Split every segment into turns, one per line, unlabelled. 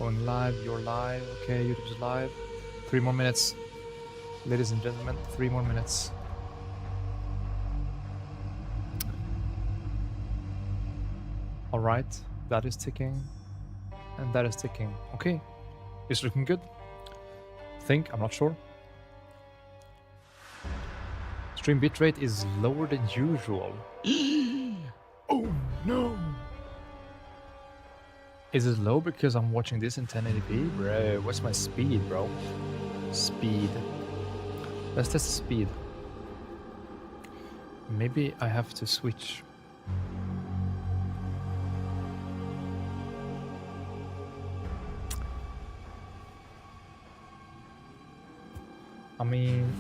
Going live, you're live. Okay, YouTube's live. 3 more minutes. Ladies and gentlemen, 3 more minutes. Alright, that is ticking. And that is ticking. Okay, it's looking good. I'm not sure. Stream bitrate is lower than usual. Oh no! Is it low because I'm watching this in 1080p? Bro, what's my speed, bro? Speed. Let's test the speed. Maybe I have to switch. I mean,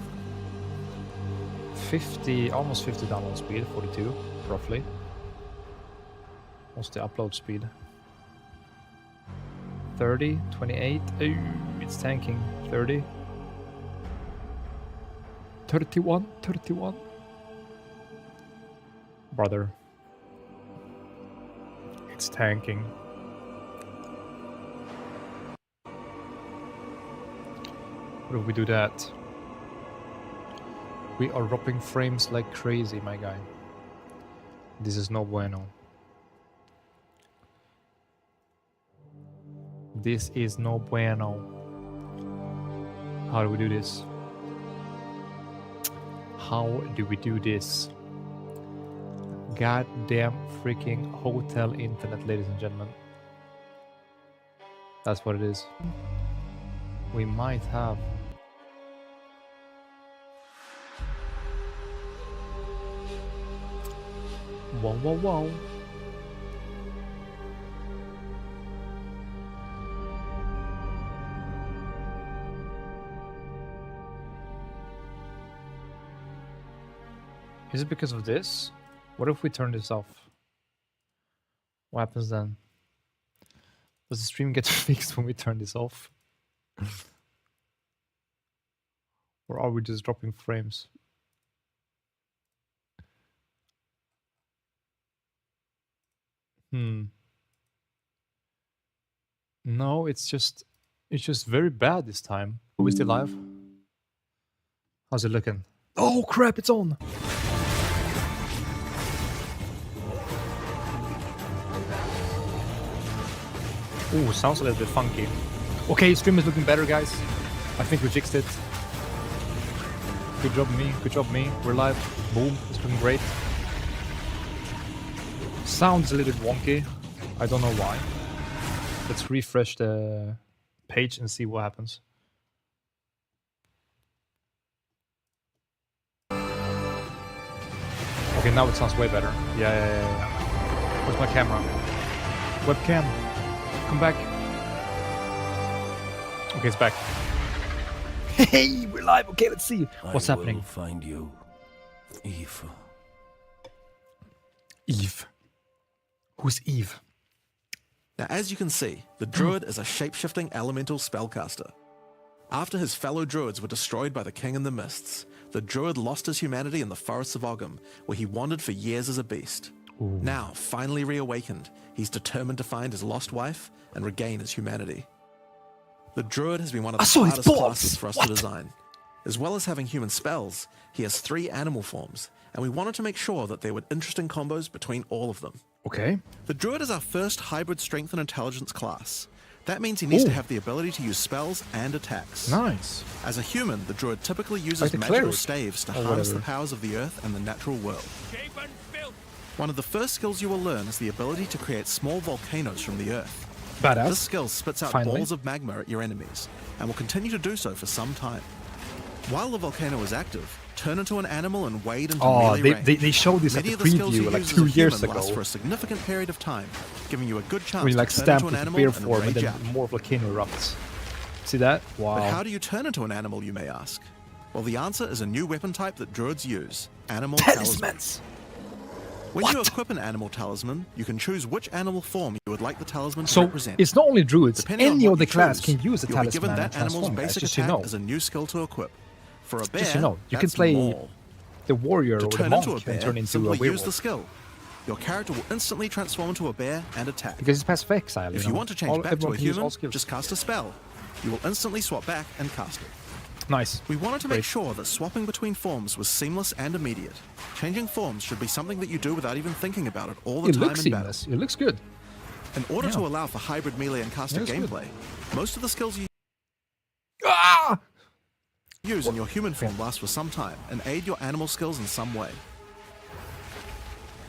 50, almost 50 download speed, 42, roughly. What's the upload speed? 30, 28, ooh, it's tanking, 30. 31, 31. Brother. It's tanking. What if we do that? We are dropping frames like crazy, my guy. This is no bueno. This is no bueno. How do we do this? How do we do this? Goddamn freaking hotel internet, ladies and gentlemen. That's what it is. We might have. Whoa, whoa, whoa. Is it because of this? What if we turn this off? What happens then? Does the stream get fixed when we turn this off? Or are we just dropping frames? No, it's just very bad this time. Are we still live? How's it looking? Oh crap, it's on! Ooh, sounds a little bit funky. Okay, stream is looking better, guys. I think we fixed it. Good job, me. Good job, me. We're live. Boom. It's looking great. Sounds a little bit wonky. I don't know why. Let's refresh the page and see what happens. Okay, now it sounds way better. Yeah. Where's my camera? Webcam. Come back. Okay, it's back. Hey, we're live. Okay, let's see what's happening.
I will find you, Eve.
Eve. Who's Eve?
Now, as you can see, the druid is a shape-shifting elemental spellcaster. After his fellow druids were destroyed by the king in the mists, the druid lost his humanity in the forests of Ogham, where he wandered for years as a beast.
Ooh.
Now, finally reawakened, he's determined to find his lost wife and regain his humanity. The druid has been one of the hardest classes for us to design. As well as having human spells, he has 3 animal forms, and we wanted to make sure that there were interesting combos between all of them.
Okay.
The druid is our first hybrid strength and intelligence class. That means he needs to have the ability to use spells and attacks.
Nice.
As a human, the druid typically uses
Like
magical staves to harness
whatever.
the powers of the earth and the natural world. One of the first skills you will learn is the ability to create small volcanoes from the earth.
Badass.
This skill spits out balls of magma at your enemies, and will continue to do so for some time. While the volcano is active, turn into an animal and wade into melee range.
They showed this at the preview like 2 years ago.
Last for a significant period of time, giving you a good chance
When you like
to turn
stamp
into an
with the
animal
beer
and
form and
rage
then
out.
more volcano erupts. See that? Wow.
But how do you turn into an animal, you may ask? Well, the answer is a new weapon type that druids use, animal talismans. When you equip an animal talisman, you can choose which animal form you would like the talisman to represent.
It's not only druids,
Depending on
any
what
of the
you
class
choose,
can use a
you'll be
talisman
given
and
that animal's
transform, guys,
basic
just so you
attack
know.
as a new skill to equip. For a bear,
Just so you know, you can
that's
play
maul.
the warrior
To
or the
turn
monk
into a
and
bear,
turn into a
simply use the
werewolf.
skill. your character will instantly transform into a bear and attack.
Because it's passive exile.
If you want to change back to a human, just cast a spell. You will instantly swap back and cast it.
Nice.
We wanted to make sure that swapping between forms was seamless and immediate. Changing forms should be something that you do without even thinking about it all the time in battle.
It looks good.
In order to allow for hybrid melee and caster gameplay, most of the skills you use in your human form last for some time and aid your animal skills in some way.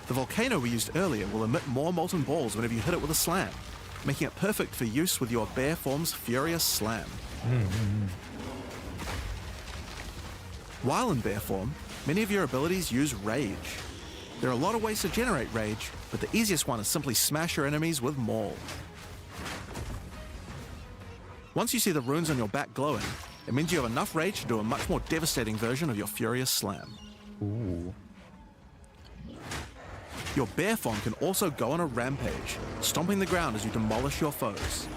The volcano we used earlier will emit more molten balls whenever you hit it with a slam, making it perfect for use with your bear form's furious slam. While in bear form, many of your abilities use rage. There are a lot of ways to generate rage, but the easiest one is simply smash your enemies with maul. Once you see the runes on your back glowing, it means you have enough rage to do a much more devastating version of your furious slam.
Ooh.
Your bear form can also go on a rampage, stomping the ground as you demolish your foes.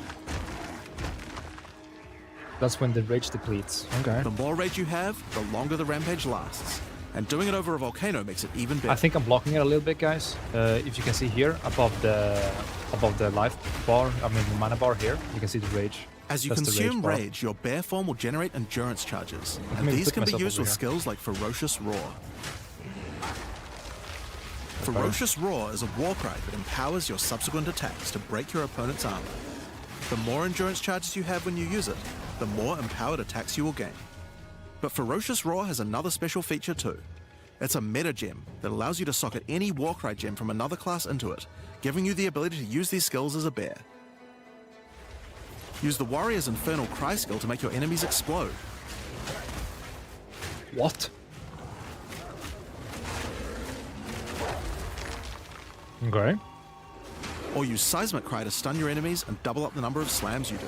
That's when the rage depletes. Okay.
The more rage you have, the longer the rampage lasts. And doing it over a volcano makes it even better.
I think I'm blocking it a little bit, guys. If you can see here, above the life bar, I mean the mana bar here, you can see the rage.
As you
That's
consume
the
rage, your bear form will generate endurance charges, and these can be used with skills like Ferocious Roar. Ferocious Roar is a war cry that empowers your subsequent attacks to break your opponent's armor. The more endurance charges you have when you use it, the more empowered attacks you will gain. But Ferocious Roar has another special feature too. It's a meta gem that allows you to socket any Warcry gem from another class into it, giving you the ability to use these skills as a bear. Use the Warrior's Infernal Cry skill to make your enemies explode.
What? Okay.
Or use Seismic Cry to stun your enemies and double up the number of slams you do.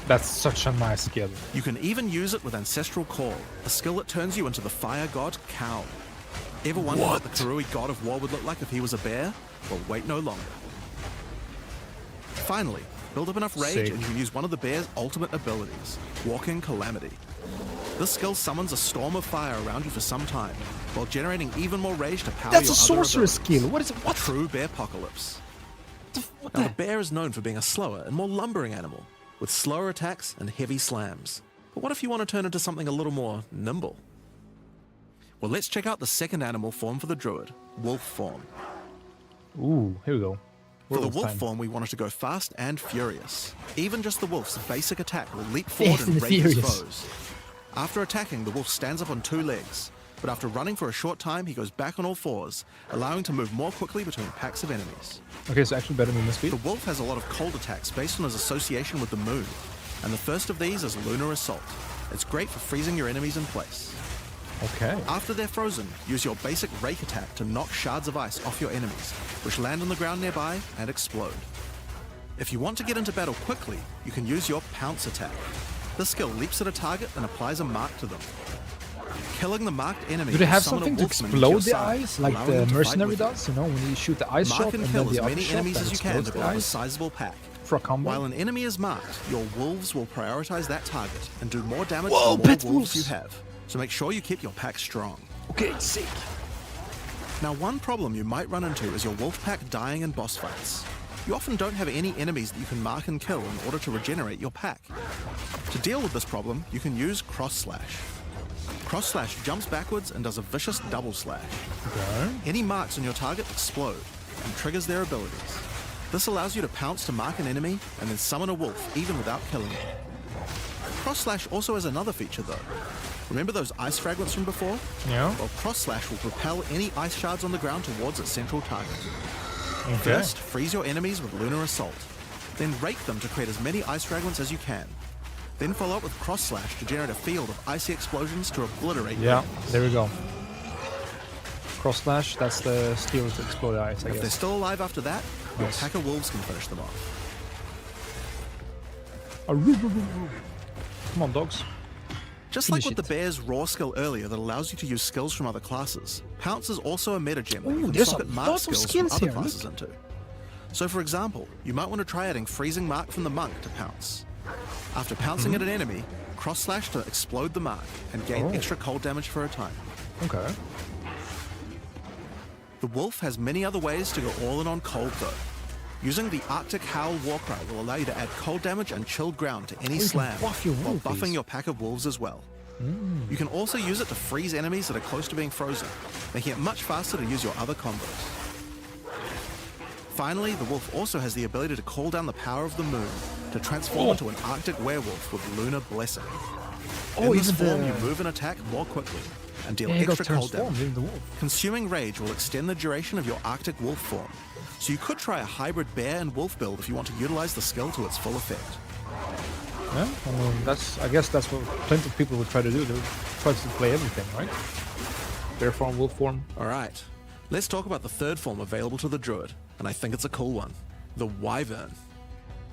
That's such a nice skill.
You can even use it with Ancestral Call, a skill that turns you into the fire god Cow. Ever wondered what the Karui god of war would look like if he was a bear? Well, wait no longer. Finally, build up enough rage and you can use one of the bear's ultimate abilities, Walking Calamity. This skill summons a storm of fire around you for some time, while generating even more rage to power your other
That's a sorcerer skill. What is it? What?
True Bear Apocalypse. Now, the bear is known for being a slower and more lumbering animal, with slower attacks and heavy slams. But what if you want to turn into something a little more nimble? Well, let's check out the second animal form for the druid, wolf form.
Ooh, here we go.
For the wolf form, we wanted to go fast and furious. Even just the wolf's basic attack will leap forward and rape his foes. After attacking, the wolf stands up on two legs, but after running for a short time, he goes back on all fours, allowing to move more quickly between packs of enemies.
Okay, so actually better movement speed.
The wolf has a lot of cold attacks based on his association with the moon, and the first of these is Lunar Assault. It's great for freezing your enemies in place.
Okay.
After they're frozen, use your basic rake attack to knock shards of ice off your enemies, which land on the ground nearby and explode. If you want to get into battle quickly, you can use your pounce attack. This skill leaps at a target and applies a mark to them. Killing the marked enemy.
Do they have something to explode the ice, like the mercenary does? You know, when you shoot the ice shot and then the other shot that explodes the ice?
A sizable pack.
For a combo.
While an enemy is marked, your wolves will prioritize that target and do more damage the more wolves you have. So make sure you keep your pack strong.
Okay, sick.
Now, one problem you might run into is your wolf pack dying in boss fights. You often don't have any enemies that you can mark and kill in order to regenerate your pack. To deal with this problem, you can use Cross Slash. Cross Slash jumps backwards and does a vicious double slash.
Okay.
Any marks on your target explode and triggers their abilities. This allows you to pounce to mark an enemy and then summon a wolf even without killing it. Cross Slash also has another feature though. Remember those ice fragments from before?
Yeah.
Well, Cross Slash will propel any ice shards on the ground towards its central target.
Okay.
First, freeze your enemies with Lunar Assault. Then rake them to create as many ice fragments as you can. Then follow up with Cross Slash to generate a field of icy explosions to obliterate
Yeah,
enemies.
there we go. Cross Slash, that's the skill to explode the ice, I guess.
If they're still alive after that, your pack of wolves can finish them off.
Come on, dogs.
Just like with the bear's raw skill earlier that allows you to use skills from other classes, Pounce is also a meta gem that you can socket mark skills from other classes into. So for example, you might want to try adding Freezing Mark from the Monk to Pounce. After pouncing at an enemy, cross slash to explode the mark and gain extra cold damage for a time.
Okay.
The wolf has many other ways to go all in on cold though. Using the Arctic Howl Warcry will allow you to add cold damage and chilled ground to any slam,
buff your
while
wolfies.
buffing your pack of wolves as well. You can also use it to freeze enemies that are close to being frozen, making it much faster to use your other combos. Finally, the wolf also has the ability to call down the power of the moon to transform into an Arctic werewolf with Lunar Blessing. In this form, you move and attack more quickly and deal extra cold damage. Consuming Rage will extend the duration of your Arctic wolf form, so you could try a hybrid bear and wolf build if you want to utilize the skill to its full effect.
Yeah, I mean, I guess that's what plenty of people would try to do. They would try to play everything, right? Bear form, wolf form.
All right, let's talk about the third form available to the druid, and I think it's a cool one. The Wyvern.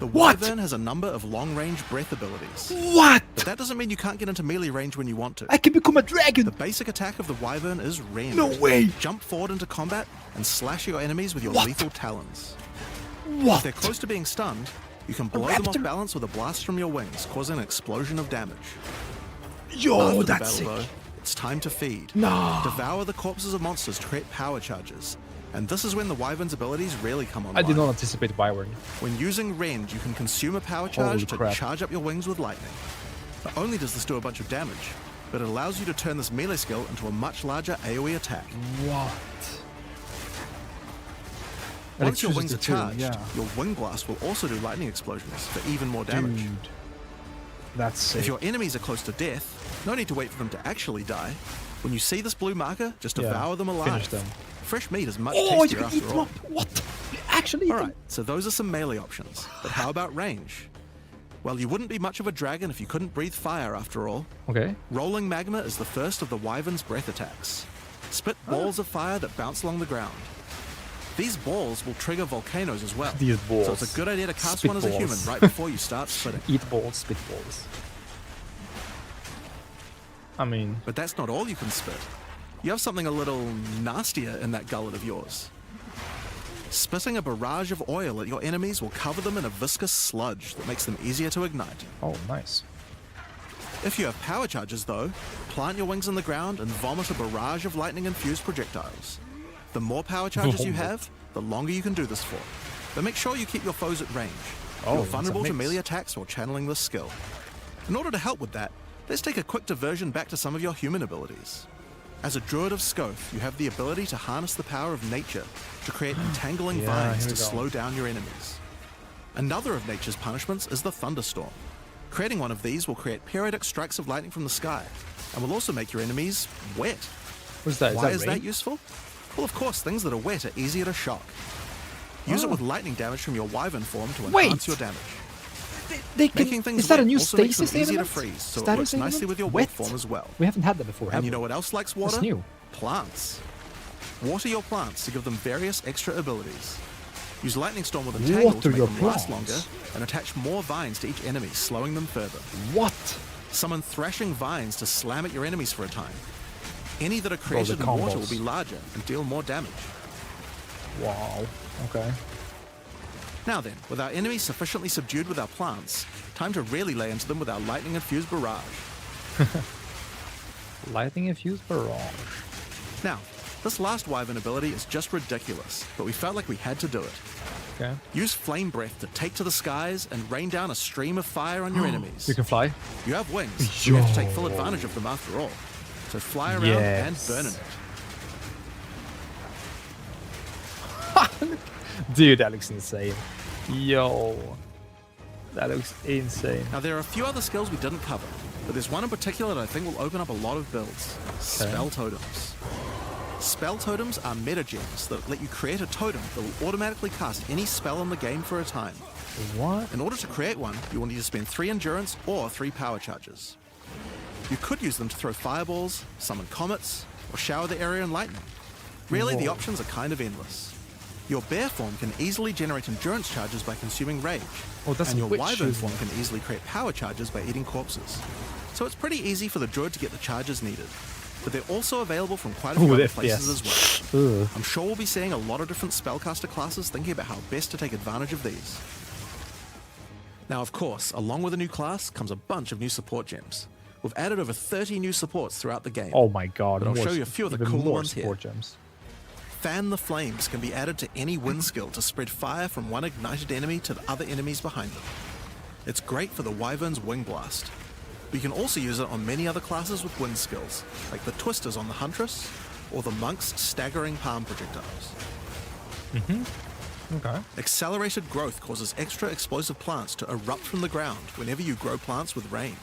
The Wyvern has a number of long-range breath abilities.
What?
But that doesn't mean you can't get into melee range when you want to.
I can become a dragon!
The basic attack of the Wyvern is Rend.
No way!
Jump forward into combat and slash your enemies with your
What?
lethal talons.
What?
If they're close to being stunned, you can blow them off balance with a blast from your wings, causing an explosion of damage.
Yo,
After the
that's sick.
battle, though, it's time to feed.
No.
Devour the corpses of monsters to create power charges. And this is when the Wyvern's abilities really come online.
I did not anticipate Wyvern.
When using Rend, you can consume a power charge
Holy
to
crap.
charge up your wings with lightning. Not only does this do a bunch of damage, but it allows you to turn this melee skill into a much larger AoE attack.
What?
Once your wings are
Electricity too,
charged, your wing blast will also do lightning explosions for even more damage.
Dude. That's sick.
If your enemies are close to death, no need to wait for them to actually die. When you see this blue marker, just devour them alive.
Finish them.
Fresh meat is much
Oh, you
tastier
can eat
after
them
all.
up! What? Actually eat
Alright, so those are some melee options. But how about range? Well, you wouldn't be much of a dragon if you couldn't breathe fire after all.
Okay.
Rolling Magma is the first of the Wyvern's breath attacks. Spit balls of fire that bounce along the ground. These balls will trigger volcanoes as well.
These balls.
So it's a good idea to cast
Spit
one as a
balls.
human right before you start spitting.
Eat balls, spit balls. I mean...
But that's not all you can spit. You have something a little nastier in that gullet of yours. Spitting a barrage of oil at your enemies will cover them in a viscous sludge that makes them easier to ignite.
Oh, nice.
If you have power charges though, plant your wings in the ground and vomit a barrage of lightning-infused projectiles. The more power charges you have, the longer you can do this for. But make sure you keep your foes at range.
Oh,
You're
that's a
vulnerable to
mix.
melee attacks while channeling this skill. In order to help with that, let's take a quick diversion back to some of your human abilities. As a druid of Scoth, you have the ability to harness the power of nature to create entangling
Yeah,
vines
here
to
we go.
slow down your enemies. Another of nature's punishments is the thunderstorm. Creating one of these will create periodic strikes of lightning from the sky, and will also make your enemies wet.
What's that?
Why
is
is
that
that
rain?
useful? Well, of course, things that are wet are easier to shock. Use it with lightning damage from your wyvern form to enhance your damage.
They can,
Making things
is that a
wet
new
also makes them
stasis
easier to
element?
freeze, so it
Status
works nicely
element?
with your
Wet?
wolf form as well.
We haven't had that before, have
And you
we?
know what else likes water?
That's new.
Plants. Water your plants to give them various extra abilities. Use Lightning Storm with
Water
Entangle to make
your
them last
plants?
longer, and attach more vines to each enemy, slowing them further.
What?
Summon Thrashing Vines to slam at your enemies for a time. Any that are created
the
in water will
combos.
be larger and deal more damage.
Wow. Okay.
Now then, with our enemies sufficiently subdued with our plants, time to really lay into them with our lightning-infused barrage.
Lightning infused barrage.
Now, this last wyvern ability is just ridiculous, but we felt like we had to do it.
Okay.
Use Flame Breath to take to the skies and rain down a stream of fire on your enemies.
You can fly?
You have wings, so you have to take full
Yo.
advantage of them after all. So fly around
Yes.
and burn in it.
Dude, that looks insane. Yo. That looks insane.
Now there are a few other skills we didn't cover, but there's one in particular that I think will open up a lot of builds. Spell Totems. Spell Totems are meta gems that let you create a totem that will automatically cast any spell in the game for a time.
What?
In order to create one, you will need to spend 3 endurance or 3 power charges. You could use them to throw fireballs, summon comets, or shower the area in lightning. Really, the
Whoa.
options are kind of endless. Your bear form can easily generate endurance charges by consuming rage,
Oh, that's
and
a
your
witch,
wyvern
isn't
form
it?
can easily create power charges by eating corpses. So it's pretty easy for the druid to get the charges needed. But they're also available from quite a few
Ooh,
other
FPS.
places as well.
Ugh.
I'm sure we'll be seeing a lot of different spellcaster classes thinking about how best to take advantage of these. Now, of course, along with a new class comes a bunch of new support gems. We've added over 30 new supports throughout the game.
Oh my god.
But I'll show you a few of the
even
cool
more
ones here.
support gems.
Fan the Flames can be added to any wind skill to spread fire from one ignited enemy to the other enemies behind them. It's great for the Wyvern's Wing Blast. But you can also use it on many other classes with wind skills, like the Twisters on the Huntress, or the Monk's Staggering Palm Projectiles.
Okay.
Accelerated growth causes extra explosive plants to erupt from the ground whenever you grow plants with rain.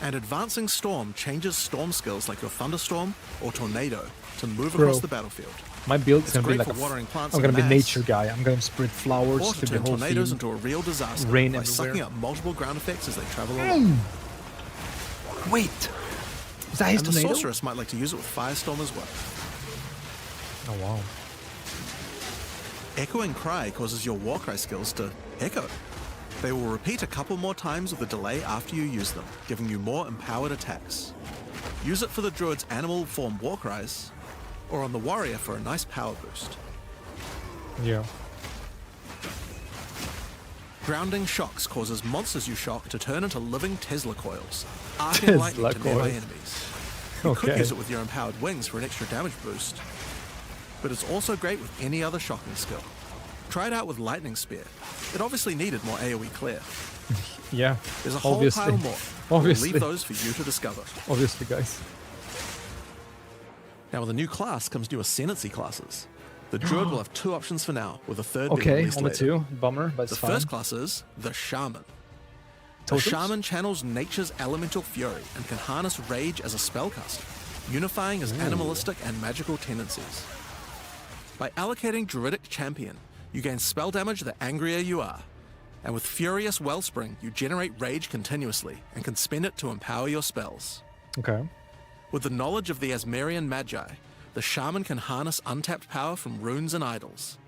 And Advancing Storm changes storm skills like your Thunderstorm or Tornado to move across the battlefield.
My build is
It's
gonna be
great
like
for watering plants
I'm gonna be
en
a
masse,
nature guy. I'm gonna spread flowers
or
to
to
the
turn
whole
tornadoes
field.
into a real disaster
Rain
by
everywhere.
sucking up multiple ground effects as they travel along.
Wait. Is that his
And the
tornado?
Sorceress might like to use it with Firestorm as well.
Oh wow.
Echoing Cry causes your Warcry skills to echo. They will repeat a couple more times with a delay after you use them, giving you more empowered attacks. Use it for the Druid's animal form Warcries, or on the Warrior for a nice power boost.
Yeah.
Grounding Shocks causes monsters you shock to turn into living Tesla coils, arcing lightning to nearby
coils.
enemies. You could
Okay.
use it with your empowered wings for an extra damage boost, but it's also great with any other shocking skill. Try it out with Lightning Spear. It obviously needed more AoE clear.
Yeah.
There's a whole
Obviously.
pile more.
Obviously.
We'll leave those for you to discover.
Obviously, guys.
Now with a new class comes new Ascendancy classes. The Druid will have two options for now, with a third being
Okay,
released
only
later.
two. Bummer, but
The
it's fine.
first class is the Shaman. The
Totems?
Shaman channels nature's elemental fury and can harness rage as a spellcaster, unifying his animalistic and magical tendencies. By allocating Druidic Champion, you gain spell damage the angrier you are. And with Furious Wellspring, you generate rage continuously and can spend it to empower your spells.
Okay.
With the knowledge of the Asmerian Magi, the Shaman can harness untapped power from runes and idols.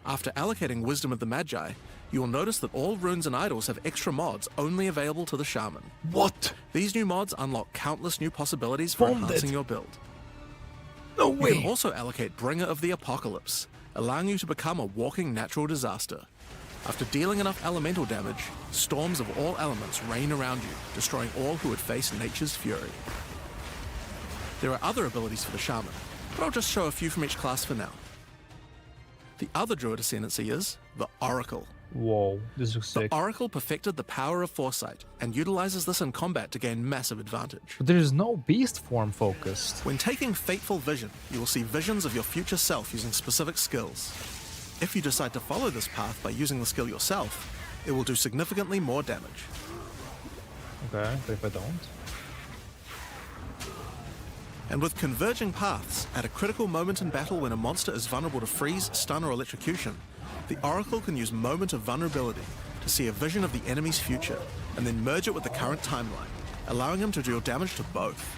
After allocating Wisdom of the Magi, you will notice that all runes and idols have extra mods only available to the Shaman.
What?
These new mods unlock countless new possibilities for
Bonded.
enhancing your build.
No
You can also allocate Bringer of the Apocalypse, allowing you to become a walking natural disaster. After dealing enough elemental damage, storms of all elements rain around you, destroying all who would face nature's fury. There are other abilities for the Shaman, but I'll just show a few from each class for now. The other Druid Ascendancy is the Oracle.
Whoa, this looks
The
sick.
Oracle perfected the power of foresight and utilizes this in combat to gain massive advantage.
But there's no beast form focused.
When taking Fateful Vision, you will see visions of your future self using specific skills. If you decide to follow this path by using the skill yourself, it will do significantly more damage.
Okay, but if I don't?
And with Converging Paths, at a critical moment in battle when a monster is vulnerable to freeze, stun, or electrocution, the Oracle can use Moment of Vulnerability to see a vision of the enemy's future, and then merge it with the current timeline, allowing him to deal damage to both.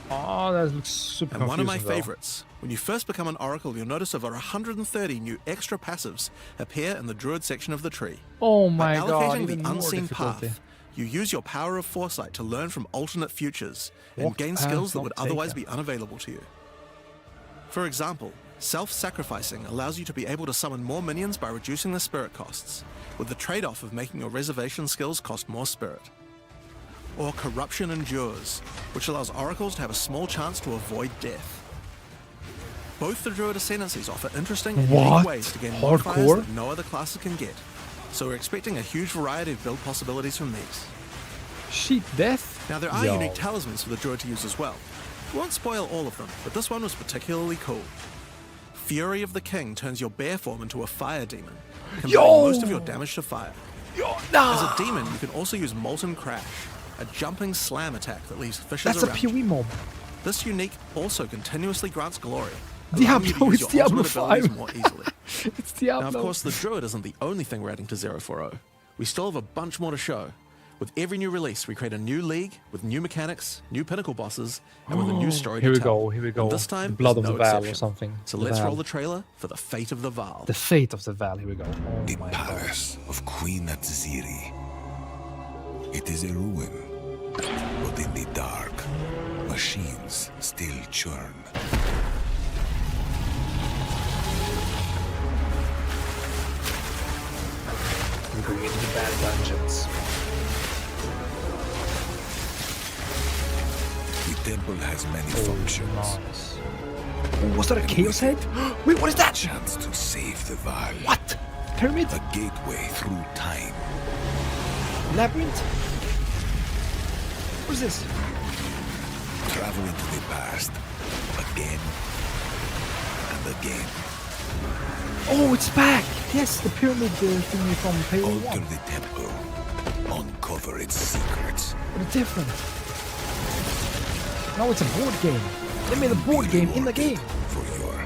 Oh, that looks super
And one of my
confusing, though.
favorites, when you first become an Oracle, you'll notice over 130 new extra passives appear in the Druid section of the tree.
Oh my
By
god,
allocating
even
the
more
Unseen
difficulty.
Path, you use your power of foresight to learn from alternate futures and
Walk
gain
paths
skills that
not
would otherwise
taken.
be unavailable to you. For example, self-sacrificing allows you to be able to summon more minions by reducing the spirit costs, with the trade-off of making your reservation skills cost more spirit. Or Corruption Endures, which allows oracles to have a small chance to avoid death. Both the Druid Ascendancies offer interesting and unique
What?
ways to gain
Hardcore?
modifiers that no other classes can get, so we're expecting a huge variety of build possibilities from these.
Sheep death?
Now there are
Yo.
unique talismans for the Druid to use as well. We won't spoil all of them, but this one was particularly cool. Fury of the King turns your bear form into a fire demon, converting
Yo!
most of your damage to fire.
Yo,
As
nah!
a demon, you can also use Molten Crash, a jumping slam attack that leaves fishes
That's a
around.
PoE mob.
This unique also continuously grants glory, allowing you to
Diablo,
use
it's
your
Diablo
ultimate abilities
5.
more easily.
It's Diablo.
Now, of course, the Druid isn't the only thing we're adding to 040. We still have a bunch more to show. With every new release, we create a new league with new mechanics, new pinnacle bosses, and with a new story
Here
to
we
tell.
go, here we go.
And this time,
The blood
there's
of the
no
Val or
exception.
something.
So
The
let's
Val.
roll the trailer for the fate of the Val.
The fate of the Val, here we go. Oh
The
my god.
palace of Queen Atziri. It is a ruin, but in the dark, machines still churn.
we're going into the bad dungeons.
The temple has many functions.
Nice. Oh, was that a chaos head? Wait, what is that?
Chance to save the Val.
What? Pyramid?
A gateway through time.
Labyrinth? What is this?
Travel into the past. Again. And again.
Oh, it's back! Yes, the pyramid thingy from POE2.
Alter the temple. Uncover its secrets.
What a different. Now it's a board game. They made a board game in the game.
For your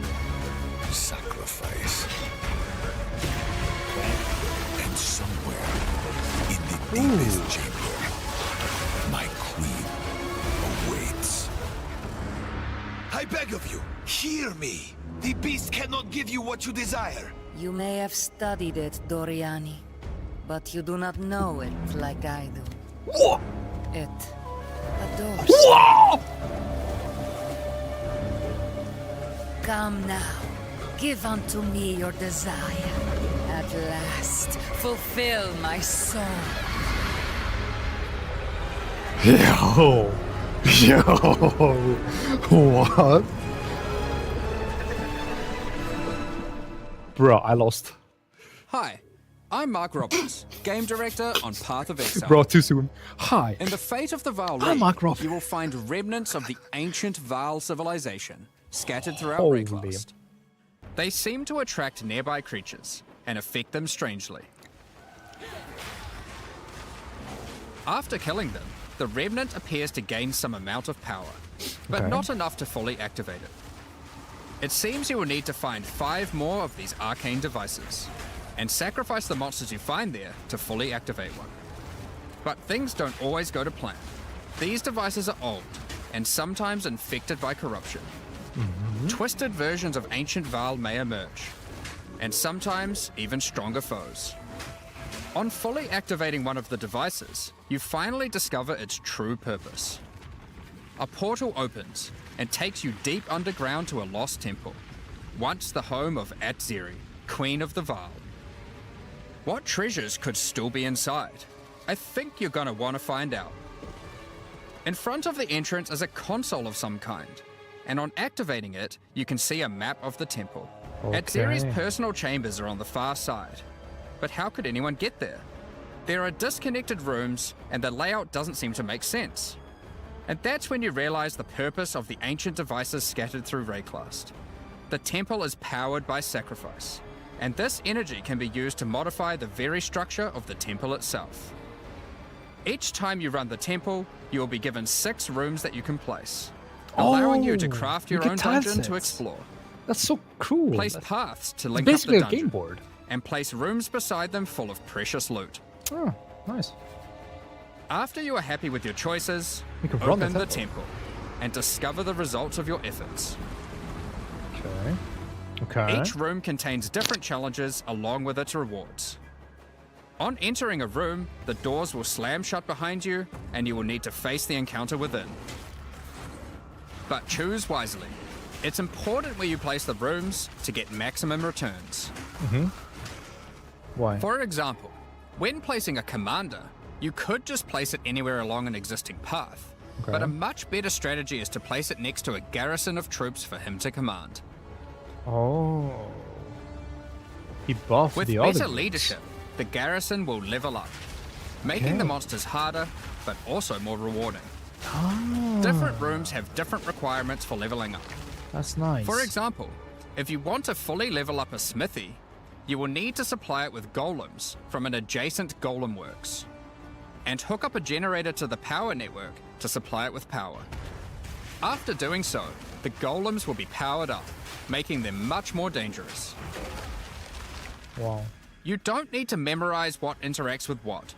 sacrifice. And somewhere in the deepest chamber, my queen awaits. I beg of you, hear me. The beast cannot give you what you desire.
You may have studied it, Doriani, but you do not know it like I do.
Whoa!
It adores.
Whoa!
Come now, give unto me your desire. At last, fulfill my soul.
Yo! Yo! What? Bro, I lost.
Hi, I'm Mark Roberts, game director on Path of Exile.
Bro, too soon. Hi.
In the Fate of the Val
I'm
Raid,
Mark Roberts.
you will find remnants of the ancient Val civilization scattered throughout
Holy.
Rayclast. They seem to attract nearby creatures and affect them strangely. After killing them, the remnant appears to gain some amount of power, but
Okay.
not enough to fully activate it. It seems you will need to find 5 more of these arcane devices, and sacrifice the monsters you find there to fully activate one. But things don't always go to plan. These devices are old, and sometimes infected by corruption. Twisted versions of ancient Val may emerge, and sometimes even stronger foes. On fully activating one of the devices, you finally discover its true purpose. A portal opens and takes you deep underground to a lost temple, once the home of Atziri, Queen of the Val. What treasures could still be inside? I think you're gonna want to find out. In front of the entrance is a console of some kind, and on activating it, you can see a map of the temple. Atziri's
Okay.
personal chambers are on the far side, but how could anyone get there? There are disconnected rooms, and the layout doesn't seem to make sense. And that's when you realize the purpose of the ancient devices scattered through Rayclast. The temple is powered by sacrifice, and this energy can be used to modify the very structure of the temple itself. Each time you run the temple, you will be given 6 rooms that you can place, allowing you to craft
you
your
get
own
tile
dungeon to
sets.
explore.
That's so cool.
Place
That's
paths to link up
basically
the
a game
dungeon,
board.
and place rooms beside them full of precious loot.
Oh, nice.
After you are happy with your choices,
You can run the
open the
temple.
temple and discover the results of your efforts.
Okay. Okay.
Each room contains different challenges along with its rewards. On entering a room, the doors will slam shut behind you and you will need to face the encounter within. But choose wisely. It's important where you place the rooms to get maximum returns.
Why?
For example, when placing a commander, you could just place it anywhere along an existing path, but a much better strategy is to place it next to a garrison of troops for him to command.
Oh. He buffed
With
the other
better
dudes.
leadership, the garrison will level up, making the
Okay.
monsters harder, but also more rewarding.
Ah,
Different rooms have different requirements for leveling up.
that's nice.
For example, if you want to fully level up a smithy, you will need to supply it with golems from an adjacent golem works, and hook up a generator to the power network to supply it with power. After doing so, the golems will be powered up, making them much more dangerous.
Wow.
You don't need to memorize what interacts with what.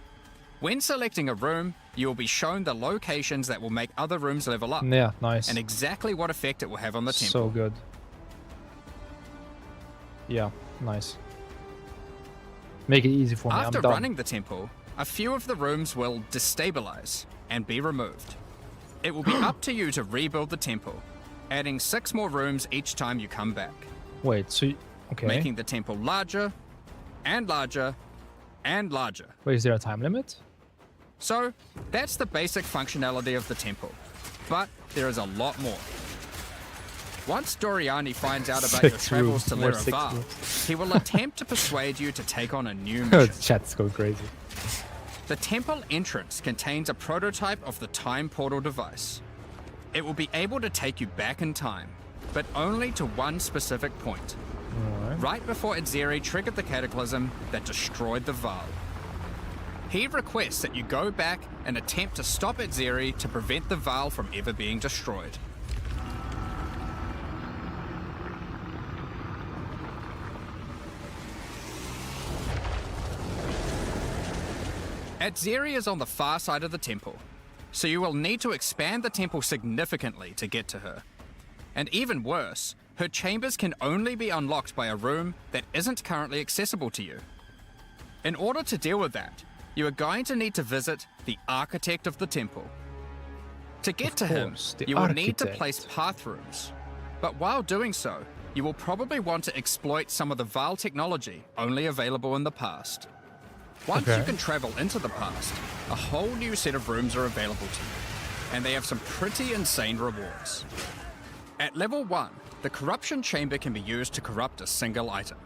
When selecting a room, you will be shown the locations that will make other rooms level up,
Yeah, nice.
and exactly what effect it will have on the temple.
So good. Yeah, nice. Make it easy for me.
After
I'm done.
running the temple, a few of the rooms will destabilize and be removed. It will be up to you to rebuild the temple, adding 6 more rooms each time you come back,
Wait, so okay.
making the temple larger and larger and larger.
Wait, is there a time limit?
So, that's the basic functionality of the temple. But there is a lot more. Once Doriani finds out about your
6
travels
rooms,
to
more
Laraval,
6 rooms.
he will attempt to persuade you to take on a new mission.
Chat's going crazy.
The temple entrance contains a prototype of the time portal device. It will be able to take you back in time, but only to one specific point. Right before Edzeri triggered the cataclysm that destroyed the Val. He requests that you go back and attempt to stop Edzeri to prevent the Val from ever being destroyed. Edzeri is on the far side of the temple, so you will need to expand the temple significantly to get to her. And even worse, her chambers can only be unlocked by a room that isn't currently accessible to you. In order to deal with that, you are going to need to visit the architect of the temple. To get to him, you will need to place path rooms. But while doing so, you will probably want to exploit some of the Val technology only available in the past. Once you can travel into the past, a whole new set of rooms are available to you, and they have some pretty insane rewards. At level 1, the corruption chamber can be used to corrupt a single item.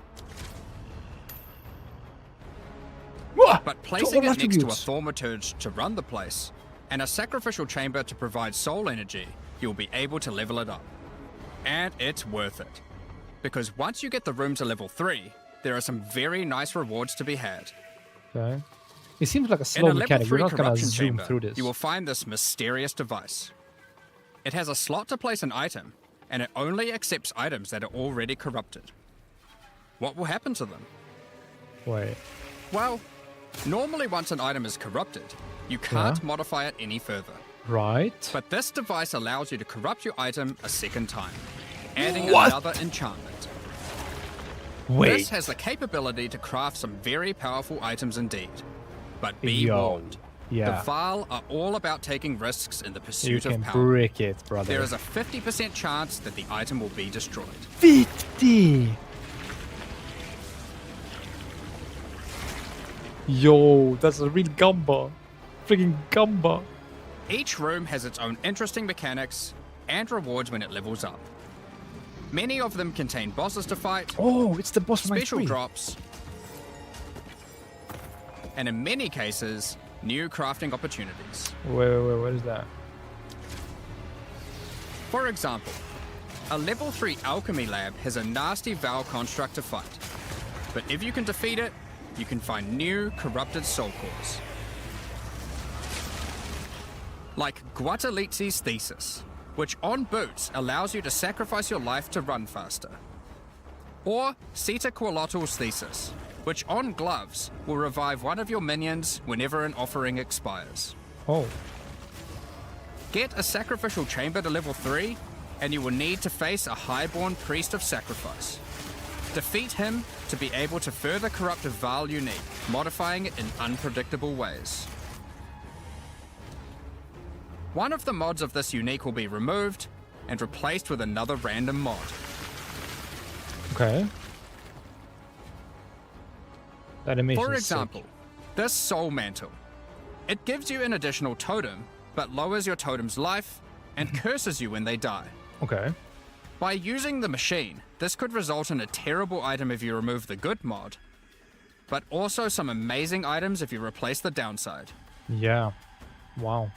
But placing it next to a thaumaturge to run the place, and a sacrificial chamber to provide soul energy, you'll be able to level it up. And it's worth it. Because once you get the room to level 3, there are some very nice rewards to be had.
Okay. It seems like a slow mechanic. We're not gonna zoom through this.
You will find this mysterious device. It has a slot to place an item, and it only accepts items that are already corrupted. What will happen to them?
Wait.
Well, normally once an item is corrupted, you can't modify it any further.
Right.
But this device allows you to corrupt your item a second time, adding another enchantment.
Wait.
This has the capability to craft some very powerful items indeed. But be warned, the Val are all about taking risks in the pursuit of power.
You can brick it, brother.
There is a 50% chance that the item will be destroyed.
50! Yo, that's a real gamba. Freaking gamba.
Each room has its own interesting mechanics and rewards when it levels up. Many of them contain bosses to fight.
Oh, it's the boss
special drops. And in many cases, new crafting opportunities.
Wait, what is that?
For example, a level 3 alchemy lab has a nasty Val construct to fight. But if you can defeat it, you can find new corrupted soul cores. Like Guatalizzi's thesis, which on boots allows you to sacrifice your life to run faster. Or Sitaqualottl's thesis, which on gloves will revive one of your minions whenever an offering expires.
Oh.
Get a sacrificial chamber to level 3, and you will need to face a highborn priest of sacrifice. Defeat him to be able to further corrupt a Val unique, modifying it in unpredictable ways. One of the mods of this unique will be removed and replaced with another random mod.
Okay. That animation
For
is
example, this soul mantle. It gives you an additional totem, but lowers your totem's life and curses you when they die.
Okay.
By using the machine, this could result in a terrible item if you remove the good mod, but also some amazing items if you replace the downside.
Yeah. Wow.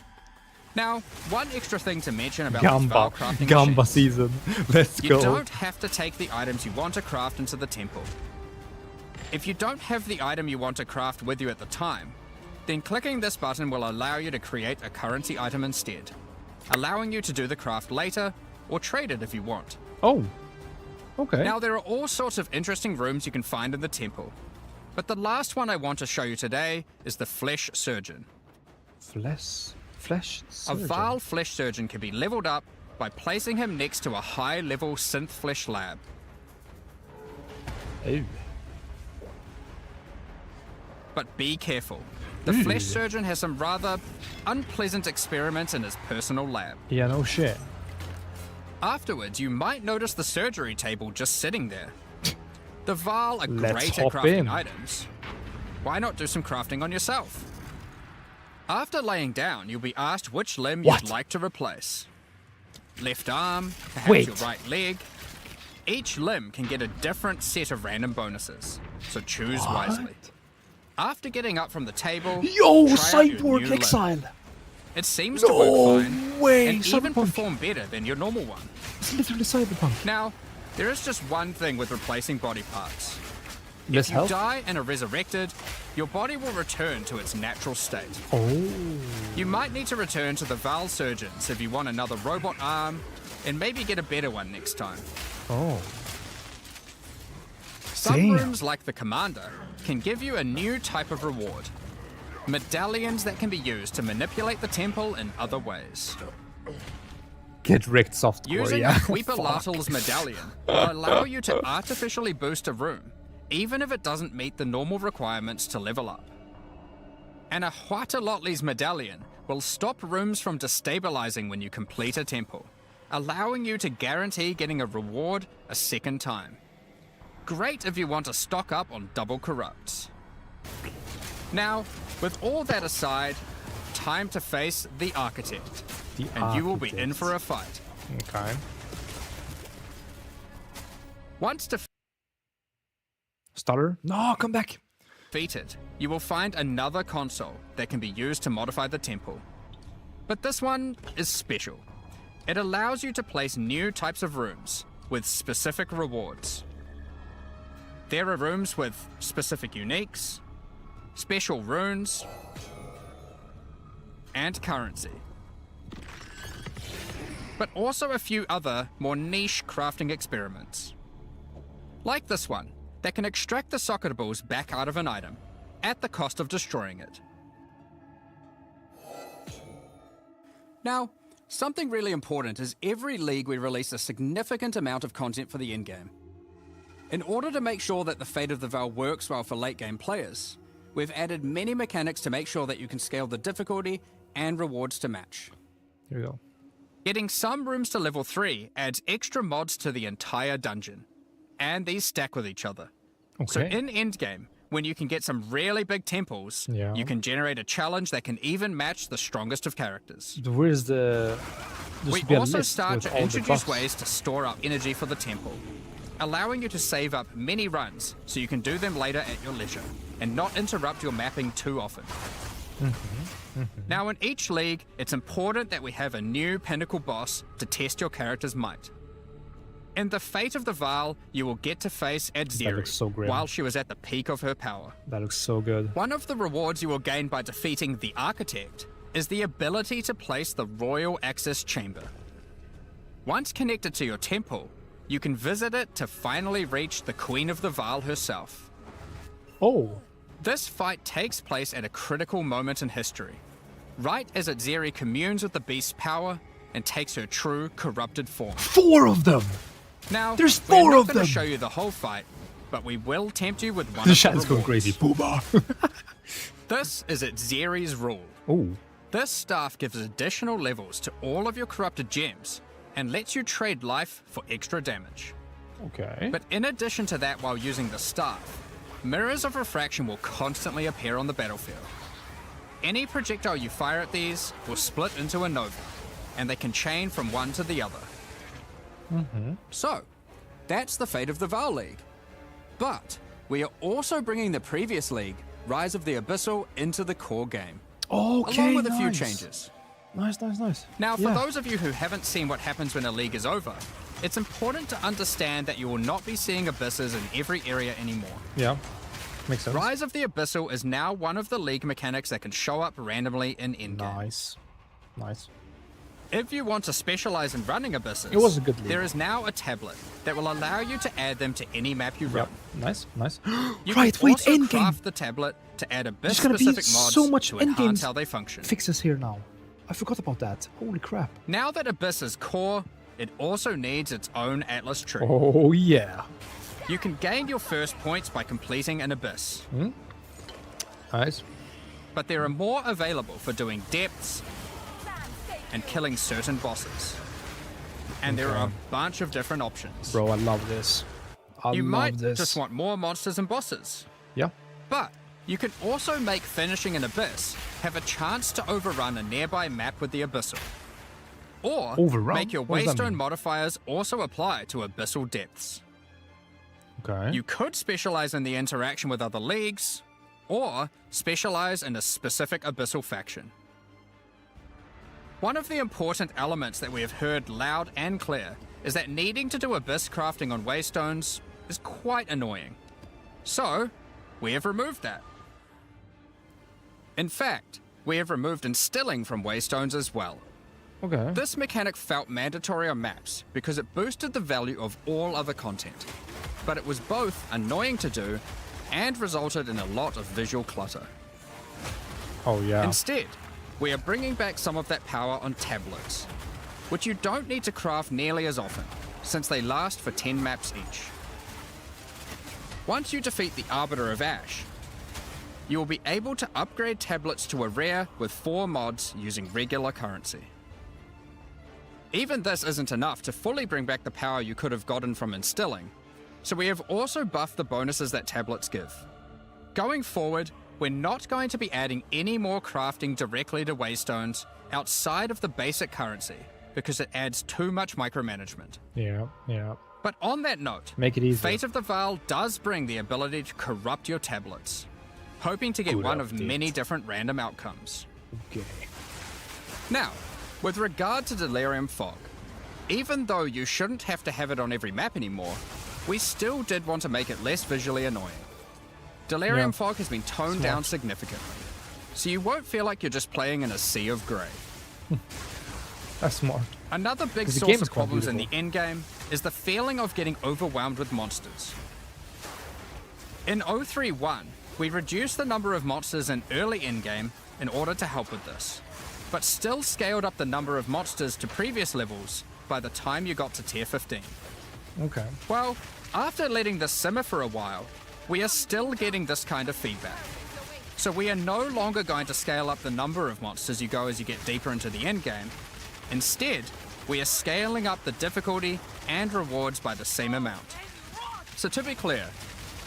Now, one extra thing to mention about
Gamba.
these crafting
Gamba
machines.
season. Let's go.
You don't have to take the items you want to craft into the temple. If you don't have the item you want to craft with you at the time, then clicking this button will allow you to create a currency item instead, allowing you to do the craft later or trade it if you want.
Oh. Okay.
Now, there are all sorts of interesting rooms you can find in the temple, but the last one I want to show you today is the Flesh Surgeon.
Flesh surgeon.
A Val Flesh Surgeon can be leveled up by placing him next to a high-level synth flesh lab.
Ew.
But be careful. The Flesh Surgeon has some rather unpleasant experiments in his personal lab.
Yeah, no shit.
Afterwards, you might notice the surgery table just sitting there. The Val are
Let's
great at
hop
crafting
in.
items, why not do some crafting on yourself? After laying down, you'll be asked which limb you'd like to replace. Left arm, perhaps your right leg. Each limb can get a different set of random bonuses, so choose wisely. After getting up from the table,
Yo,
try out your
sideboard
new limb.
Exile.
It seems to work fine,
way,
and even
Cyberpunk.
perform better than your normal one.
It's literally Cyberpunk.
Now, there is just one thing with replacing body parts.
Less
If you
health?
die and are resurrected, your body will return to its natural state.
Oh.
You might need to return to the Val Surgeons if you want another robot arm, and maybe get a better one next time.
Oh.
Some
Damn.
rooms, like the Commander, can give you a new type of reward. Medallions that can be used to manipulate the temple in other ways.
Get wrecked softcore,
Using
yeah.
Queeper medallion will allow you to artificially boost a room, even if it doesn't meet the normal requirements to level up. And a Huatalotli's medallion will stop rooms from destabilizing when you complete a temple, allowing you to guarantee getting a reward a second time. Great if you want to stock up on double corrupts. Now, with all that aside, time to face the Architect. And you will be in for a fight.
Okay.
Once
Stutter? No, come back.
defeated, you will find another console that can be used to modify the temple. But this one is special. It allows you to place new types of rooms with specific rewards. There are rooms with specific uniques, special runes, and currency. But also a few other, more niche crafting experiments. Like this one, that can extract the socket balls back out of an item, at the cost of destroying it. Now, something really important is every league we release a significant amount of content for the endgame. In order to make sure that the Fate of the Val works well for late game players, we've added many mechanics to make sure that you can scale the difficulty and rewards to match.
Here we go.
Getting some rooms to level 3 adds extra mods to the entire dungeon, and these stack with each other. So
Okay.
in endgame, when you can get some really big temples,
Yeah.
you can generate a challenge that can even match the strongest of characters.
Where's the... There
We
should be a
also
list
start
with
to
all the
introduce
buffs.
ways to store up energy for the temple, allowing you to save up many runs so you can do them later at your leisure, and not interrupt your mapping too often. Now in each league, it's important that we have a new pinnacle boss to test your character's might. In the Fate of the Val, you will get to face Adziri
looks so grim.
while she was at the peak of her power.
That looks so good.
One of the rewards you will gain by defeating the Architect is the ability to place the Royal Access Chamber. Once connected to your temple, you can visit it to finally reach the Queen of the Val herself.
Oh.
This fight takes place at a critical moment in history, right as Adziri communes with the beast's power and takes her true corrupted form.
4 of them!
Now,
There's
we're
4
not
of
going
them!
to show you the whole fight, but we will tempt you with one
The
of
chat
the
is going
rewards.
crazy. Booba!
This is Adziri's rule.
Oh.
This staff gives additional levels to all of your corrupted gems and lets you trade life for extra damage.
Okay.
But in addition to that, while using the staff, mirrors of refraction will constantly appear on the battlefield. Any projectile you fire at these will split into a nova, and they can chain from one to the other. So, that's the Fate of the Val League. But we are also bringing the previous league, Rise of the Abyssal, into the core game,
Okay,
along with a few
nice.
changes.
Nice.
Now, for
Yeah.
those of you who haven't seen what happens when a league is over, it's important to understand that you will not be seeing abysses in every area anymore.
Yeah. Makes sense.
Rise of the Abyssal is now one of the league mechanics that can show up randomly in endgame.
Nice.
If you want to specialize in running abysses,
It was a good league.
there is now a tablet that will allow you to add them to any map you run.
Yep. Nice.
You
Right,
can
wait,
also
endgame.
craft the tablet to add
There's gonna be
abyss-specific mods
so much
to
endgame
enhance how they function.
fixes here now. I forgot about that. Holy crap.
Now that Abyss is core, it also needs its own Atlas tree.
Oh, yeah.
You can gain your first points by completing an Abyss,
Nice.
but there are more available for doing depths and killing certain bosses. And there are a bunch of different options.
Bro, I love this. I
You
love
might
this.
just want more monsters and bosses,
Yeah.
but You can also make finishing an Abyss have a chance to overrun a nearby map with the Abyssal. Or
Overrun?
make your
What does that
Waystone
mean?
modifiers also apply to Abyssal depths.
Okay.
You could specialize in the interaction with other leagues, or specialize in a specific Abyssal faction. One of the important elements that we have heard loud and clear is that needing to do Abyss crafting on Waystones is quite annoying. So, we have removed that. In fact, we have removed instilling from Waystones as well.
Okay.
This mechanic felt mandatory on maps because it boosted the value of all other content, but it was both annoying to do and resulted in a lot of visual clutter.
Oh yeah.
Instead, we are bringing back some of that power on tablets, which you don't need to craft nearly as often, since they last for 10 maps each. Once you defeat the Arbiter of Ash, you will be able to upgrade tablets to a rare with 4 mods using regular currency. Even this isn't enough to fully bring back the power you could have gotten from instilling, so we have also buffed the bonuses that tablets give. Going forward, we're not going to be adding any more crafting directly to Waystones outside of the basic currency, because it adds too much micromanagement.
Yeah, yeah.
But on that note,
Make it easier.
Fate of the Veil does bring the ability to corrupt your tablets, hoping to get
Good
one of
update.
many different random outcomes.
Okay.
Now, with regard to Delirium Fog, even though you shouldn't have to have it on every map anymore, we still did want to make it less visually annoying. Delirium
Yeah.
Fog has been toned down significantly, so you won't feel like you're just playing in a sea of grey.
That's smart.
Another big
'Cause the game
source
is
of
quite
problems in the
beautiful.
endgame is the feeling of getting overwhelmed with monsters. In 031, we reduced the number of monsters in early endgame in order to help with this, but still scaled up the number of monsters to previous levels by the time you got to tier 15.
Okay.
Well, after letting this simmer for a while, we are still getting this kind of feedback. So we are no longer going to scale up the number of monsters you go as you get deeper into the endgame. Instead, we are scaling up the difficulty and rewards by the same amount. So to be clear,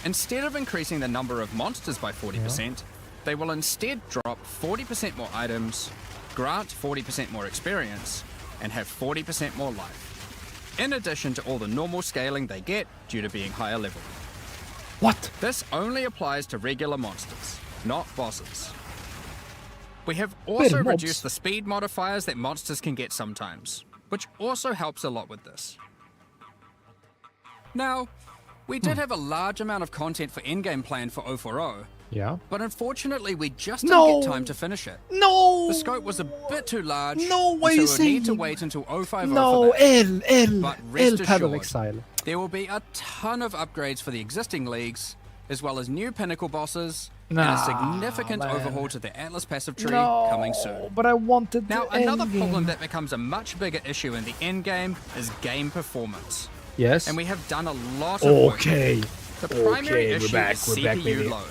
instead of increasing the number of monsters by 40%, they will instead drop 40% more items, grant 40% more experience, and have 40% more life, in addition to all the normal scaling they get due to being higher level.
What?
This only applies to regular monsters, not bosses. We have also
mobs.
reduced the speed modifiers that monsters can get sometimes, which also helps a lot with this. Now, we did have a large amount of content for endgame planned for 040,
Yeah.
but unfortunately we just
No!
didn't get time to finish it.
No.
The scope was a bit too large,
No, why are
so
you
we'll need to
saying?
wait until 050
No,
for that.
L
But rest
Paddle
assured,
Exile.
there will be a ton of upgrades for the existing leagues, as well as new pinnacle bosses, and a
Nah,
significant
man.
overhaul to the Atlas passive tree
No,
coming soon.
but I wanted
Now,
the
another
endgame.
problem that becomes a much bigger issue in the endgame is game performance.
Yes.
And we have done a lot of work.
Okay.
The primary
Okay, we're
issue
back,
is
we're back,
CPU
baby.
load.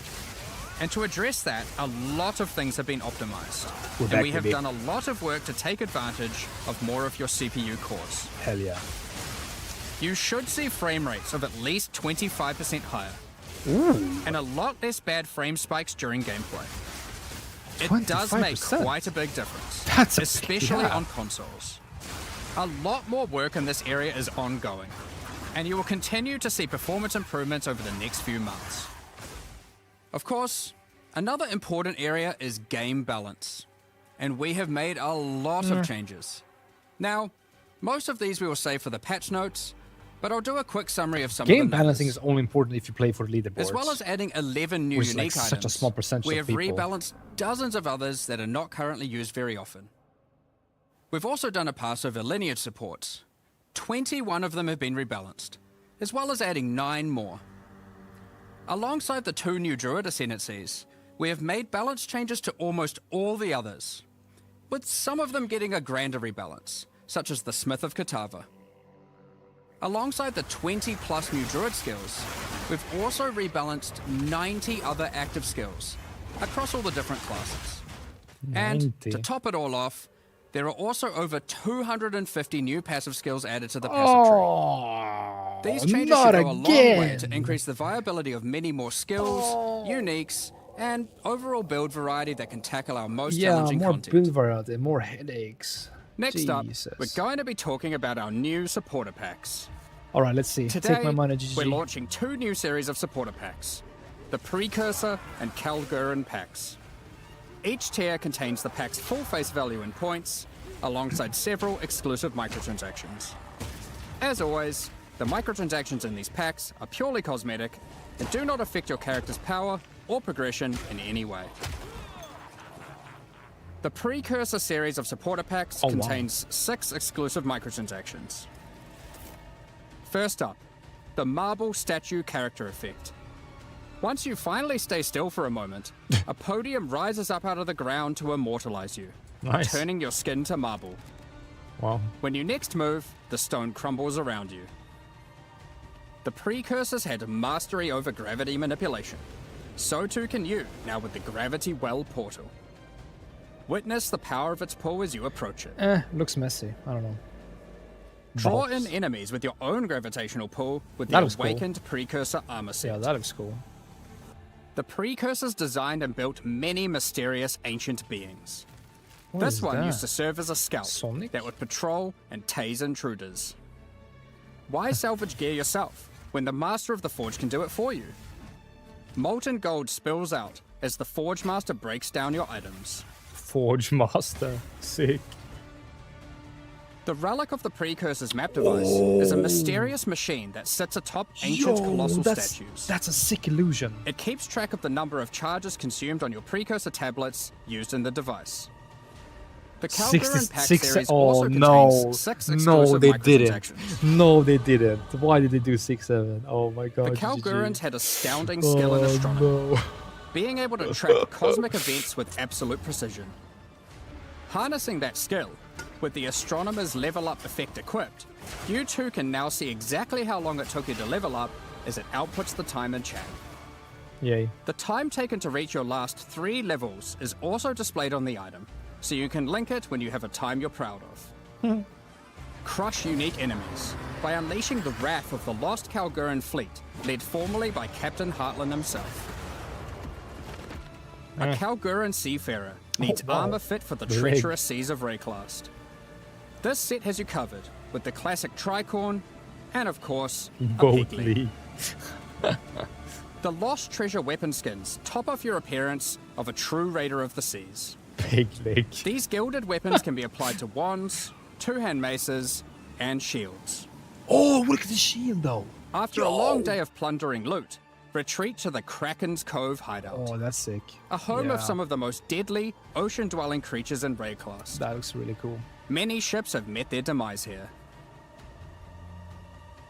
And to address that, a lot of things have been optimized.
We're
and
back,
we have
baby.
done a lot of work to take advantage of more of your CPU cores.
Hell yeah.
You should see frame rates of at least 25% higher.
Ooh.
And a lot less bad frame spikes during gameplay. It does make
25%?
quite a big difference,
That's a big
especially
gap.
on consoles. A lot more work in this area is ongoing, and you will continue to see performance improvements over the next few months. Of course, another important area is game balance, and we have made a lot of changes. Now, most of these we will save for the patch notes, but I'll do a quick summary of some of
Game
the
balancing
numbers.
is only important if you play for the leaderboards.
As well as adding 11 new
Which is, like,
unique
such a
items,
small percentage
we
of
have
people.
rebalanced dozens of others that are not currently used very often. We've also done a pass over lineage supports. 21 of them have been rebalanced, as well as adding 9 more. Alongside the 2 new Druid ascendancies, we have made balance changes to almost all the others, with some of them getting a grander rebalance, such as the Smith of Katava. Alongside the 20 plus new Druid skills, we've also rebalanced 90 other active skills across all the different classes. And
90.
to top it all off, there are also over 250 new passive skills added to the passive tree.
Oh,
These changes
not
should go a long way
again.
to increase the viability of many more skills, uniques, and overall build variety that can tackle our most
Yeah,
challenging
more
content.
build variety, more headaches.
Next up,
Jesus.
we're going to be talking about our new supporter packs.
All right, let's see.
Today,
Take my money, GG.
we're launching 2 new series of supporter packs, the Precursor and Kalgurin packs. Each tier contains the pack's full face value in points, alongside several exclusive microtransactions. As always, the microtransactions in these packs are purely cosmetic and do not affect your character's power or progression in any way. The Precursor series of supporter packs contains 6 exclusive microtransactions. First up, the Marble Statue character effect. Once you finally stay still for a moment, a podium rises up out of the ground to immortalize you,
Nice.
turning your skin to marble.
Wow.
When you next move, the stone crumbles around you. The Precursors had mastery over gravity manipulation. So too can you, now with the Gravity Well portal. Witness the power of its pull as you approach it.
Looks messy. I don't know.
Draw
Balls.
in enemies with your own gravitational pull with
That
the
looks cool.
Awakened Precursor armor set.
Yeah, that looks cool.
The Precursors designed and built many mysterious ancient beings.
What
This
is
one
that?
used to serve as a scout
Sonic?
that would patrol and tase intruders. Why salvage gear yourself when the Master of the Forge can do it for you? Molten gold spills out as the Forge Master breaks down your items.
Forge Master. Sick.
The Relic of the Precursor's map device is a mysterious machine that sits atop ancient colossal statues.
That's a sick illusion.
It keeps track of the number of charges consumed on your Precursor tablets used in the device. The Kalgurin pack series also contains 6 exclusive microtransactions.
No, they didn't. Why did they do 6-7? Oh my god.
The Kalgurins had astounding skill in
Oh,
astronomy,
no.
being able to track cosmic events with absolute precision. Harnessing that skill, with the astronomer's level up effect equipped, you too can now see exactly how long it took you to level up as it outputs the time in chat.
Yay.
The time taken to reach your last 3 levels is also displayed on the item, so you can link it when you have a time you're proud of. Crush unique enemies by unleashing the wrath of the lost Kalgurin fleet, led formerly by Captain Heartland himself. A Kalgurin seafarer needs
wow.
armor fit for the
Leg.
treacherous seas of Rayclast. This set has you covered with the classic tricorn and, of course, a piggy.
Boatly.
The Lost Treasure weapon skins top off your appearance of a true raider of the seas.
Pig leg.
These gilded weapons can be applied to wands, 2-hand maces, and shields.
Oh, look at the shield though.
After a long day of plundering loot, retreat to the Kraken's Cove hideout,
Oh, that's sick.
a home of
Yeah.
some of the most deadly ocean-dwelling creatures in Rayclast.
That looks really cool.
Many ships have met their demise here.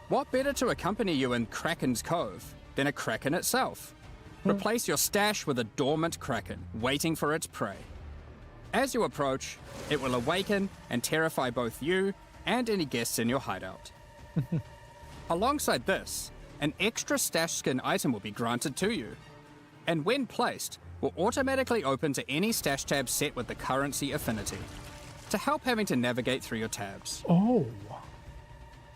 What better to accompany you in Kraken's Cove than a kraken itself? Replace your stash with a dormant kraken, waiting for its prey. As you approach, it will awaken and terrify both you and any guests in your hideout. Alongside this, an extra stash skin item will be granted to you, and when placed, will automatically open to any stash tab set with the currency affinity, to help having to navigate through your tabs.
Oh.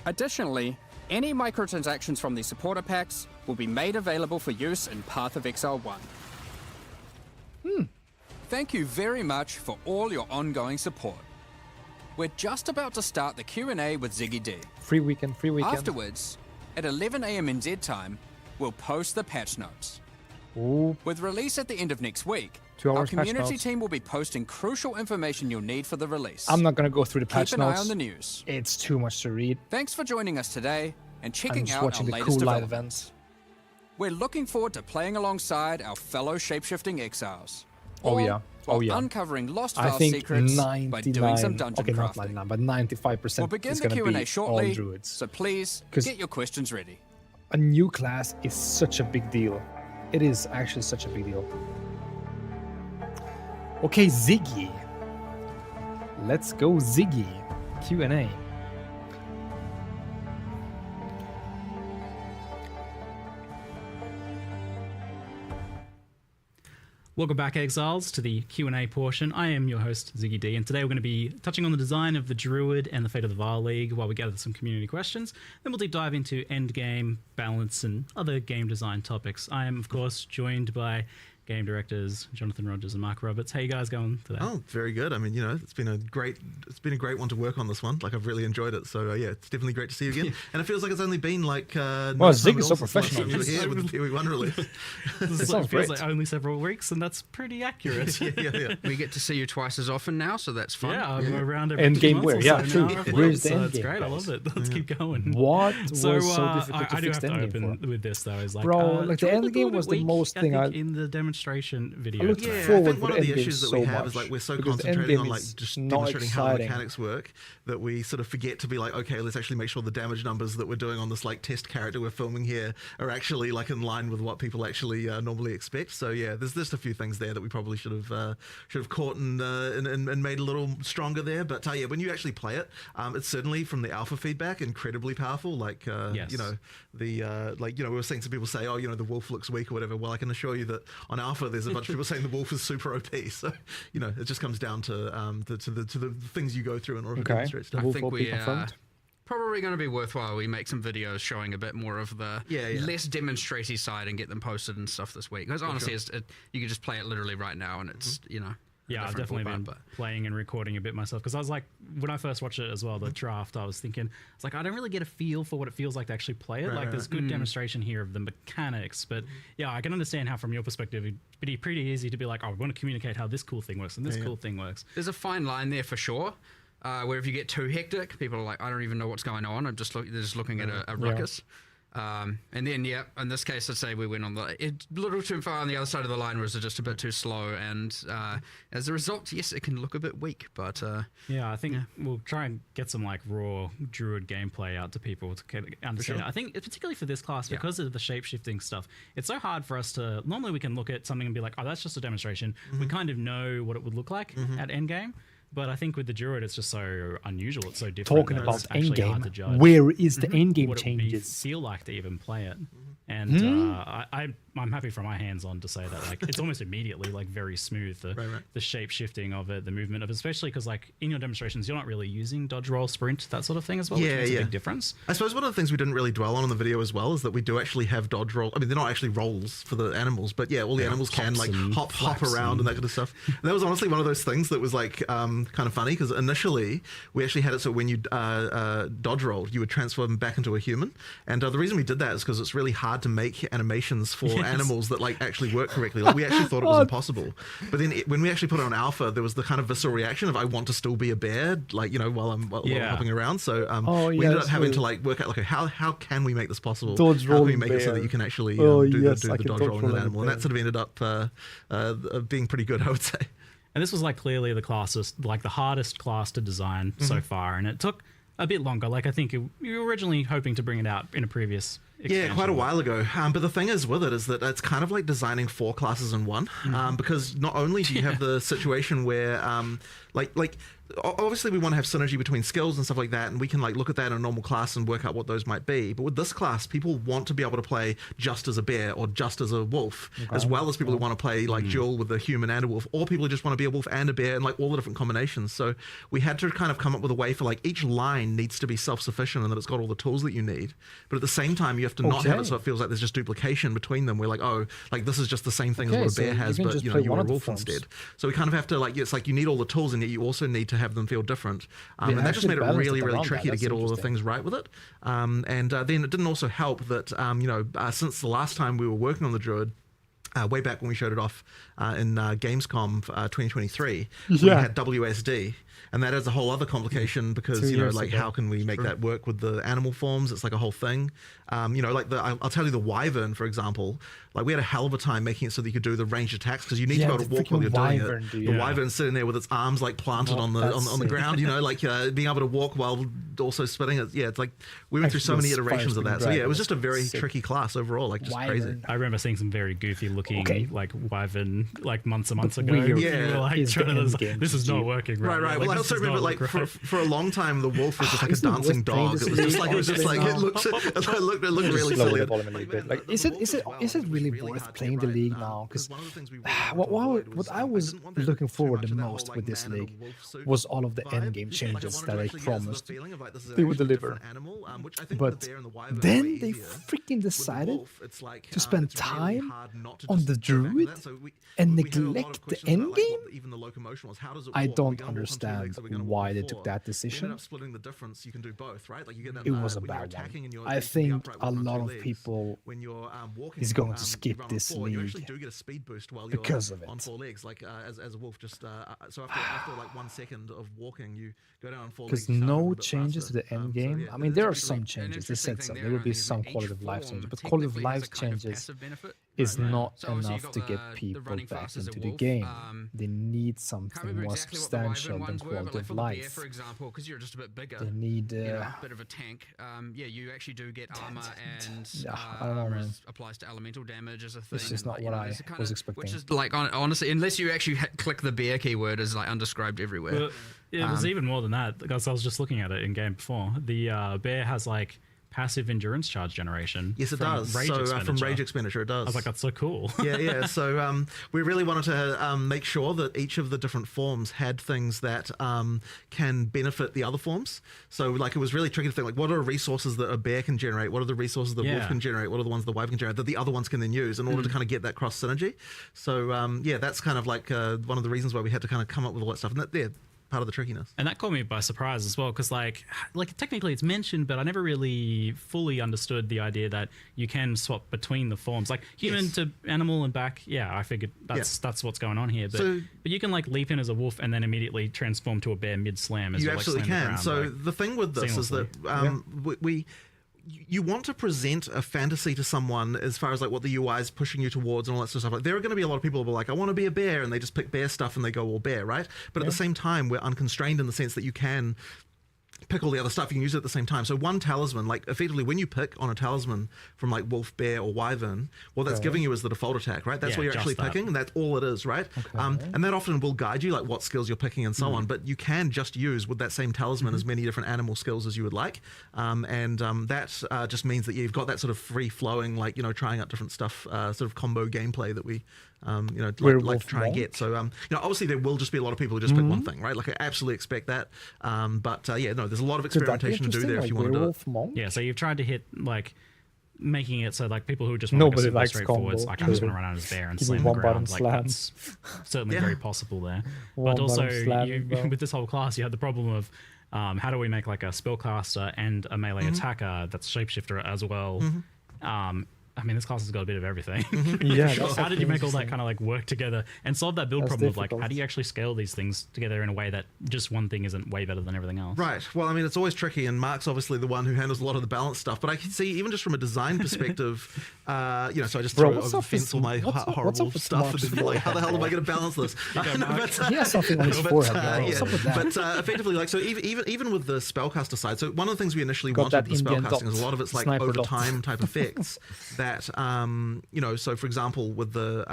Additionally, any microtransactions from the supporter packs will be made available for use in Path of Exile 1. Thank you very much for all your ongoing support. We're just about to start the Q&A with Ziggy D.
Free weekend, free weekend.
Afterwards, at 11 AM NZ time, we'll post the patch notes.
Ooh,
With release at the end of next week,
2
our
hours patch
community
notes.
team will be posting crucial information you'll need for the release.
I'm not gonna go through the patch
Keep an eye
notes.
on the news.
It's too much to read.
Thanks for joining us today and
I'm
checking
just
out our
watching the
latest
cool live
developments.
events.
We're looking forward to playing alongside our fellow shapeshifting exiles.
Oh,
Or
yeah. Oh,
while
yeah.
uncovering lost
I
file
think
secrets
99,
by doing some dungeon
okay, not
crafting.
99, but 95%
We'll begin
is
the
gonna
Q&A
be
shortly,
all druids.
so please
'Cause-
get your questions ready.
A new class is such a big deal. It is actually such a big deal. Okay, Ziggy. Let's go, Ziggy. Q&A.
Welcome back, Exiles, to the Q&A portion. I am your host, Ziggy D, and today we're going to be touching on the design of the Druid and the fate of the Vile League while we gather some community questions. Then we'll deep dive into endgame, balance, and other game design topics. I am, of course, joined by game directors Jonathan Rogers and Mark Roberts. How you guys going today?
Oh, very good. I mean, you know, it's been a great one to work on this one. Like, I've really enjoyed it. So yeah, it's definitely great to see you again. And it feels like it's only been like
well, Zig is so professional.
You were here with the POE1 release.
It feels like only several weeks, and that's pretty accurate.
yeah.
We get to see you twice as often now, so that's fun.
Yeah, I'm around every
End
2
game
months
where?
or
Yeah,
so
true.
now.
Where's the
So
end
it's
game,
great. I
guys?
love it. Let's keep going.
What was so
I
difficult to
do
fix
have to
the end game
open
for?
with this though. Is like,
Bro, like the
Jordan
end
looked a
game
little
was
bit
the
weak,
most thing
I think
I-
in the demonstration video.
I looked
Yeah, I
forward
think
to
one
the
of the
end game
issues that
so
we have
much,
is like we're so
because the end
concentrating
game
on like
is
just
not
demonstrating how the
exciting.
mechanics work that we sort of forget to be like, okay, let's actually make sure the damage numbers that we're doing on this like test character we're filming here are actually like in line with what people actually normally expect. So yeah, there's just a few things there that we probably should have caught and made a little stronger there. But yeah, when you actually play it, it's certainly from the alpha feedback incredibly powerful. Like
Yes.
you know, the like, you know, we were seeing some people say, oh, you know, the wolf looks weak or whatever. Well, I can assure you that on alpha there's a bunch of people saying the wolf is super OP. So you know, it just comes down to the things you go through in order to
Okay.
demonstrate stuff.
Wolf
think
OP
we
confirmed.
probably going to be worthwhile. We make some videos showing a bit more of the less demonstratey side and get them posted and stuff this week. Because honestly, you can just play it literally right now, and it's you know.
Yeah, I've definitely been playing and recording a bit myself because I was like, when I first watched it as well, the draft, I was thinking, it's like I don't really get a feel for what it feels like to actually play it. There's good demonstration here of the mechanics, but yeah, I can understand how from your perspective it'd be pretty easy to be like, oh, I want to communicate how this cool thing works and this cool thing works.
There's a fine line there for sure. Where if you get too hectic, people are like, I don't even know what's going on. They're just looking at a ruckus. And then, yeah, in this case, let's say we went on a little too far on the other side of the line, was just a bit too slow. And as a result, yes, it can look a bit weak. But
yeah, I think we'll try and get some like raw druid gameplay out to people to understand.
sure.
I think particularly for this class, because of the shape-shifting stuff, it's so hard for us to, normally we can look at something and be like, oh, that's just a demonstration. We kind of know what it would look like at endgame. But I think with the druid, it's just so unusual. It's so different.
Talking
that
about
it's actually hard to
endgame,
judge
where is the endgame
what it would
changes?
feel like to even play it. And I'm happy from my hands on to say that like it's almost immediately like very smooth, the shape shifting of it, the movement of it, especially because like in your demonstrations you're not really using dodge, roll, sprint, that sort of thing as well, which makes a big difference.
I suppose one of the things we didn't really dwell on in the video as well is that we do actually have dodge roll. I mean, they're not actually rolls for the animals, but yeah, all the animals can like hop around and that kind of stuff. And that was honestly one of those things that was like kind of funny because initially we actually had it so when you dodge rolled, you would transform back into a human. And the reason we did that is because it's really hard to make animations for animals that like actually work correctly. Like we actually thought it was impossible, but then when we actually put it on alpha, there was the kind of visceral reaction of I want to still be a bear, like, you know, while I'm hopping around. So we ended up having to like work out like how can we make this possible?
Dodge
how can we
rolling
make it so
bear.
that you can actually
Oh,
do
yes,
the
I can
dodge
dodge
rolling
roll
with an
an
animal, and that sort of ended up being pretty good, I would say.
And this was like clearly the classist, like the hardest class to design so far, and it took a bit longer. Like I think you were originally hoping to bring it out in a previous expansion.
Yeah, quite a while ago. But the thing is with it is that it's kind of like designing 4 classes in one, because not only do you have the situation where like obviously we want to have synergy between skills and stuff like that, and we can like look at that in a normal class and work out what those might be. But with this class, people want to be able to play just as a bear or just as a wolf, as well as people who want to play like dual with a human and a wolf, or people who just want to be a wolf and a bear, and like all the different combinations. So we had to kind of come up with a way for like each line needs to be self-sufficient and that it's got all the tools that you need. But at the same time, you have to not have it so it feels like there's just duplication between them. We're like, oh, like this is just the same thing as what a bear has, but you know, you're a wolf instead. So we kind of have to like, it's like you need all the tools, and yet you also need to have them feel different. And that just made it really, really tricky to get all the things right with it. And then it didn't also help that, you know, since the last time we were working on the Druid, way back when we showed it off in Gamescom 2023, we had WSD. And that is a whole other complication because, you know, like how can we make that work with the animal forms? It's like a whole thing. You know, like I'll tell you the wyvern, for example, like we had a hell of a time making it so that you could do the ranged attacks because you need to be able to walk while you're doing it. The wyvern's sitting there with its arms like planted on the ground, you know, like being able to walk while also spitting it. Yeah, it's like we went through so many iterations of that. So yeah, it was just a very tricky class overall, like just crazy.
I remember seeing some very goofy looking like wyvern like months and months ago.
Weird.
You were like, this is not working right.
Right. Well, I also remember like for a long time the wolf was just like a dancing dog. It was just like it looked really silly.
Like, is it really worth playing the league now? Because what I was looking forward the most with this league was all of the end game changes that I promised they would deliver. But then they freaking decided to spend time on the druid and neglect the end game?
Even the locomotion was how does it
I
walk?
don't understand why they took that decision.
You end up splitting the difference. You can do both, right? Like you get that.
It was a
when you're
bad
attacking
one.
and you're
I
able to be
think
upright
a
with one
lot
or
of
two legs.
people
When you're walking,
is going to
you
skip
run on
this
four, you
league
actually do get a speed boost while you're
because of
on
it.
4 legs. Like as a wolf, just so after like 1 second of walking, you go down on 4 legs.
Because
you start moving
no
a bit
changes to
faster.
the end
So,
game.
yeah,
I mean,
it's
there are
actually
some
like-
changes. They
interesting
said
thing
so.
there,
There will
I
be
mean, is
some
that each
quality of life
form
changes, but quality of
technically has
life
a kind of
changes
passive benefit.
is not
So obviously
enough
you've
to
got
get
the
people
running
back
fast as
into
a
the
wolf.
game.
Can't
They need
remember
something more
exactly what the
substantial
Wyvern
than
ones were, but
quality
like
of
for the bear,
life.
for example, because you're just a bit bigger,
They need.
you know, a bit of a tank. Yeah, you actually do get armor, and
Yeah, I don't know,
armor
man.
applies to elemental damage as a thing.
It's just
and,
not
like,
what
you know,
I
there's a kind
was
of-
expecting.
Which is like honestly, unless you actually click the bear keyword, is like undescribed everywhere.
But it was even more than that because I was just looking at it in game before. The bear has like passive endurance charge generation.
Yes, it
from
does.
Rage
So from
expenditure.
rage expenditure, it does.
I was like, that's so cool.
yeah. So we really wanted to make sure that each of the different forms had things that can benefit the other forms. So like it was really tricky to think like, what are resources that a bear can generate? What are the resources that a wolf
Yeah.
can generate? What are the ones the wyvern can generate that the other ones can then use in order to kind of get that cross synergy? So yeah, that's kind of like one of the reasons why we had to kind of come up with all that stuff. And that, part of the trickiness.
And that caught me by surprise as well, because like technically it's mentioned, but I never really fully understood the idea that you can swap between the forms, like human
Yes.
to animal and back. Yeah, I figured that's what's going on here. But but you can like leap in as a wolf and then immediately transform to a bear mid slam.
You absolutely can. So the thing with this is that you want to present a fantasy to someone as far as like what the UI is pushing you towards and all that sort of stuff. Like there are going to be a lot of people who are like, I want to be a bear, and they just pick bear stuff and they go all bear, right? But at the same time, we're unconstrained in the sense that you can pick all the other stuff, you can use it at the same time. So one talisman, like effectively when you pick on a talisman from like wolf, bear or wyvern, what that's giving you is the default attack, right? That's what you're actually picking, and that's all it is, right? And that often will guide you like what skills you're picking and so on, but you can just use with that same talisman as many different animal skills as you would like. That just means that you've got that sort of free flowing, like, you know, trying out different stuff, sort of combo gameplay that we like to try and get. So you know, obviously there will just be a lot of people who just pick one thing, right? Like I absolutely expect that. But yeah, no, there's a lot of experimentation to do there if you want to do it.
Monk?
yeah, so you've tried to hit like making it so like people who just want
Nobody
like a
likes
straightforward,
combo.
like I just want to run out as bear and
Give me
slam the
one button
ground. Like
slam.
that's certainly very possible there.
One
But also
button slam, bro.
with this whole class, you had the problem of how do we make like a spellcaster and a melee attacker that's shapeshifter as well. I mean, this class has got a bit of everything.
Yeah,
How did you make all that kind of like work together and solve that build
That's
problem of like,
difficult.
how do you actually scale these things together in a way that just one thing isn't way better than everything else?
Right. Well, I mean, it's always tricky, and Mark's obviously the one who handles a lot of the balance stuff. But I can see, even just from a design perspective, you know, so I just
Bro,
throw
what's
over
up
the fence all
with-
my
what's up
horrible
with
stuff,
Mark's
and then be like, how the hell am I going to balance this?
He has something on his forehead, bro. What's up with that?
But effectively, like, so even with the spellcaster side, so one of the things we initially
Got
wanted
that
with the
Indian
spellcasting
dot,
is a lot of it's like
sniper
over
dot.
time type effects that, you know, so for example, with the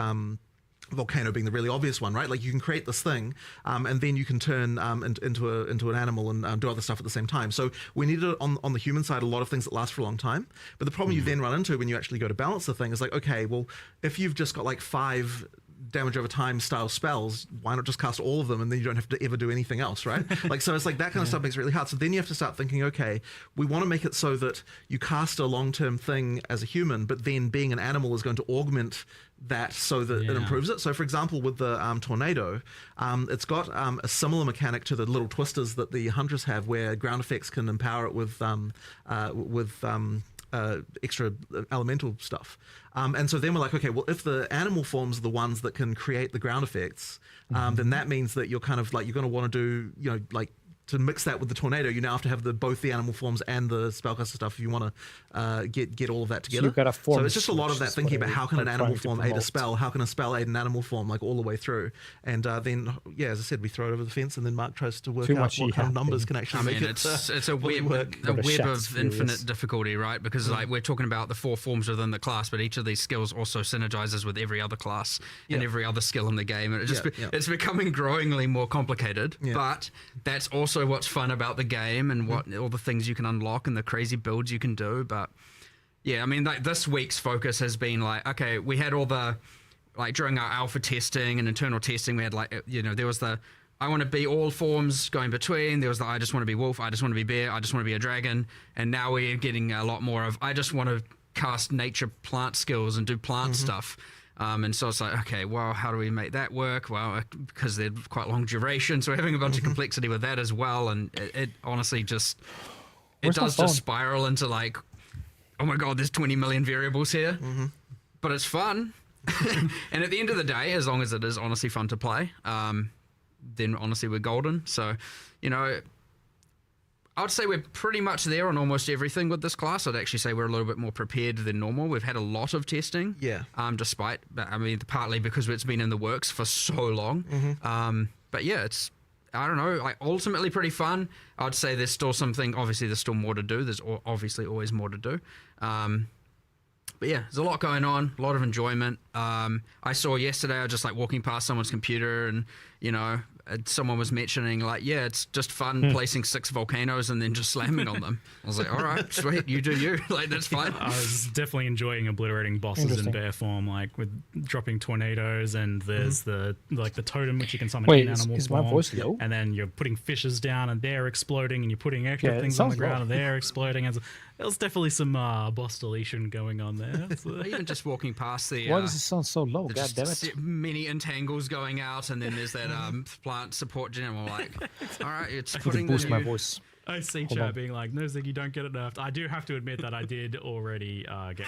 volcano being the really obvious one, right? Like you can create this thing, and then you can turn into an animal and do other stuff at the same time. So we needed on the human side a lot of things that last for a long time. But the problem you then run into when you actually go to balance the thing is like, okay, well, if you've just got like 5 damage over time style spells, why not just cast all of them and then you don't have to ever do anything else, right? Like, so it's like that kind of stuff makes it really hard. So then you have to start thinking, okay, we want to make it so that you cast a long-term thing as a human, but then being an animal is going to augment that so that it improves it. So for example, with the tornado, it's got a similar mechanic to the little twisters that the hunters have, where ground effects can empower it with extra elemental stuff. And so then we're like, okay, well, if the animal forms are the ones that can create the ground effects, then that means that you're kind of like, you're going to want to do, you know, like, to mix that with the tornado, you now have to have both the animal forms and the spellcaster stuff if you want to get all of that together.
you've got a form
so it's just a lot of
switch,
that
is
thinking
what
about how can
we're
an animal
trying to
form aid a
promote.
spell, how can a spell aid an animal form, like all the way through. And then, yeah, as I said, we throw it over the fence, and then Mark tries to work
Too
out
much
what kind of
happening.
numbers can actually
I
make
mean,
it.
it's a
fully
web,
work.
a
The
web
chat
of
is furious.
infinite difficulty, right? Because like we're talking about the 4 forms within the class, but each of these skills also synergizes with every other class and every other skill in the game, and it just it's becoming growingly more complicated. But that's also what's fun about the game and what all the things you can unlock and the crazy builds you can do. But yeah, I mean, like this week's focus has been like, okay, we had all the like during our alpha testing and internal testing, we had like, you know, there was the I want to be all forms going between. There was the I just want to be wolf, I just want to be bear, I just want to be a dragon. And now we're getting a lot more of I just want to cast nature plant skills and do plant stuff. And so it's like, okay, well, how do we make that work? Well, because they're quite long duration, so we're having a bunch of complexity with that as well. And it honestly just, it does just spiral into like, oh my God, there's 20 million variables here. But it's fun. And at the end of the day, as long as it is honestly fun to play, then honestly we're golden. So, you know, I would say we're pretty much there on almost everything with this class. I'd actually say we're a little bit more prepared than normal. We've had a lot of testing.
Yeah.
Despite, I mean, partly because it's been in the works for so long. But yeah, it's, I don't know, like ultimately pretty fun. I'd say there's still something, obviously there's still more to do. There's obviously always more to do. But yeah, there's a lot going on, a lot of enjoyment. I saw yesterday, I was just like walking past someone's computer and, you know, someone was mentioning like, yeah, it's just fun placing 6 volcanoes and then just slamming on them. I was like, all right, sweet, you do you. Like, that's fine.
I was definitely enjoying obliterating bosses in bear form, like with dropping tornadoes, and there's the totem which you can summon in animal
is
form.
my voice low?
And then you're putting fishes down and they're exploding, and you're putting extra things on the ground and they're exploding. And there was definitely some boss deletion going on there. So.
Even just walking past the...
Why does it sound so low? God damn it.
Many entangles going out, and then there's that plant support gen. I'm like, all right, it's putting
boost
the
my
new...
voice.
I see chat being like, no, Ziggy, don't get it nerfed. I do have to admit that I did already get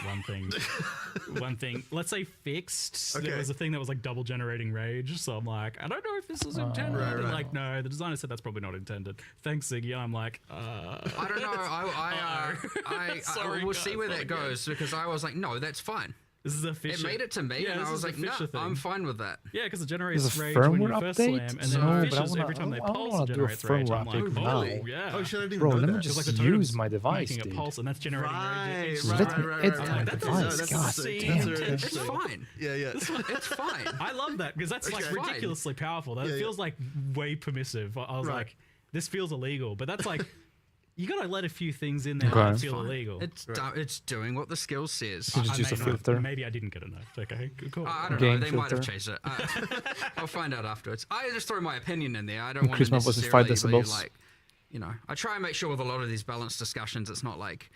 one thing, let's say fixed.
Okay.
There was a thing that was like double generating rage. So I'm like, I don't know if this is intended.
Right.
And like, no, the designer said that's probably not intended. Thanks, Ziggy. I'm like,
I don't know.
Sorry,
we'll see where that goes, because I was like, no, that's fine.
This is a fish.
It made it to me, and I was like, no, I'm fine with that.
Yeah, because it generates
Is it
rage when you
firmware
first
update?
slam, and then
No,
it
but I
fishes
wanna-
every time they
I don't
pulse,
wanna
it
do a
generates rage. I'm
firmware
like,
update
oh,
now.
yeah.
Oh shit, I didn't
Bro,
know
let
that.
me
It's
just
like the totem's
use my device,
making a
dude.
pulse, and that's generating rage.
Right,
Let me
right,
edit
right,
my
right.
device.
That's
God
sick.
damn
That's
it.
It's fine.
Yeah.
It's fine.
I love that because that's like
Okay.
ridiculously powerful. That
Yeah,
feels like way permissive. I was
Right.
like, this feels illegal, but that's like, you gotta let a few things in there
Okay.
that
It's
feel illegal.
It's doing what the skill says.
You just use a filter.
Maybe I didn't get enough. Okay, cool.
I don't
Game
know. They might have
filter.
changed it. I'll find out afterwards. I just throw my opinion in there. I don't want
Increase
to
my voice to 5
necessarily be
decibels.
like, you know, I try and make sure with a lot of these balanced discussions, it's not like,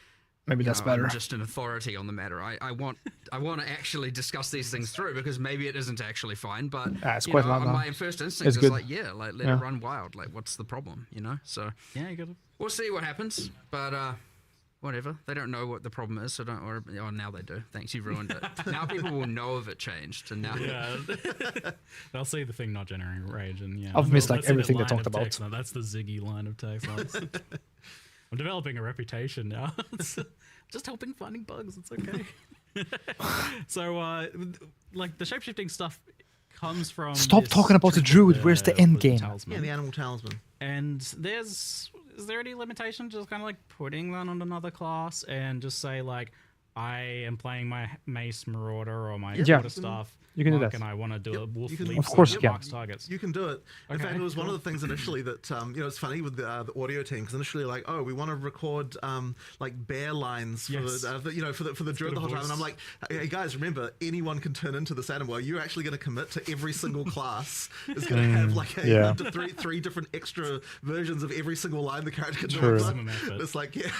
Maybe
you
that's
know,
better.
I'm just an authority on the matter. I want to actually discuss these things through, because maybe it isn't actually fine, but
it's
you
quite
know,
loud now.
my first instinct
It's
is
good.
like, yeah, like let
Yeah.
it run wild. Like, what's the problem? You know? So
Yeah, you gotta.
we'll see what happens, but whatever. They don't know what the problem is, so don't worry. Oh, now they do. Thanks, you've ruined it. Now people will know if it changed, and now
Yeah, they'll see the thing not generating rage, and yeah,
I've missed, like,
let's see the
everything they
line
talked
of
about.
text now. That's the Ziggy line of text. I'm developing a reputation now. Just helping finding bugs. It's okay. So, like the shapeshifting stuff comes from.
Stop
this
talking about the
trick
druid.
with
Where's the end game?
talisman.
Yeah, the animal talisman.
And is there any limitation just kind of like putting that on another class and just say like, I am playing my Mace Marauder or my
Yeah.
water stuff.
You can do
monk,
that.
And I want to do a wolf
You can-
leap
Of
course
that
you can.
marks targets.
You can do it. In
Okay,
fact, it was one of
cool.
the things initially that you know, it's funny with the audio team, because initially like, oh, we want to record like bear lines for
Yes.
the you know, for the druid the whole time, and I'm like, hey guys, remember, anyone can turn into this animal. You're actually going to commit to every single class is going to have like up to three different extra versions of every single line the character can
True.
deliver.
Maximum effort.
It's like, yeah,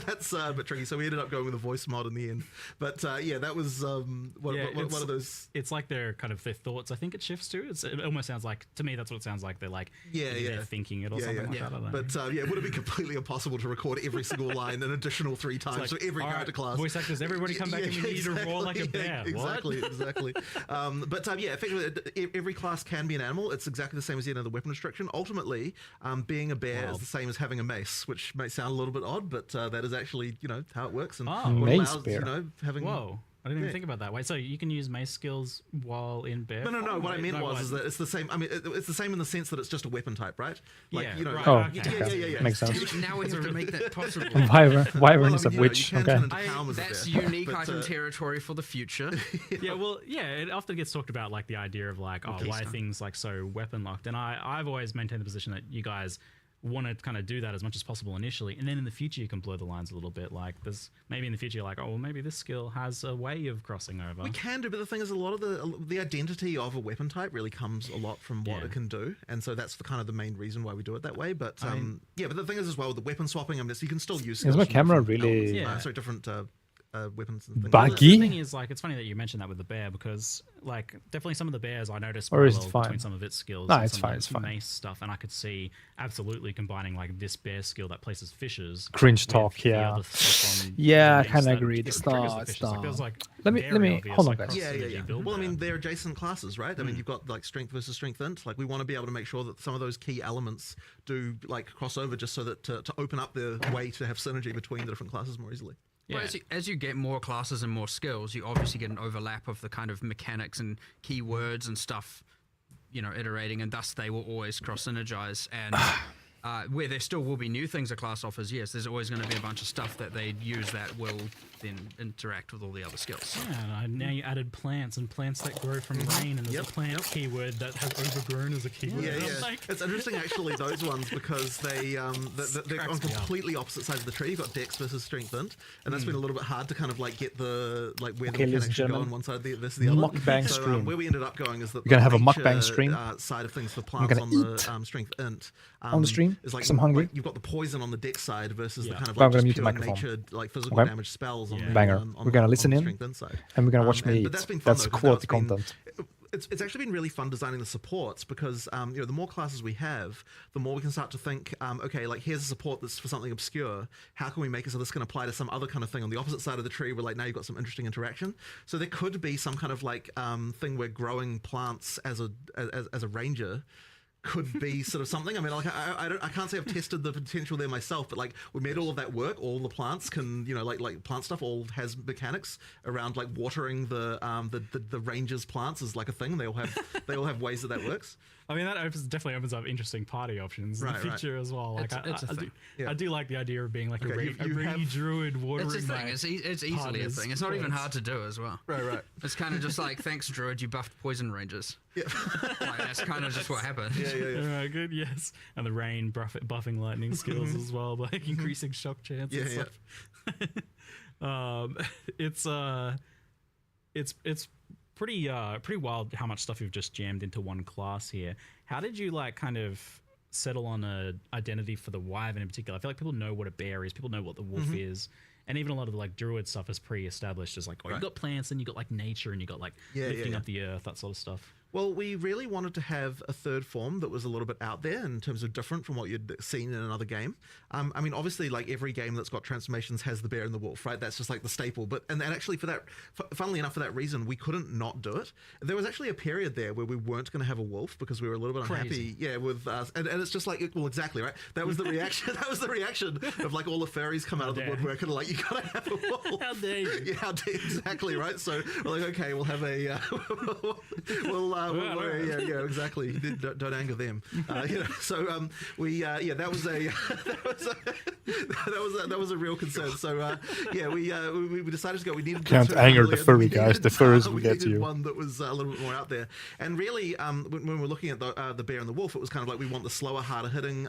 that's a bit tricky. So we ended up going with a voice mod in the end. But yeah, that was one of those.
It's like their kind of their thoughts. I think it shifts to. It almost sounds like, to me, that's what it sounds like. They're like,
Yeah,
maybe
yeah.
they're thinking it or something like that. I don't know.
But yeah, it would have been completely impossible to record every single line an additional 3 times
like,
for every
all right,
character class.
voice actors, everybody come back and we need you to roar like a bear.
Exactly,
What?
exactly. But yeah, effectively, every class can be an animal. It's exactly the same as the weapon restriction. Ultimately, being a bear is the same as having a mace, which may sound a little bit odd, but that is actually, you know, how it works. And what
Mace
allows,
bear.
you know, having.
Whoa. I didn't even
Yeah.
think about that. Wait, so you can use mace skills while in bear?
No.
form?
What I
Wait,
meant
no,
was
what?
is that it's the same. I mean, it's the same in the sense that it's just a weapon type, right? Like,
Yeah,
you know,
right.
Oh,
Okay.
okay. Makes sense.
now we have to make that possible.
Wyverns of
you know,
which?
you can turn
Okay.
into Palm as a
That's
bear,
unique
but,
item territory for the future.
Yeah, well, yeah, it often gets talked about like the idea of like, oh, why are things like so weapon locked? And I've always maintained the position that you guys want to kind of do that as much as possible initially, and then in the future you can blur the lines a little bit. Like there's maybe in the future you're like, oh, well, maybe this skill has a way of crossing over.
We can do, but the thing is, a lot of the identity of a weapon type really comes a lot from what
Yeah.
it can do, and so that's the kind of the main reason why we do it that way. But yeah, but the thing is as well with the weapon swapping, I mean, you can still use.
Is my
skills from
camera
different
really-
elements.
Yeah.
Sorry, different weapons and things.
Buggy?
The thing is, like, it's funny that you mentioned that with the bear because, like, definitely some of the bears I noticed
Or is it
parallel
fine?
between some of its skills
No,
and
it's
some
fine,
of
it's
its
fine.
mace stuff, and I could see absolutely combining like this bear skill that places fishes.
Cringe
with
talk,
the
yeah.
other stuff on
Yeah, I
the
kinda
that
agree.
triggers
It's
the
not-
fishes.
it's
Like, there was,
not.
like,
Let me-
very
hold
obvious,
on,
like,
guys.
Yeah, yeah,
cross-synergy
yeah.
build
Well, I
there.
mean, they're adjacent classes, right? I mean, you've got like strength versus strength int. Like, we want to be able to make sure that some of those key elements do like cross over, just so that to open up the way to have synergy between the different classes more easily.
Yeah.
Well, as you get more classes and more skills, you obviously get an overlap of the kind of mechanics and keywords and stuff, you know, iterating, and thus they will always cross-synergize. And where there still will be new things a class offers, yes, there's always going to be a bunch of stuff that they use that will then interact with all the other skills.
Yeah, and now you added plants and plants that grow from rain, and there's a plant keyword that has overgrown as a keyword.
Yeah,
And I'm
yeah.
like,
It's interesting actually, those ones, because they're on completely opposite sides of the tree. You've got dex versus strength int, and that's been a little bit hard to kind of like get the like where
Okay,
the
ladies
mechanics
and
should go
gentlemen,
on one side versus the other.
mukbang
so
stream.
where we ended up going is that
We're gonna
the
have a
nature,
mukbang stream.
Side of things for
gonna
plants on the
eat
strength int
on the stream,
is like
'cause I'm hungry.
like you've got the poison on the dex side versus the
Yeah.
kind of
But I'm
like
gonna
just
mute the
pure
microphone.
natured like physical
Okay.
damage spells on
Yeah.
the
Banger.
on
We're gonna
the-
listen
on the
in,
strength int side.
and we're gonna watch me
But
eat.
that's been fun,
That's
though, 'cause now
quality
it's been-
content.
It's actually been really fun designing the supports because you know, the more classes we have, the more we can start to think, okay, like here's a support that's for something obscure. How can we make it so this can apply to some other kind of thing on the opposite side of the tree where like now you've got some interesting interaction. So there could be some kind of like thing where growing plants as a ranger could be sort of something. I mean, like I can't say I've tested the potential there myself, but like we made all of that work. All the plants can, you know, like plant stuff all has mechanics around like watering the ranger's plants is like a thing. They all have ways that works.
I mean, that definitely opens up interesting party options in
Right,
the
right.
future as well. Like,
It's a thing.
Yeah.
I do like the idea of being like
Okay,
a
you
raid
have-
druid watering.
It's a thing.
my
It's easily a
partner's
thing. It's not even
plants.
hard to do as well.
Right.
It's kind of just like, thanks, Druid, you buffed poison rangers.
Yeah.
Like, that's kind of just what happened.
Yeah.
Alright, good, yes. And the rain buffing lightning skills as well, like increasing shock chance and
Yeah,
stuff. It's pretty wild how much stuff you've just jammed into one class here. How did you like kind of settle on a identity for the wyvern in particular? I feel like people know what a bear is, people know what the wolf is. And even a lot of the like druid stuff is pre-established as like, oh, you got plants and you got like nature and you got like lifting up the earth, that sort of stuff.
Well, we really wanted to have a third form that was a little bit out there in terms of different from what you'd seen in another game. I mean, obviously, like every game that's got transformations has the bear and the wolf, right? That's just like the staple. But and actually, for that, funnily enough, for that reason, we couldn't not do it. There was actually a period there where we weren't going to have a wolf because we were a little bit unhappy. Yeah, with us, and it's just like, well, exactly, right? That was the reaction. That was the reaction of like all the furries come out of the
dare.
woodwork and like, you gotta have a wolf.
How dare you?
Yeah, how dare, exactly, right? So we're like, okay, we'll have a, yeah, exactly. Don't anger them. You know, so that was a real concern. So we decided to go. We needed
Can't
to
anger the
earlier.
furry
We
guys.
needed-
The furries will
we
get
needed
you.
one that was a little bit more out there. And really, when we're looking at the bear and the wolf, it was kind of like we want the slower, harder hitting.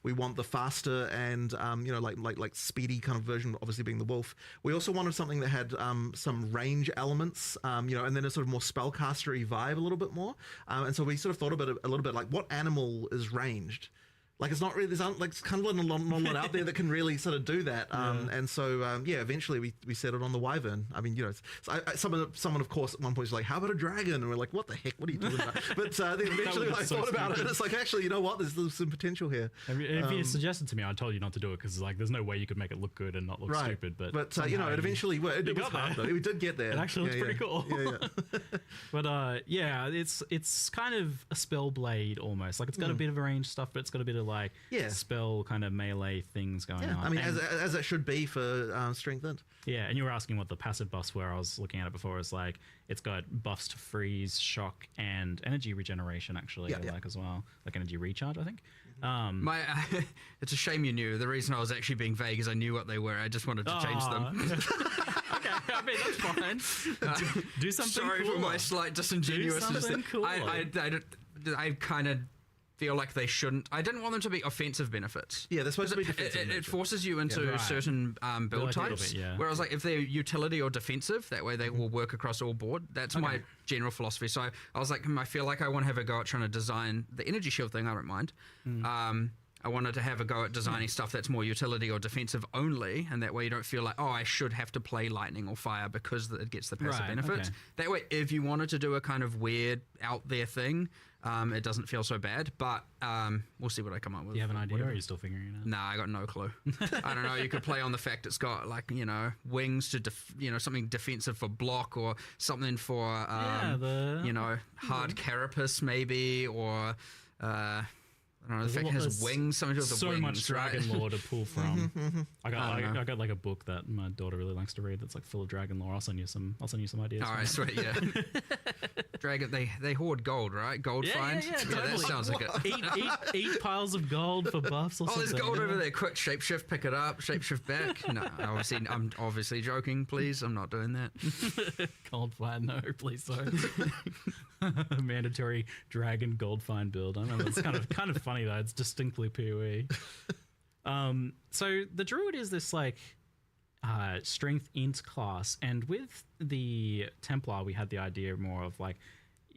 We want the faster and you know, like speedy kind of version. Obviously, being the wolf. We also wanted something that had some range elements. You know, and then a sort of more spellcastery vibe a little bit more. And so we sort of thought about it a little bit like, what animal is ranged? Like, it's not really, there's like, it's kind of not a lot out there that can really sort of do that. And so, eventually we settled on the wyvern. I mean, you know, someone of course at one point was like, how about a dragon? And we're like, what the heck? What are you talking about? But then eventually
be
I
so
thought about it,
stupid.
and it's like, actually, you know what? There's some potential here.
If you suggested to me, I told you not to do it because like there's no way you could make it look good and not look stupid. But
you know,
somehow
it eventually it was
got
hard
there.
though. We did get there.
It actually looks pretty cool.
Yeah.
But it's kind of a spell blade almost. Like it's got a bit of range stuff, but it's got a bit of like spell kind of melee things going on.
I mean,
And-
as it should be for strength int.
yeah, and you were asking what the passive buffs were. I was looking at it before. It's like it's got buffs to freeze, shock, and energy regeneration. Actually, I like as well, like energy recharge. I think.
It's a shame you knew. The reason I was actually being vague is I knew what they were. I just wanted to change them.
Okay, I mean that's fine. Do something.
Sorry for
cooler.
my slight disingenuousness.
something cooler.
I kind of feel like they shouldn't. I didn't want them to be offensive benefits.
Yeah, they're supposed to be defensive.
It
in nature.
forces you into
right.
certain build
like a little
types.
bit, yeah.
Whereas, like, if they're utility or defensive, that way they will work across all board. That's my general philosophy. So I was like, I feel like I want to have a go at trying to design the energy shield thing. I don't mind. I wanted to have a go at designing stuff that's more utility or defensive only, and that way you don't feel like, oh, I should have to play lightning or fire because it gets the passive benefits.
okay.
That way, if you wanted to do a kind of weird out there thing, it doesn't feel so bad. But we'll see what I come up with.
Do you have an idea, or are you still figuring it out?
Nah, I got no clue. I don't know. You could play on the fact it's got like wings to something defensive for block or something for hard carapace maybe or. I don't know, the fact it has wings, something to do with the
so
wings,
much dragon
right?
lore to pull from. I got like a book that my daughter really likes to read that's like full of dragon lore. I'll send you some ideas.
All right, sweet, yeah. Dragon, they hoard gold, right? Gold finds.
Yeah,
That sounds like it.
Eat piles of gold for buffs or something.
There's gold over there. Quick, shapeshift, pick it up. Shapeshift back. No, I'm obviously joking. Please, I'm not doing that.
Gold find, no, please don't. Mandatory dragon gold find build. I know it's kind of funny though. It's distinctly POE. So the druid is this like strength int class, and with the Templar we had the idea more of like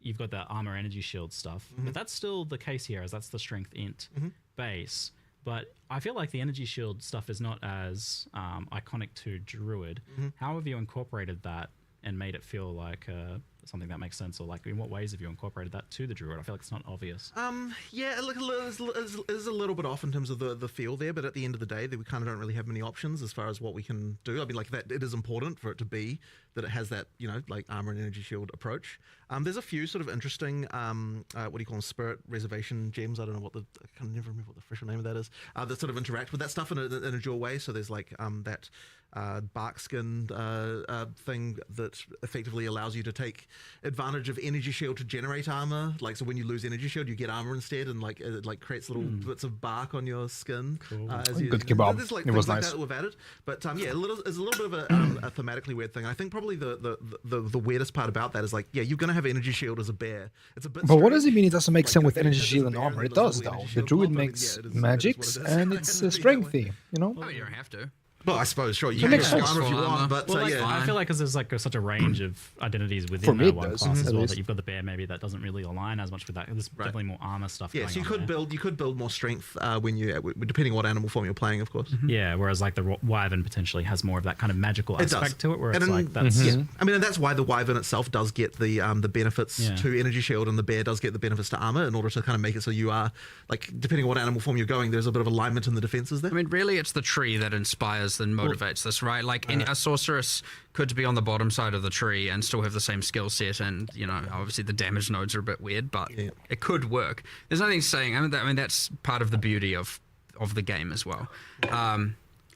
you've got the armor energy shield stuff, but that's still the case here, as that's the strength int base. But I feel like the energy shield stuff is not as iconic to druid. How have you incorporated that and made it feel like something that makes sense, or like in what ways have you incorporated that to the druid? I feel like it's not obvious.
Yeah, look, it's a little bit off in terms of the feel there, but at the end of the day, we kind of don't really have many options as far as what we can do. I mean, like that, it is important for it to be that it has that, like armor and energy shield approach. There's a few sort of interesting, what do you call them, spirit reservation gems. I don't know I can never remember what the official name of that is. That sort of interact with that stuff in a dual way. So there's like that bark skin thing that effectively allows you to take advantage of energy shield to generate armor. Like, so when you lose energy shield, you get armor instead, and like it like creates little bits of bark on your skin.
Cool. Good kebab.
There's like
it
things
was
like
nice.
that we've added, but yeah, it's a little bit of a thematically weird thing. I think probably the weirdest part about that is like, yeah, you're gonna have energy shield as a bear. It's a bit.
But what does it mean? It doesn't make sense with energy shield and armor. It does though. The druid makes magics and it's strengthy.
Oh, you don't have to.
Well, I suppose, sure, you
It
can
makes
make
sense.
armor if you want, but
Well, like,
yeah.
I feel like because there's like such a range of identities
For
within
me,
that
it
one
does,
class as
at
well,
least.
that you've got the bear maybe that doesn't really align as much with that. There's definitely more armor stuff.
Yeah,
going
so you
on
could
there.
build more strength when depending on what animal form you're playing, of course.
Yeah, whereas like the wyvern potentially has more of that kind of magical
It
aspect
does.
to it, where
And
it's
then-
like that's
Yeah, I mean, and that's why the wyvern itself does get the benefits
Yeah.
to energy shield, and the bear does get the benefits to armor in order to kind of make it so you are like, depending on what animal form you're going, there's a bit of alignment in the defenses there.
I mean, really, it's the tree that inspires and motivates this, right? Like, a sorceress could be on the bottom side of the tree and still have the same skill set, and obviously the damage nodes are a bit weird, but it could work. There's nothing saying. I mean, that's part of the beauty of the game as well.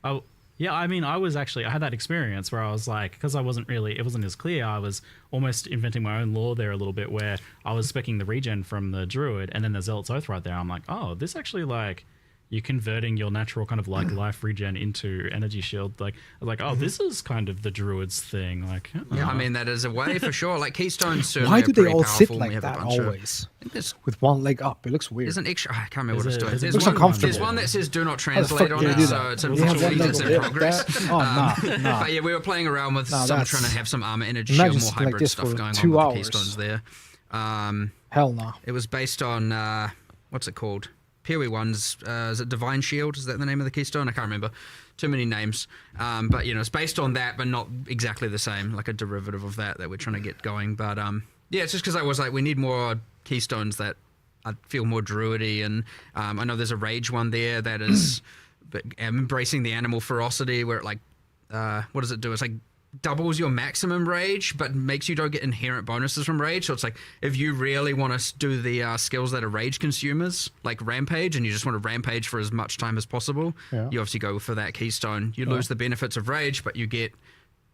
Oh, yeah, I mean, I had that experience where I was like, because it wasn't as clear, I was almost inventing my own lore there a little bit, where I was specking the regen from the druid, and then the Zealot's Oath right there. I'm like, oh, this actually like, you're converting your natural kind of like life regen into energy shield. Like, oh, this is kind of the druid's thing. Like,
Yeah, I mean, that is a way for sure. Like, Keystone's certainly
Why do they
pretty
all sit
powerful, and we
like
have a
that
bunch of-
always?
I think there's
With one leg up. It looks weird.
There's an extra. I can't remember what it's doing.
it
There's
looks
one,
uncomfortable.
there's one that says "Do not
How the
translate"
fuck
on
do you
it,
do
so
that?
it's
You have one
unfortunately
leg
it's
up
in
there,
progress.
like that? Oh, nah.
But yeah, we were playing around with
No,
some
that's-
trying to have some armor energy
Imagine
shield, more
something like
hybrid
this
stuff
for
going
2
on with
hours.
the Keystones there.
Hell no.
It was based on what's it called? POE1's is it Divine Shield? Is that the name of the keystone? I can't remember. Too many names. But it's based on that, but not exactly the same. Like a derivative of that we're trying to get going. But yeah, it's just because I was like, we need more keystones that I feel more druidy, and I know there's a rage one there that is embracing the animal ferocity, where it like what does it do? It's like doubles your maximum rage, but makes you don't get inherent bonuses from rage. So it's like, if you really want to do the skills that are rage consumers, like rampage, and you just want to rampage for as much time as possible, you obviously go for that keystone. You lose the benefits of rage, but you get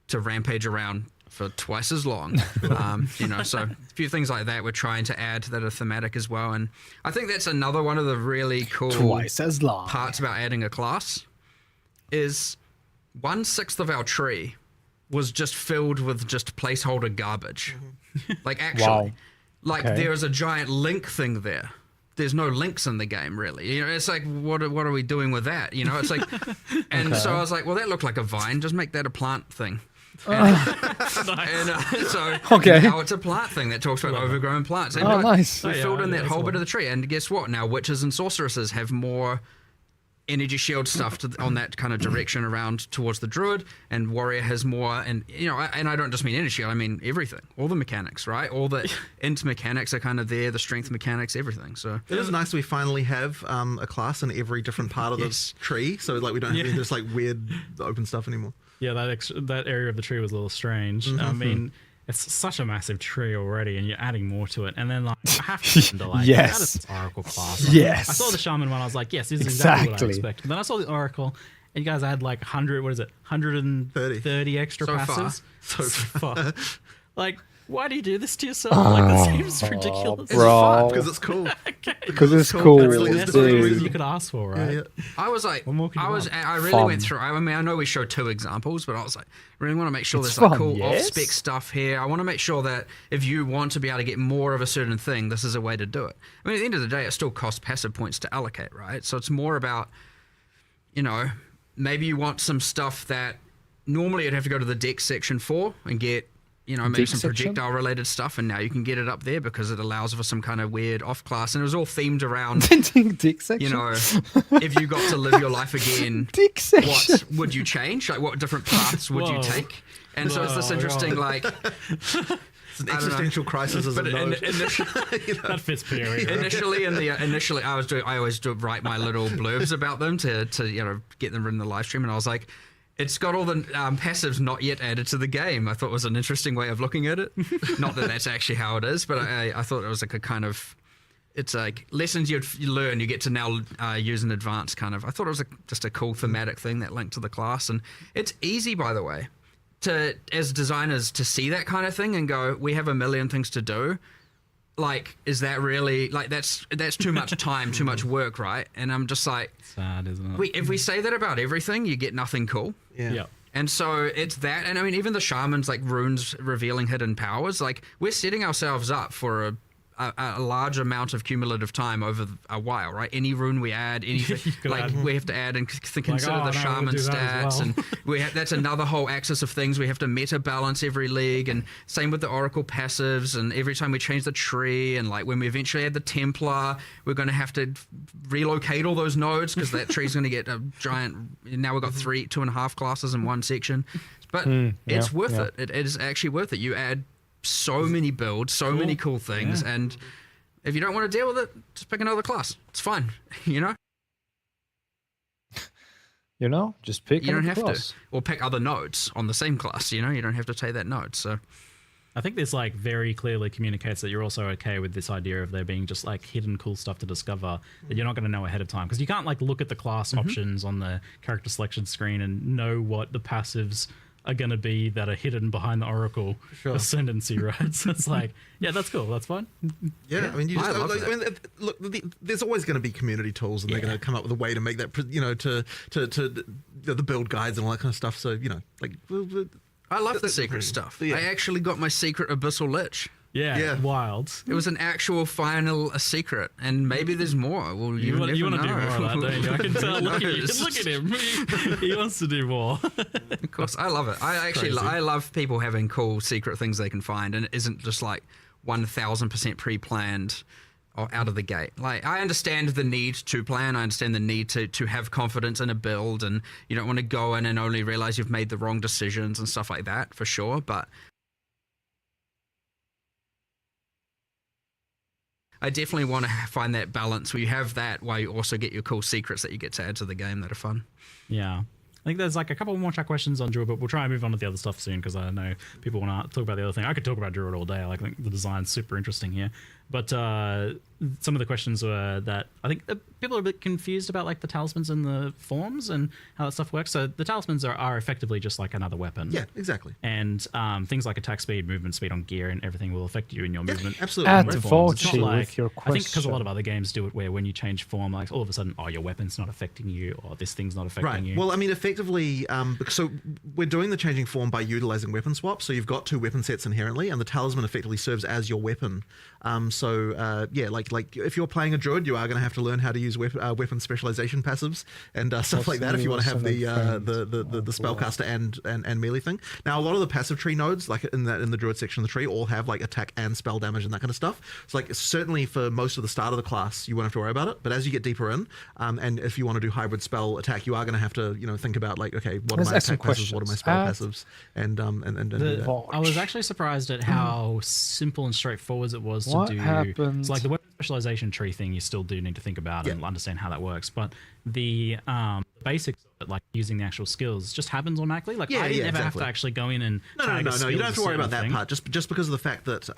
to rampage around for twice as long. So a few things like that we're trying to add that are thematic as well. And I think that's another one of the really cool
Twice as long.
parts about adding a class is 1/6 of our tree was just filled with just placeholder garbage. Like, actually,
Wow.
like
Okay.
there is a giant link thing there. There's no links in the game, really. It's like, what are we doing with that? It's like, and so I was like, well, that looked like a vine. Just make that a plant thing. And, so
Okay.
now it's a plant thing that talks about overgrown plants. And
Oh, nice.
We
Oh, yeah,
filled in that
that's
whole bit
one.
of the tree, and guess what? Now witches and sorceresses have more energy shield stuff on that kind of direction around towards the druid, and warrior has more, and and I don't just mean energy shield, I mean everything, all the mechanics, right? All the int mechanics are kind of there, the strength mechanics, everything. So
it is nice we finally have a class in every different part of the tree, so like we don't have this like weird open stuff anymore.
Yeah, that area of the tree was a little strange. I mean, it's such a massive tree already, and you're adding more to it. And then, like, I have to wonder, like,
Yes.
that is Oracle class. Like,
Yes.
I saw the Shaman one, I was like, yes, this is exactly what I
Exactly.
expected. But then I saw the Oracle, and you guys had, like, 130 extra
So far.
passives.
So
far. Like, why do you do this to yourself? Like, that seems ridiculous.
bro.
Because it's cool.
Because it's cool,
That's the
That's the only reason
dude.
you could ask for, right?
Yeah.
I was like,
What more could you want?
I really
Fun.
went through. I mean, I know we showed 2 examples, but I was like, really want to make sure
It's
there's like
fun,
cool
yes.
off-spec stuff here. I want to make sure that if you want to be able to get more of a certain thing, this is a way to do it. I mean, at the end of the day, it still costs passive points to allocate, right? So it's more about, maybe you want some stuff that normally you'd have to go to the deck section for and get, maybe
Deck
some
section?
projectile related stuff, and now you can get it up there because it allows for some kind of weird off class, and it was all themed around,
Dick section.
if you got to live your life again,
Dick section.
what would you change? Like, what different paths would you
Whoa.
take? And so it's this interesting, like,
It's an
I don't know.
existential crisis as a
but
node.
That fits POE. Right?
initially I always do write my little blurbs about them to get them in the live stream, and I was like, it's got all the passives not yet added to the game. I thought it was an interesting way of looking at it. Not that that's actually how it is, but I thought it was like a kind of, it's like lessons you learn, you get to now use in advance kind of. I thought it was just a cool thematic thing that linked to the class, and it's easy, by the way, to as designers to see that kind of thing and go, we have a million things to do. Like, is that really, like, that's too much time, too much work, right? And I'm just like,
Sad, isn't it?
if we say that about everything, you get nothing cool.
Yeah.
And so it's that, and I mean, even the shamans, like runes revealing hidden powers, like we're setting ourselves up for a large amount of cumulative time over a while, right? Any rune we add, anything,
could
like
add.
we have to add and consider
oh,
the
no,
shaman
we'll do that as
stats,
well.
and that's another whole axis of things we have to meta balance every league, and same with the oracle passives, and every time we change the tree, and like when we eventually add the Templar, we're going to have to relocate all those nodes because that tree's going to get a giant. Now we've got 2.5 classes in one section, but it's worth it. It is actually worth it. You add so many builds, so many cool things, and if you don't want to deal with it, just pick another class. It's fine,
Just pick
You don't
another
have
class.
to, or pick other nodes on the same class. You don't have to take that node. So
I think this like very clearly communicates that you're also okay with this idea of there being just like hidden cool stuff to discover that you're not going to know ahead of time, because you can't like look at the class options on the character selection screen and know what the passives are going to be that are hidden behind the Oracle ascendancy, right? So it's like, yeah, that's cool, that's fine.
Yeah, I mean, you
I
just
love
like,
that.
I mean, look, there's always going to be community tools, and they're going to come up with a way to make that, to the build guides and all that kind of stuff. So
I love the secret stuff.
Yeah.
I actually got my secret Abyssal Lich.
Yeah, wild.
It was an actual a secret, and maybe there's more. Well,
You want to do
never
more of
know.
that, don't you? I can tell.
Who
Look
knows?
at him. He wants to do more.
Of course, I love it. I love people having cool secret things they can find, and it isn't just like 1000% pre-planned or out of the gate. Like, I understand the need to plan. I understand the need to have confidence in a build, and you don't want to go in and only realize you've made the wrong decisions and stuff like that, for sure. But I definitely want to find that balance where you have that while you also get your cool secrets that you get to add to the game that are fun.
Yeah. I think there's like a couple more chat questions on Druid, but we'll try and move on to the other stuff soon, because I know people want to talk about the other thing. I could talk about Druid all day. I think the design's super interesting here. But some of the questions were that I think people are a bit confused about like the talismans and the forms and how that stuff works. So the talismans are effectively just like another weapon.
yeah, exactly.
And things like attack speed, movement speed on gear, and everything will affect you in your movement.
Absolutely.
Add
Right.
Forms. It's not
Volchi
like,
with your
I think because a lot
question.
of other games do it where when you change form, like all of a sudden, oh, your weapon's not affecting you, or this thing's not affecting
Right.
you.
Well, I mean, effectively, so we're doing the changing form by utilizing weapon swap. So you've got 2 weapon sets inherently, and the talisman effectively serves as your weapon. Yeah, like if you're playing a druid, you are going to have to learn how to use weapon specialization passives and stuff like that if you want to have the spellcaster and melee thing. Now, a lot of the passive tree nodes, like in the druid section of the tree, all have like attack and spell damage and that kind of stuff. So like certainly for most of the start of the class, you won't have to worry about it. But as you get deeper in, and if you want to do hybrid spell attack, you are going to have to think about like, okay, what are my attack passives, what are my spell passives, and do that.
I was actually surprised at how simple and straightforward it was
What
to do.
happened?
So like the weapon specialization tree thing, you still do need to think about and understand how that works. But the basics of it, like using the actual skills, just happens automatically. Like I didn't ever have to actually go in and
no. You don't have to worry about that part. Just because of the fact that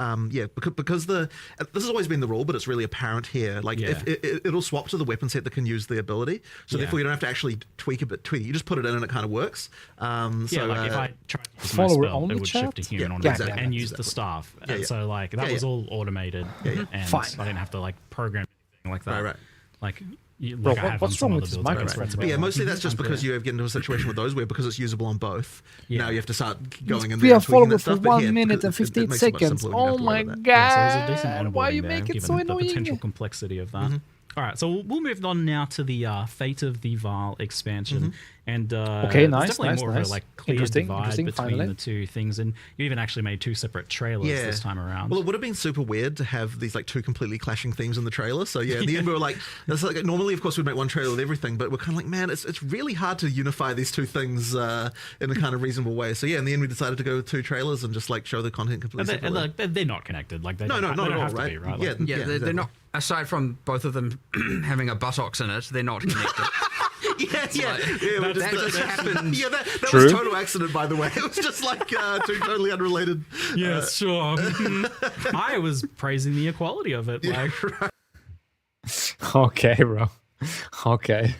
because this has always been the rule, but it's really apparent here. Like if it'll swap to the weapon set that can use the ability, so therefore you don't have to actually tweak it. You just put it in and it kind of works. So
like if I tried to use my
Follower
spell,
only
it would shift to
chat?
human
Yeah,
automatically
exactly.
and use the staff. And so like that was all automated, and
Fine.
I didn't have to like program anything like that.
Right.
Like,
Bro,
I have
what's
on some
wrong
other
with this
builds, I can
microphone?
spread
But yeah,
them.
mostly that's just because you have get into a situation with those where because it's usable on both. Now you have to start going in
We
there
are
and tweaking
following
that
for
stuff. But
1
yeah,
minute
because
and
it
15
makes it much
seconds.
simpler when you
Oh
don't have to worry
my
about that.
god!
Yeah, so there's a decent
Why
onboarding
you
there,
make it
given
so
the
annoying?
potential complexity of that. All right, so we'll move on now to the Fate of the Val expansion, and
Okay, nice,
there's definitely
nice,
more of
nice.
a like clear
Interesting,
divide
interesting,
between
finally.
the two things, and you even actually made 2 separate trailers this time around.
Well, it would have been super weird to have these like 2 completely clashing themes in the trailer. So yeah, in the end we were like, that's like normally of course we'd make one trailer with everything, but we're kind of like, man, it's really hard to unify these 2 things in a kind of reasonable way. So yeah, in the end we decided to go with 2 trailers and just like show the content completely
and
separately.
they're not connected. Like they
No,
don't,
not
they
at
don't
all,
have to
right?
be, right?
Yeah,
Like,
Yeah, they're
exactly.
not. Aside from both of them having a buttocks in it, they're not connected.
Yeah,
that just happened.
Yeah, that
True.
was total accident, by the way. It was just like 2 totally unrelated.
yeah, sure. I was praising the equality of it. Like,
Okay, bro. Okay.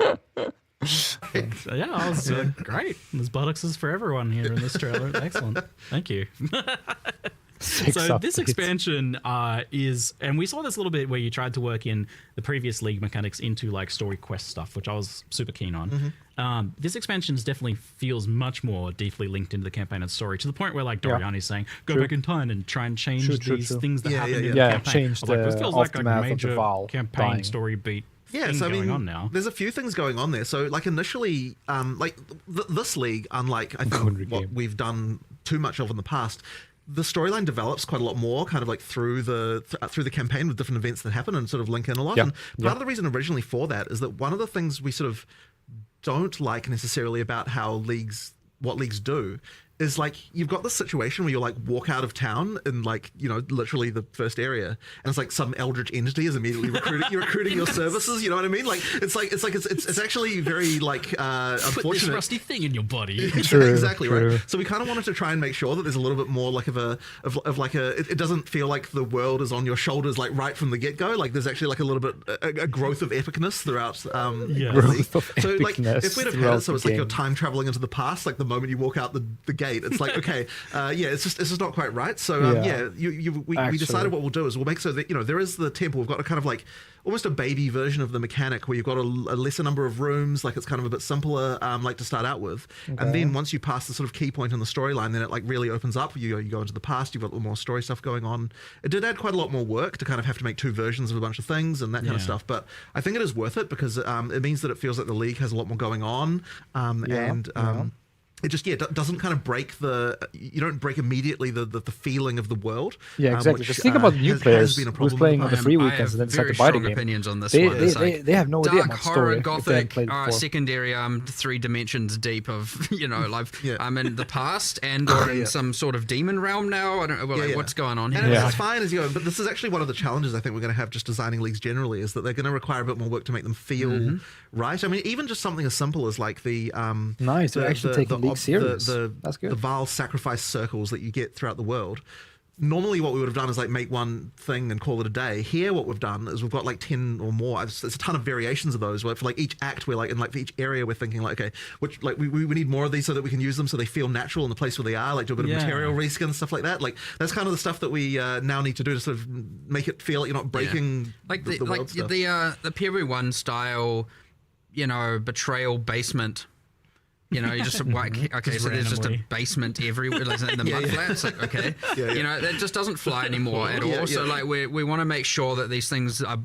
yeah, I was great. There's buttocks for everyone here in this trailer. Excellent. Thank you. So this expansion is, and we saw this a little bit where you tried to work in the previous League mechanics into like story quest stuff, which I was super keen on. This expansion definitely feels much more deeply linked into the campaign and story, to the point where like Doriani's saying, go back in time and try and change these things that happened in the campaign.
Change
I was like, this
the
feels like a
aftermath of the
major
Val
campaign
dying.
story beat
Yeah,
thing
so I mean,
going on now.
there's a few things going on there. So, like initially, like this league, unlike I think what we've done too much of in the past, the storyline develops quite a lot more, kind of like through the campaign with different events that happen and sort of link in a lot.
Yep.
And part of the reason originally for that is that one of the things we sort of don't like necessarily about what leagues do is like you've got this situation where you like walk out of town in like literally the first area, and it's like some eldritch entity is immediately recruiting your services. You know what I mean? Like it's actually very like unfortunate.
Put this rusty thing in your body.
True,
Exactly
true.
right. So we kind of wanted to try and make sure that there's a little bit more like it doesn't feel like the world is on your shoulders like right from the get go. Like there's actually like a little bit a growth of epicness throughout.
Growth of
so like
epicness
if we'd have had
throughout
it so
the
it's like you're
game.
time traveling into the past, like the moment you walk out the gate, it's like okay, it's just not quite right. So we decided what we'll do is we'll make so that there is the temple. We've got a kind of like almost a baby version of the mechanic where you've got a lesser number of rooms, like it's kind of a bit simpler, like to start out with. And then once you pass the sort of key point in the storyline, then it like really opens up. You go into the past, you've got a little more story stuff going on. It did add quite a lot more work to kind of have to make 2 versions of a bunch of things and that kind of stuff. But I think it is worth it because it means that it feels like the league has a lot more going on. It just doesn't kind of you don't break immediately the feeling of the world.
Yeah, exactly.
Which,
Just think about the new
has
players
been a
who's
problem
playing
in
on
the
the
past.
free
I
weekends and then
have
decide
very
to buy the
strong
game.
opinions on this
They,
one. It's
they have no idea
dark
about
horror,
story if they haven't
gothic,
played before.
secondary. 3 dimensions deep of I'm in the past and or in some sort of demon realm now. I don't know what's going on here.
And it's fine as you go, but this is actually one of the challenges I think we're going to have just designing leagues generally is that they're going to require a bit more work to make them feel right. I mean, even just something as simple as like the
Nice, they're actually taking league serious. That's good.
The Val sacrifice circles that you get throughout the world. Normally what we would have done is like make one thing and call it a day. Here what we've done is we've got like 10 or more. It's a ton of variations of those where for like each act we're like in like for each area we're thinking like okay, which like we need more of these so that we can use them so they feel natural in the place where they are, like do a bit of material reskin, stuff like that. Like that's kind of the stuff that we now need to do to sort of make it feel like you're not breaking
like
the world stuff.
the POE1 style betrayal basement You know, you just like, okay,
Just
so there's just a
randomly.
basement everywhere, like in the mud flats. Like, okay, you know, that just doesn't fly anymore at all. So like, we want to make sure that these things are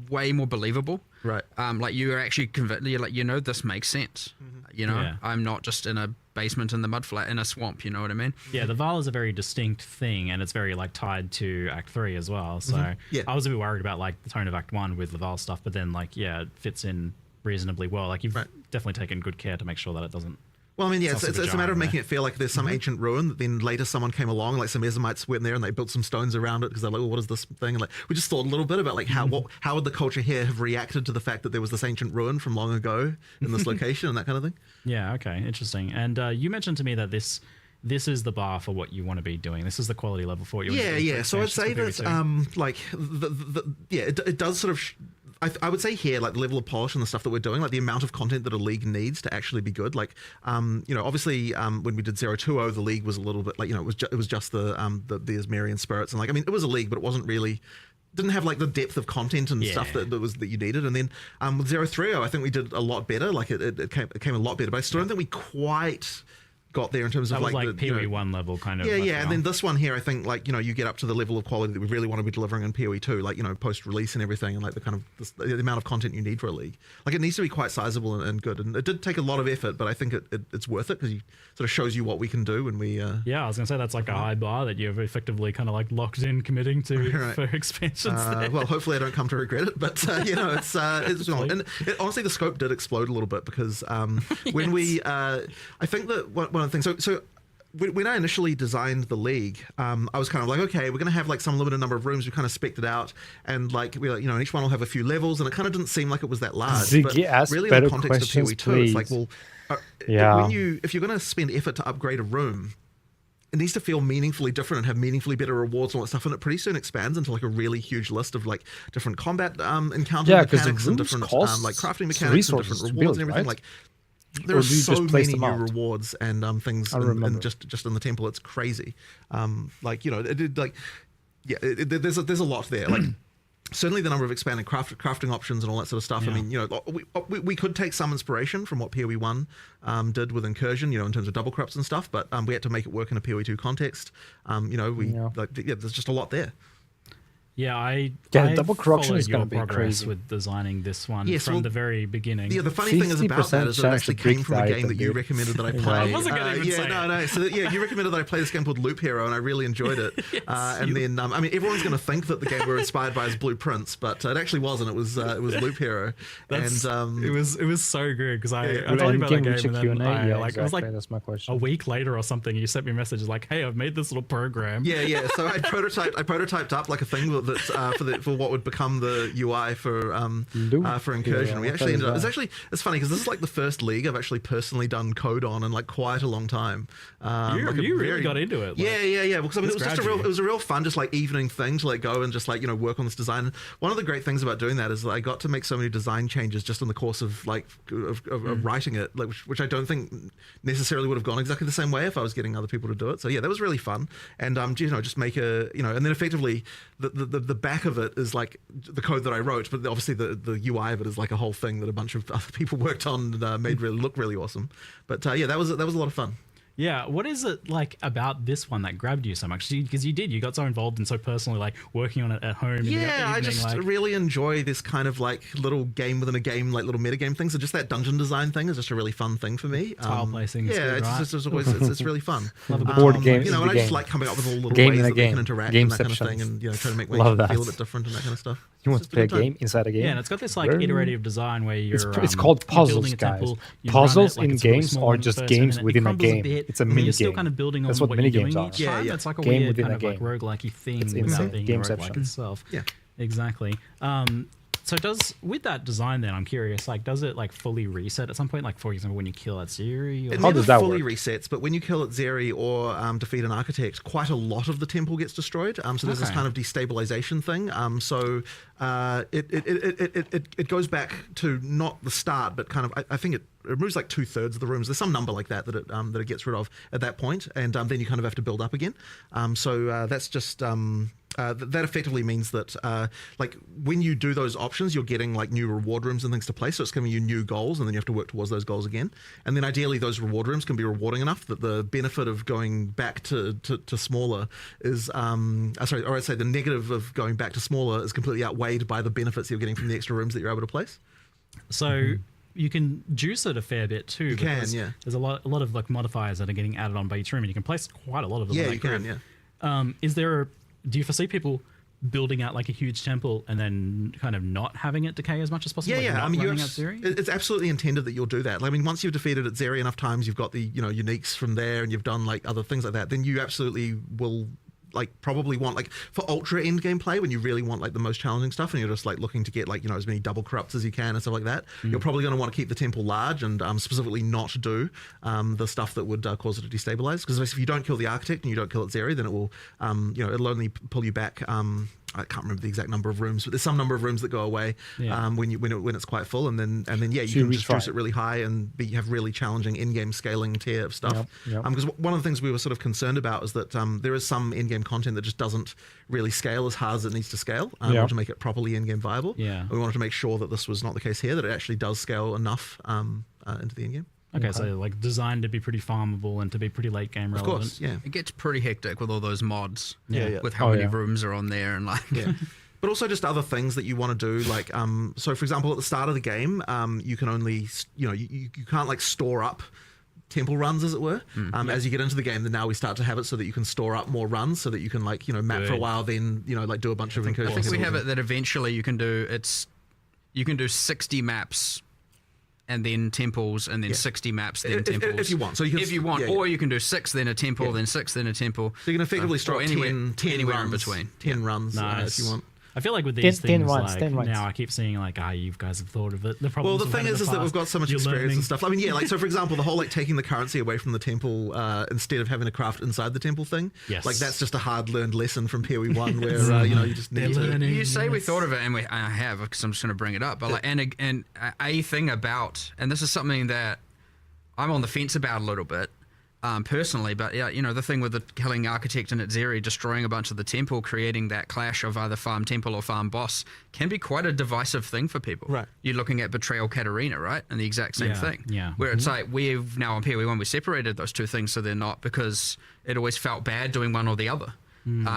way more believable.
Right.
Like you are actually convinced. You're like, you know, this makes sense. You know,
Yeah.
I'm not just in a basement in the mud flat in a swamp. You know what I mean?
Yeah, the Val is a very distinct thing, and it's very like tied to Act 3 as well. So
Yeah.
I was a bit worried about like the tone of Act 1 with the Val stuff, but then like it fits in reasonably well. Like you've definitely taken good care to make sure that it doesn't.
Well, I mean, yeah,
Sounds
it's
like a
a matter of
giant
making it feel like there's some ancient ruin that then later someone came along, like some Ezomites went there and they built some stones around it because they're like, well, what is this thing? And like, we just thought a little bit about like how would the culture here have reacted to the fact that there was this ancient ruin from long ago in this location and that kind of thing.
Yeah. Okay. Interesting. And you mentioned to me that this is the bar for what you want to be doing. This is the quality level for what you want to be doing.
Yeah. So I'd say that, like, it does sort of. I would say here, like the level of polish and the stuff that we're doing, like the amount of content that a league needs to actually be good. Like, obviously, when we did 020, the league was a little bit like, it was just the Asmerian spirits, and like, I mean, it was a league, but it wasn't really. Didn't have like the depth of content and stuff that you needed. And then with 030, I think we did a lot better. Like it came a lot better, but I still don't think we quite got there in terms
That
of
was like
the,
POE1 level kind of.
yeah, and then this one here, I think like you get up to the level of quality that we really want to be delivering in POE2, like post release and everything, and like the kind of the amount of content you need for a league. Like it needs to be quite sizable and good, and it did take a lot of effort, but I think it's worth it because it sort of shows you what we can do when we.
Yeah, I was gonna say that's like a high bar that you've effectively kind of like locked in committing to
Right.
for expansions. there.
Well, hopefully I don't come to regret it, but it's not. And honestly, the scope did explode a little bit because when we, I think that one of the things. So when I initially designed the league, I was kind of like, okay, we're going to have like some limited number of rooms. We kind of spec'd it out, and like we, and each one will have a few levels, and it kind of didn't seem like it was that large.
Ziggy,
but
ask
really, in
better
the context of
questions,
POE2, it's like,
please.
well,
Yeah.
if you're going to spend effort to upgrade a room, it needs to feel meaningfully different and have meaningfully better rewards and all that stuff, and it pretty soon expands into like a really huge list of like different combat encounter
Yeah, 'cause the
mechanics and
rooms
different
cost
like crafting mechanics and
resources
different
to
rewards
build,
and everything.
right?
Like there
Or
are
do you
so
just place
many
them
new
out?
rewards and things
I
and
remember.
just in the temple. It's crazy. There's a lot there. Like certainly the number of expanded crafting options and all that sort of stuff.
Yeah.
I mean, we could take some inspiration from what POE1 did with Incursion, in terms of double crops and stuff, but we had to make it work in a POE2 context. There's just a lot there.
Yeah, I
double corruption
followed
is gonna
your
be
progress
crazy.
with designing this one
Yes,
from
well,
the very beginning.
Yeah, the funny thing is about that
50%
is that it actually
chance to
came from a
break
game
the
that you
item,
recommended that I
dude.
play.
I wasn't gonna even say it.
So you recommended that I play this game called Loop Hero, and I really enjoyed it. Then, I mean, everyone's going to think that the game we're inspired by is Blueprints, but it actually wasn't. It was Loop Hero,
That's-
and
it was so good because I
Will
told you about that
endgame
game
reach a
and then
Q&A?
I,
Yeah,
like, it was
exactly.
like
That's my question.
a week later or something. You sent me a message like, "Hey, I've made this little program."
Yeah. So I prototyped up like a thing that for what would become the UI for Incursion. We
What
actually
is
ended up.
that?
It's funny because this is like the first league I've actually personally done code on in like quite a long time.
You really got into it. Like,
Yeah. Because I mean, it was just
gradually.
it was a real fun, just like evening thing to like go and just like work on this design. One of the great things about doing that is that I got to make so many design changes just in the course of like of writing it, like which I don't think necessarily would have gone exactly the same way if I was getting other people to do it. So yeah, that was really fun. And just make a and then effectively the back of it is like the code that I wrote, but obviously the UI of it is like a whole thing that a bunch of other people worked on and made really look really awesome. But that was a lot of fun.
Yeah, what is it like about this one that grabbed you so much? Because you got so involved and so personally, like working on it at home.
Yeah, I just
like,
really enjoy this kind of like little game within a game, like little metagame things. So just that dungeon design thing is just a really fun thing for me.
Tile placing is
Yeah,
good, right?
it's always it's really fun.
Love a good
Board
tile
game
placing.
in
And
the
I just
game.
like coming up with all little
Game
ways
in a
that we
game.
can interact
Game
and that kind of
sections.
thing, and try to make
Love
ways feel a
that.
bit different and that kind of stuff.
You want
It's
to play a
just good time.
game inside a game?
Yeah, and it's got this like
Very-
iterative design where you're
It's called
you're building
puzzles,
a
guys.
temple, you run
Puzzles
it, like
in
it's really
games
small
are
in
just
first,
games
and then it
within a
crumbles
game.
bit,
It's a
and then
mini
you're still
game.
kind of building
That's
on
what
what you're
mini games
doing
are.
each
Yeah,
time.
yeah.
It's like a
Game
weird
within
kind
a
of like
game.
roguelike-y thing
It's
without
insane.
being
Gameception.
roguelike itself.
Yeah.
Exactly. So with that design then, I'm curious, like, does it like fully reset at some point? Like, for example, when you kill at Zeri?
It
How
never
does that
fully
work?
resets, but when you kill at Zeri or defeat an architect, quite a lot of the temple gets destroyed. So there's this
Okay.
kind of destabilization thing. It goes back to not the start, but kind of I think it removes like 2/3 of the rooms. There's some number like that it gets rid of at that point, and then you kind of have to build up again. That's just. that effectively means that like when you do those options, you're getting like new reward rooms and things to play. So it's giving you new goals, and then you have to work towards those goals again. And then ideally, those reward rooms can be rewarding enough that the benefit of going back to smaller is sorry, or I'd say the negative of going back to smaller is completely outweighed by the benefits you're getting from the extra rooms that you're able to place.
So you can juice it a fair bit too.
You can,
because
yeah.
There's a lot of like modifiers that are getting added on by each room, and you can place quite a lot of them.
Yeah,
on that
you can,
grid.
yeah.
Do you foresee people building out like a huge temple and then kind of not having it decay as much as possible?
Yeah,
like
yeah.
not
I mean,
running out Zeri?
it's absolutely intended that you'll do that. I mean, once you've defeated it Zeri enough times, you've got the uniques from there, and you've done like other things like that. Then you absolutely will like probably want like for ultra end game play when you really want like the most challenging stuff, and you're just like looking to get like as many double corrupts as you can and stuff like that. You're probably going to want to keep the temple large and specifically not do the stuff that would cause it to destabilize, because if you don't kill the architect and you don't kill it Zeri, then it will it'll only pull you back. I can't remember the exact number of rooms, but there's some number of rooms that go away when it's quite full, and then yeah, you can just juice it really high and have really challenging in-game scaling tier of stuff. Because one of the things we were sort of concerned about is that there is some in-game content that just doesn't really scale as hard as it needs to scale to make it properly in-game viable. Yeah, we wanted to make sure that this was not the case here, that it actually does scale enough into the in-game.
Okay, so like designed to be pretty farmable and to be pretty late game relevant.
Of course, yeah.
It gets pretty hectic with all those mods.
Yeah.
With how many rooms are on there and like.
Yeah. But also just other things that you want to do, like so for example at the start of the game, you can only you can't like store up temple runs, as it were. As you get into the game, then now we start to have it so that you can store up more runs, so that you can like map for a while, then like do a bunch of incursions.
I think we have it that eventually you can do 60 maps and then temples, and then 60 maps, then temples.
If you want. So
if you want, or you can do 6, then a temple, then 6, then a temple.
So you can effectively store
anywhere
10
runs,
in between. 10 runs if you want.
I feel like with these
10
things,
runs,
like
10 runs.
now I keep seeing like, you guys have thought of it.
Well, the thing is that we've got so much experience and stuff. I mean, yeah, like so for example, the whole like taking the currency away from the temple instead of having to craft inside the temple thing. Yes. Like that's just a hard learned lesson from POE1 where you just need to.
You say we thought of it, and I have, because I'm just going to bring it up. But like, and a thing about, and this is something that I'm on the fence about a little bit. Personally, but yeah, the thing with the killing architect and Zeri destroying a bunch of the temple, creating that clash of either farm temple or farm boss, can be quite a divisive thing for people. Right. You're looking at Betrayal Katarina, right? And the exact same thing. Yeah. Where it's like we've now on POE1 we separated those two things so they're not, because it always felt bad doing one or the other.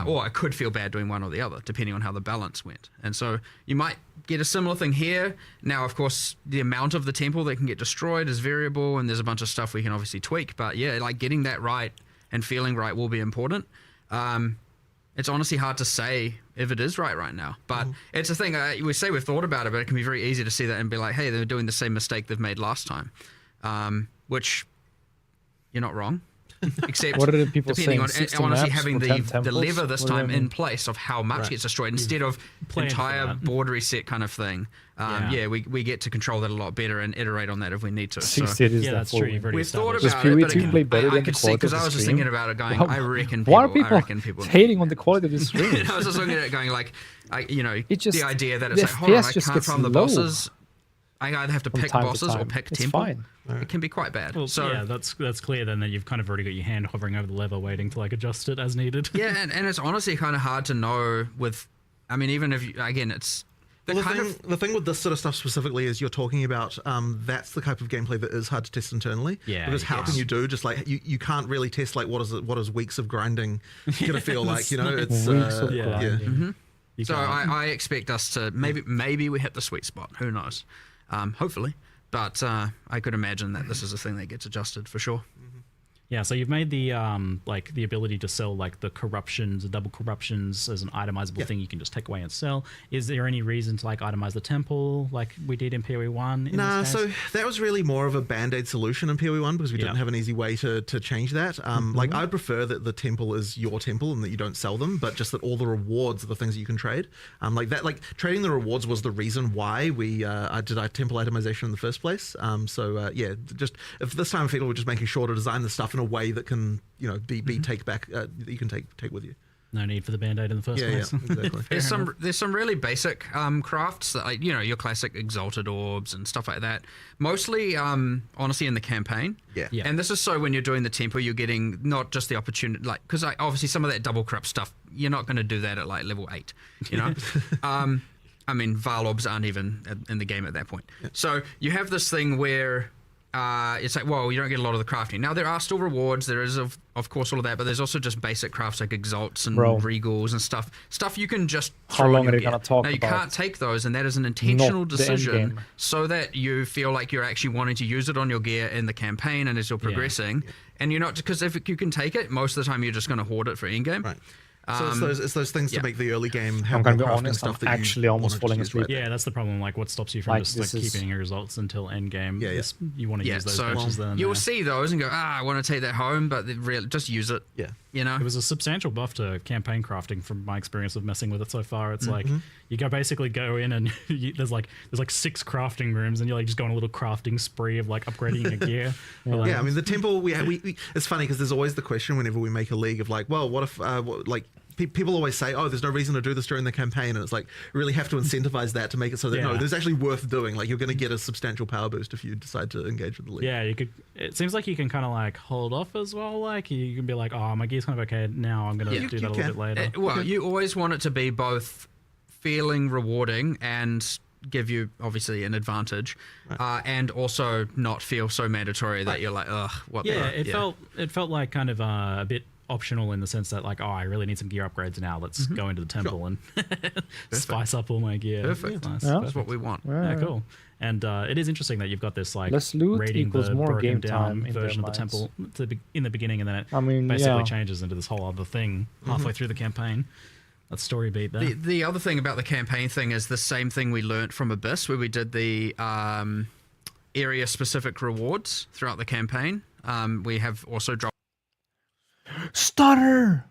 Or I could feel bad doing one or the other, depending on how the balance went. And so you might get a similar thing here. Now, of course, the amount of the temple that can get destroyed is variable, and there's a bunch of stuff we can obviously tweak. But yeah, like getting that right and feeling right will be important. It's honestly hard to say if it is right now. But it's a thing, we say we've thought about it, but it can be very easy to see that and be like, hey, they're doing the same mistake they've made last time. Which, you're not wrong. Except
what are the people
depending
saying,
on honestly having
the
lever this time in place of how much gets destroyed instead of entire board reset kind of thing. We get to control that a lot better and iterate on that if we need to.
So,
that's true. You've already
we've thought
established.
about it, but
POE2 play better
I
than
could
the
see, because I was just thinking about it going, I reckon people
hating on the quality of the stream?
I was just looking at it going like, the idea that it's
the
like, hold on, I
FPS just
can't
gets
farm the
low
bosses. I either have to pick bosses or pick
it's
temple.
Fine.
It can be quite bad.
Well,
so
yeah, that's clear then that you've kind of already got your hand hovering over the lever waiting to like adjust it as needed.
Yeah, and it's honestly kind of hard to know with, I mean, even if, it's...
The thing with this sort of stuff specifically is you're talking about that's the type of gameplay that is hard to test internally. Yeah. Because how can you do just like you can't really test like what is weeks of grinding gonna feel like, it's
weeks of grinding.
Mm-hmm. So I expect us to maybe we hit the sweet spot. Who knows? Hopefully. But I could imagine that this is a thing that gets adjusted for sure.
Yeah, so you've made the like the ability to sell like the corruptions, the double corruptions as an itemizable thing you can just take away and sell. Is there any reason to like itemize the temple like we did in POE1?
Nah, so that was really more of a band-aid solution in POE1 because we didn't have an easy way to change that. Like I'd prefer that the temple is your temple and that you don't sell them, but just that all the rewards are the things that you can trade. Like trading the rewards was the reason why we did our temple itemization in the first place. Just if this time we're just making sure to design the stuff in a way that can be take back that you can take with you.
No need for the band-aid in the first place.
Yeah, exactly.
There's some really basic crafts that, like, your classic exalted orbs and stuff like that. Mostly, honestly, in the campaign.
Yeah.
And this is so when you're doing the tempo, you're getting not just the opportunity, like, because obviously some of that double corrupt stuff, you're not going to do that at like level 8. You know. I mean, Varlobs aren't even in the game at that point. Yeah. So you have this thing where it's like, well, you don't get a lot of the crafting. Now, there are still rewards. There is, of course, all of that, but there's also just basic crafts like Exalts and Regals and stuff. Stuff you can just
How long are you going to talk
about? Now, you can't take those, and that is an intentional decision so that you feel like you're actually wanting to use it on your gear in the campaign and as you're progressing. Yeah. And you're not, because if you can take it, most of the time you're just going to hoard it for in-game.
Right. So it's those things to make the early game have
I'm gonna be
crafting
honest,
stuff
I'm
that
actually
you
almost
wanted to
falling
use
asleep.
right there.
Yeah, that's the problem. Like, what stops you from just keeping your results until end game?
Yeah.
You want to use those patches then.
You'll see those and go, I want to take that home, but just use it.
Yeah.
You know?
It was a substantial buff to campaign crafting from my experience of messing with it so far. It's like you basically go in and there's like 6 crafting rooms and you're like just going on a little crafting spree of like upgrading your gear.
Yeah, I mean the temple. We it's funny because there's always the question whenever we make a league of like, well, what if people always say, oh, there's no reason to do this during the campaign, and it's like we really have to incentivize that to make it so that no, there's actually worth doing. Like you're going to get a substantial power boost if you decide to engage with the league.
Yeah, you could. It seems like you can kind of like hold off as well. Like you can be like, oh, my gear's kind of okay now. I'm going to do that a little bit later.
You always want it to be both feeling rewarding and give you obviously an advantage, and also not feel so mandatory that you're like, ugh, what?
It felt like kind of a bit optional in the sense that like, oh, I really need some gear upgrades now. Let's go into the temple and spice up all my gear.
Perfect.
Nice.
That's what we want.
Yeah, cool. And it is interesting that you've got this like
less loot
raiding
equals
the
more
broken
game time
down version of the temple in the beginning, and then it basically changes into this whole other thing halfway through the campaign. That's story beat there.
The other thing about the campaign thing is the same thing we learnt from Abyss, where we did the area specific rewards throughout the campaign. We have also dropped
Stutter.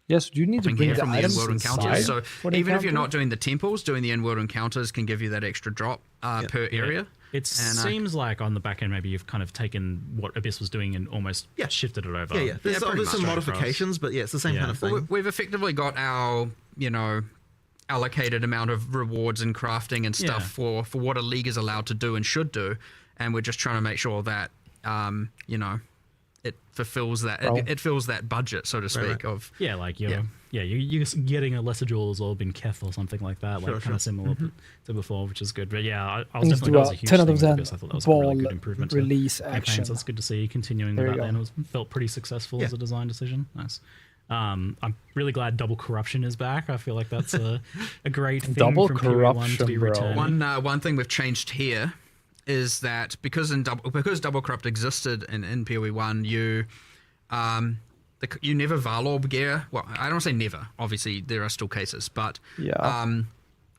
Yes, do you need to bring
here
the
from the
items
in-world encounters?
inside
So even if you're not doing the temples, doing the in-world encounters can give you that extra drop per area.
It seems like on the back end, maybe you've kind of taken what Abyss was doing and almost shifted it over.
Yeah. There's some modifications, but it's the same kind of thing.
Well, we've effectively got our, allocated amount of rewards and crafting and stuff for what a league is allowed to do and should do, and we're just trying to make sure that, it fulfills that, it fills that budget, so to speak. Of
you're getting a lesser jewels or bin Keth or something like that, kind of similar to before, which is good. But yeah, I was definitely that was a huge
10 out
thing
of 10
because I thought that was a really good improvement
release
to
action.
campaign, so it's good to see continuing with that. And it felt pretty successful as a design decision. Nice. I'm really glad double corruption is back. I feel like that's a great thing
double
from
corruption,
POE1 to be returning.
One thing we've changed here is that because double corrupt existed in POE1, you never Varlorb gear. Well, I don't want to say never. Obviously, there are still cases, but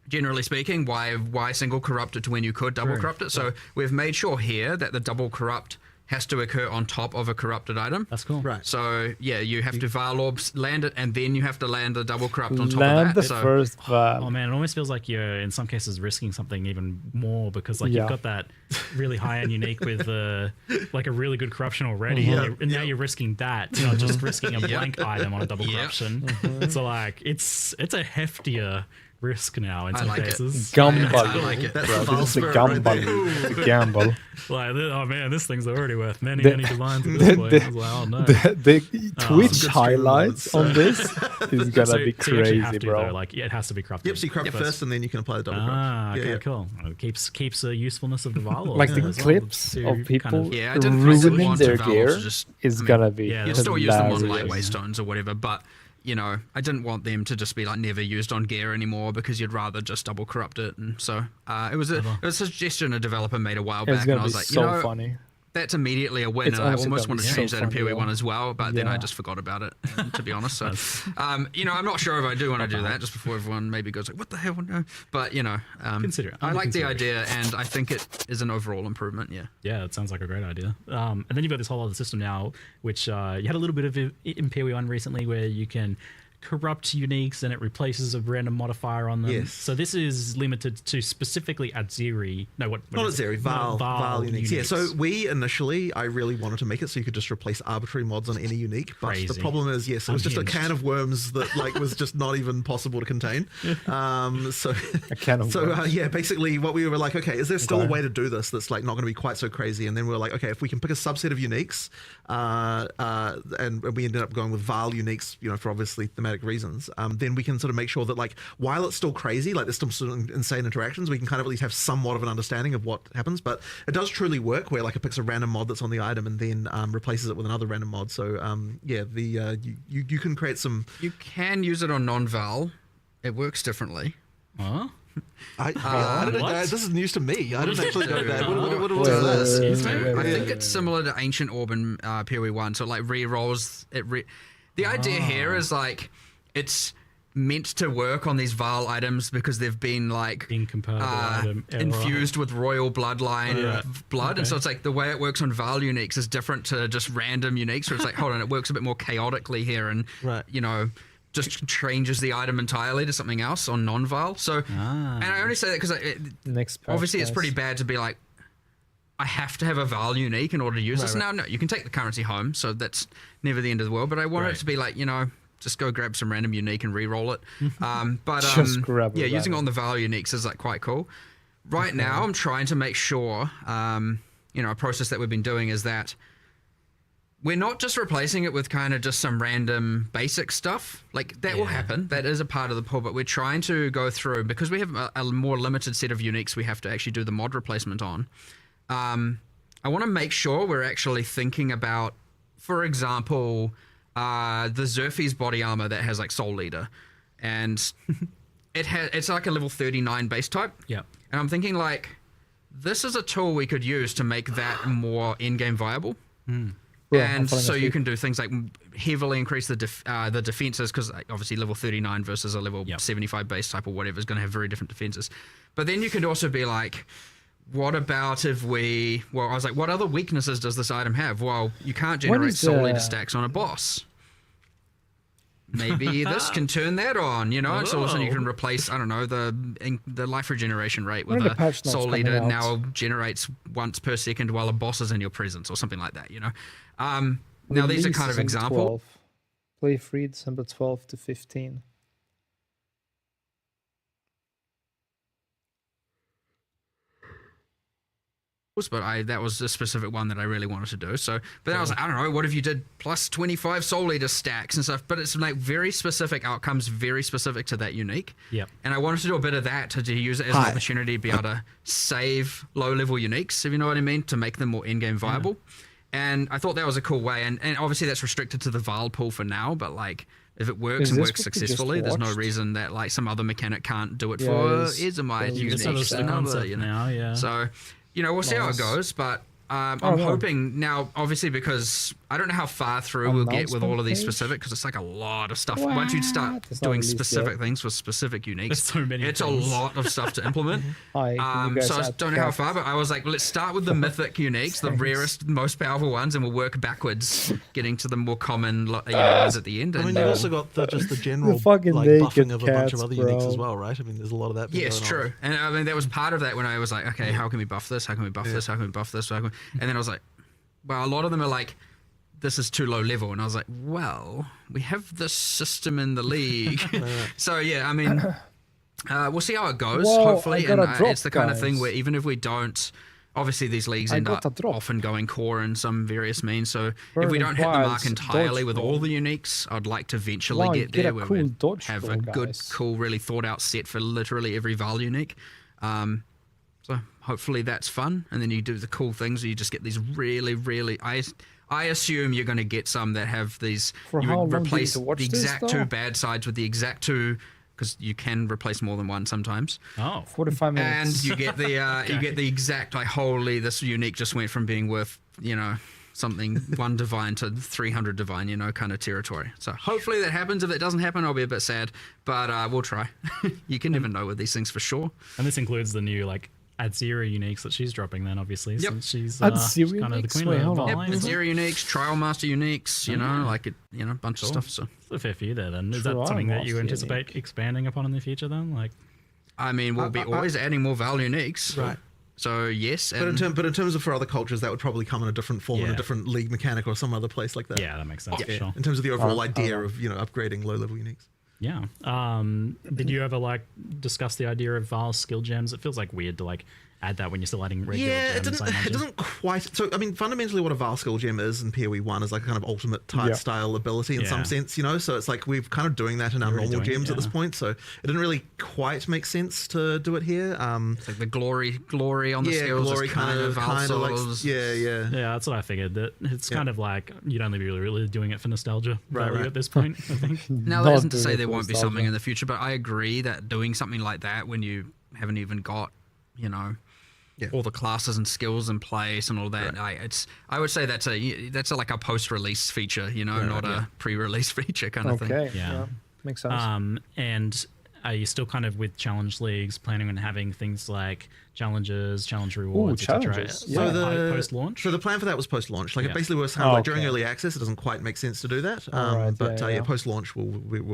generally speaking, why single corrupt it to when you could double corrupt it? So we've made sure here that the double corrupt has to occur on top of a corrupted item.
That's cool.
Right. So you have to Varlorb land it, and then you have to land the double corrupt on top
land
of that.
The first
oh man, it almost feels like you're in some cases risking something even more because you've got that really high end unique with like a really good corruption already, and now you're risking that, not just risking a blank item on a double corruption. So like it's a heftier risk now in some cases.
Gamble.
I like it.
Bro, this is a gamble. It's a gamble.
Like, oh man, this thing's already worth many divines at this point. I was like, oh no.
The Twitch highlights on this is gonna be crazy, bro.
Though, like, it has to be corrupted.
Yep, so you corrupt first, and then you can apply the double corrupt.
Okay, cool. It keeps the usefulness of the Varlorb.
Like the clips of people ruining their gear is gonna be.
You still use them on like waystones or whatever, but I didn't want them to just be like never used on gear anymore because you'd rather just double corrupt it. And so it was a suggestion a developer made a while back, and I was like,
funny.
That's immediately a win. I almost want to change that in POE1 as well, but then I just forgot about it, to be honest. So, I'm not sure if I do want to do that just before everyone maybe goes like, what the hell? No. But,
consider it.
I like the idea, and I think it is an overall improvement,
Yeah, it sounds like a great idea. And then you've got this whole other system now, which you had a little bit of in POE1 recently where you can corrupt uniques and it replaces a random modifier on them.
Yes.
So this is limited to specifically Atziri. No, what
Not
is it?
Atziri, Val uniques. Yeah, so
uniques.
initially, I really wanted to make it so you could just replace arbitrary mods on any unique. But the
Crazy.
problem is, yes, it was just a
Unhinged.
can of worms that like was just not even possible to contain. So
A can of worms.
yeah, basically what we were like, okay, is there still a way to do this that's like not going to be quite so crazy? And then we were like, okay, if we can pick a subset of uniques, and we ended up going with Val uniques, for obviously thematic reasons, then we can sort of make sure that like while it's still crazy, like there's still sort of insane interactions, we can kind of at least have somewhat of an understanding of what happens. But it does truly work where like it picks a random mod that's on the item and then replaces it with another random mod. So yeah, you can create some.
You can use it on non-Val. It works differently.
Huh?
I don't know.
what?
This is news to me. I didn't actually know that. What
Wait,
is this?
I think it's similar to Ancient Orb in POE1, so it like re-rolls it. The idea here is like it's meant to work on these Val items because they've been like
Incompatible item error.
infused with royal bloodline
Yeah.
blood, and so it's like the way it works on Val uniques is different to just random uniques. So it's like, hold on, it works a bit more chaotically here, and
Right.
just changes the item entirely to something else on non-Val. So, and I only say that because
Next
obviously it's
podcast.
pretty bad to be like, I have to have a Val unique in order to use this.
right.
No, you can take the currency home, so that's never the end of the world. But I want it to be like, just go grab some random unique and re-roll it.
Just grab a
yeah, using
random.
it on the Val uniques is like quite cool. Right now, I'm trying to make sure, a process that we've been doing is that we're not just replacing it with kind of just some random basic stuff. Like, that will happen. That is a part of the pull, but we're trying to go through, because we have a more limited set of uniques we have to actually do the mod replacement on. I want to make sure we're actually thinking about, for example, the Zerfi's body armor that has like Soul Leader. And it's like a level 39 base type.
Yeah.
And I'm thinking like, this is a tool we could use to make that more in-game viable.
Yeah, I'm
And
following
so
the
you
feed.
can do things like heavily increase the defenses, because obviously level 39 versus a level 75 base type or whatever is going to have very different defenses. But then you could also be like, what about if I was like, what other weaknesses does this item have? Well, you can't generate
is,
Soul Leader stacks on a boss. Maybe this can turn that on, So all of a sudden you can replace, I don't know, the life regeneration rate with
When are the patch
a
notes
Soul
coming
Leader
out?
now generates once per second while a boss is in your presence or something like that, Now these are
Release
kind of
December
examples.
12. Play free December 12 to 15.
But that was a specific one that I really wanted to do. So, but then I was like, I don't know, what if you did plus 25 Soul Leader stacks and stuff? But it's like very specific outcomes, very specific to that unique.
Yep.
And I wanted to do a bit of that to use it as an opportunity to be able to save low-level uniques, if you know what I mean, to make them more in-game viable. And I thought that was a cool way. And obviously that's restricted to the Val pool for now, but like, if it works
Is
and
this
works
what we just
successfully, there's no
watched?
reason that like some other mechanic can't do it
Yeah,
for
it is.
Izomite
It's
unique.
Sort of the concept now, yeah.
So, we'll see how it
Nice.
goes, but I'm
no.
hoping now, obviously, because I don't know how far through we'll get with all of these
Announcement page?
specific, because it's like a lot of stuff. Once you start
It's not
doing
released
specific
yet.
things with specific uniques,
There's so many
it's
things.
a lot of stuff to implement.
Hi, can you guys
So I
add
don't know how
cast?
far, but I was like, let's start with the mythic uniques, the
Thanks.
rarest, most powerful ones, and we'll work backwards, getting to the more common ones at the end.
I mean,
and,
you've also got just the general
fucking
like
naked
buffing of a bunch of
cats,
other uniques
bro.
as well, right? I mean, there's a lot of that.
Yes,
going on.
true. And I mean, that was part of that when I was like, okay, how can we buff this? How can we buff this? How can we buff this? And then I was like, well, a lot of them are like, this is too low level. And I was like, well, we have this system in the league. So, yeah, I mean, we'll see how it goes,
Whoa,
hopefully.
I got
And
a drop,
it's the kind of thing
guys.
where even if we don't, obviously these leagues
I
end
got
up
a drop.
often going core in some various means. So if we
Burning
don't hit the mark
Wilds,
entirely with
dodge
all
roll.
the uniques, I'd like to eventually
Wow,
get
you get
there
a
where
cool
we
dodge
have a
roll,
good,
guys.
cool, really thought out set for literally every Val unique. So hopefully that's fun. And then you do the cool things where you just get these really, really... I assume you're going to get some that have these...
For
you
how long do you
replace
need to watch
the
this,
exact
though?
two bad sides with the exact two... Because you can replace more than one sometimes.
Oh.
45 minutes.
And you get the you get the exact, like, holy, this unique just went from being worth, something 1 divine to 300 divine, kind of territory. So hopefully that happens. If it doesn't happen, I'll be a bit sad. But we'll try. You can never know with these things for sure.
And this includes the new, like, Add 0 uniques that she's dropping then, obviously, since she's
Add 0
kind of the
uniques?
queen
Wait,
of
hold on.
Valheim, isn't it?
0 uniques, trial master uniques, you know, like it, you know, a bunch of stuff. So
It's a fair few there then. Is that
Trial
something that you
master
anticipate expanding upon in the future then? Like,
I mean, we'll be always adding more Val uniques.
Right.
So yes,
But
and
in terms of for other cultures, that would probably come in a different form in a
Yeah.
different league mechanic or some other place like that.
yeah, that makes sense.
Yeah.
For sure.
In terms of the overall idea of upgrading low level uniques.
Yeah. Did you ever like discuss the idea of Val's skill gems? It feels like weird to like add that when you're still adding regular
Yeah,
gems. I
it
imagine.
doesn't quite. So, I mean, fundamentally, what a Val skill gem is in POE1 is like a kind of ultimate type
Yeah.
style ability in
Yeah.
some sense, you know? So it's like we're kind of doing that in our
You're already
normal
doing it,
gems at this
yeah.
point. So it didn't really quite make sense to do it here.
it's like the glory on the
Yeah,
skills
glory
is kind of
like,
Val's.
yeah.
Yeah, that's what I figured. That it's kind of like you'd only be really doing it for nostalgia
Right,
value
right.
at this point. I think.
Now
Not
that isn't to
doing
say
it
there
for
won't be
nostalgia.
something in the future, but I agree that doing something like that when you haven't even got, you know,
Yeah.
all the classes and skills in place and all that, I would say that's a like a post-release feature, you know, not a pre-release feature kind of thing.
Okay.
Yeah.
Yeah. Makes sense.
And are you still kind of with challenge leagues planning on having things like challenges, challenge rewards, etc.
challenges,
So
yeah.
post-launch.
So the plan for that was post-launch. Like
Yeah.
it basically was kind of like during
Okay.
early access, it doesn't quite make sense to do that.
Alright,
But
yeah.
post-launch, we'll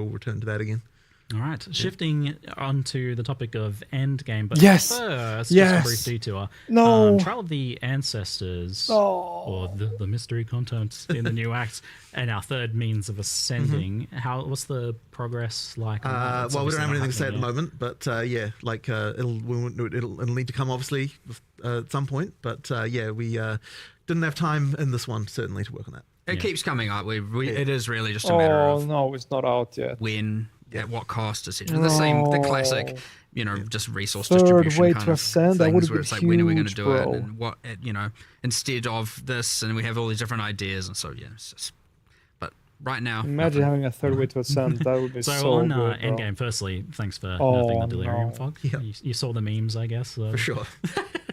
return to that again.
All right, shifting onto the topic of endgame, but
Yes!
first,
Yes!
just a brief detour.
No!
Trial of the Ancestors,
Oh.
or the mystery content in the new act, and our third means of ascending. What's the progress like? on that? It's
Well, we don't
obviously
have
not
anything to say at the
happening
moment, but yeah, like it'll need to come obviously at some point. But yeah, we didn't have time in this one certainly to work on that.
It keeps coming up. It is really just a matter
Oh
of
no, it's not out yet.
when, at what cost, etc. The classic, you know, just resource
Third
distribution
way
kind
to
of
ascend, that
things
would've
where
been
it's like, when are we going to
huge,
do
bro.
it, and what, you know, instead of this, and we have all these different ideas, and so yeah. It's just, but right now,
Imagine
nothing.
having a third way to ascend. That would be
So,
so,
on
good, bro.
endgame, firstly, thanks for
Oh,
nerfing the delirium
no.
fog.
Yeah.
You saw the memes, I guess.
For sure.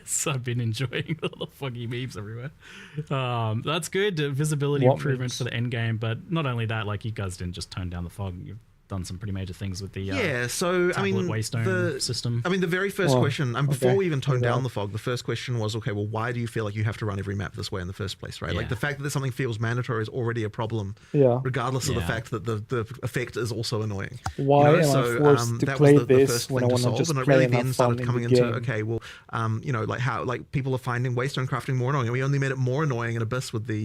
So I've been enjoying all the foggy memes everywhere. That's good. Visibility
What
improvement
memes?
for the end game, but not only that, like you guys didn't just tone down the fog. You've done some pretty major things with the
Yeah, so I
tablet
mean,
waystone system.
I mean, the very first
Well,
question, and before
okay,
we even toned
yeah.
down the fog, the first question was, okay, well, why do you feel like you have to run every map this way in the first place, right? Like
Yeah.
the fact that something feels mandatory is already a problem,
Yeah.
regardless of the
Yeah.
fact that the effect is also annoying.
Why am I
so,
forced to
that
play
was the
this
first
when I
thing
want to
solve,
just
and it
play
really
and have
then
fun
started
in
coming
the
into,
game?
okay, well, you know, like how, like people are finding waystone crafting more annoying, and we only made it more annoying in Abyss with the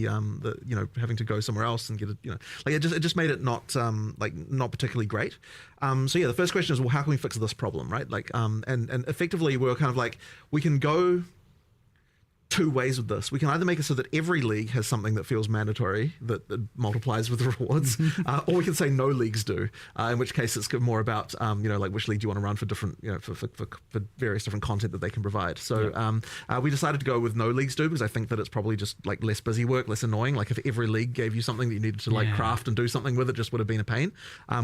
you know, having to go somewhere else and get it, you know, like it just made it not like not particularly great. So yeah, the first question is, well, how can we fix this problem, right? Like, and effectively we were kind of like, we can go two ways with this. We can either make it so that every league has something that feels mandatory that multiplies with the rewards, or we can say no leagues do. In which case, it's more about you know, like which league do you want to run for different, you know, for various different content that they can provide. So we decided to go with no leagues do because I think that it's probably just like less busy work, less annoying. Like if every league gave you something that you needed to like
Yeah.
craft and do something with, it just would have been a pain.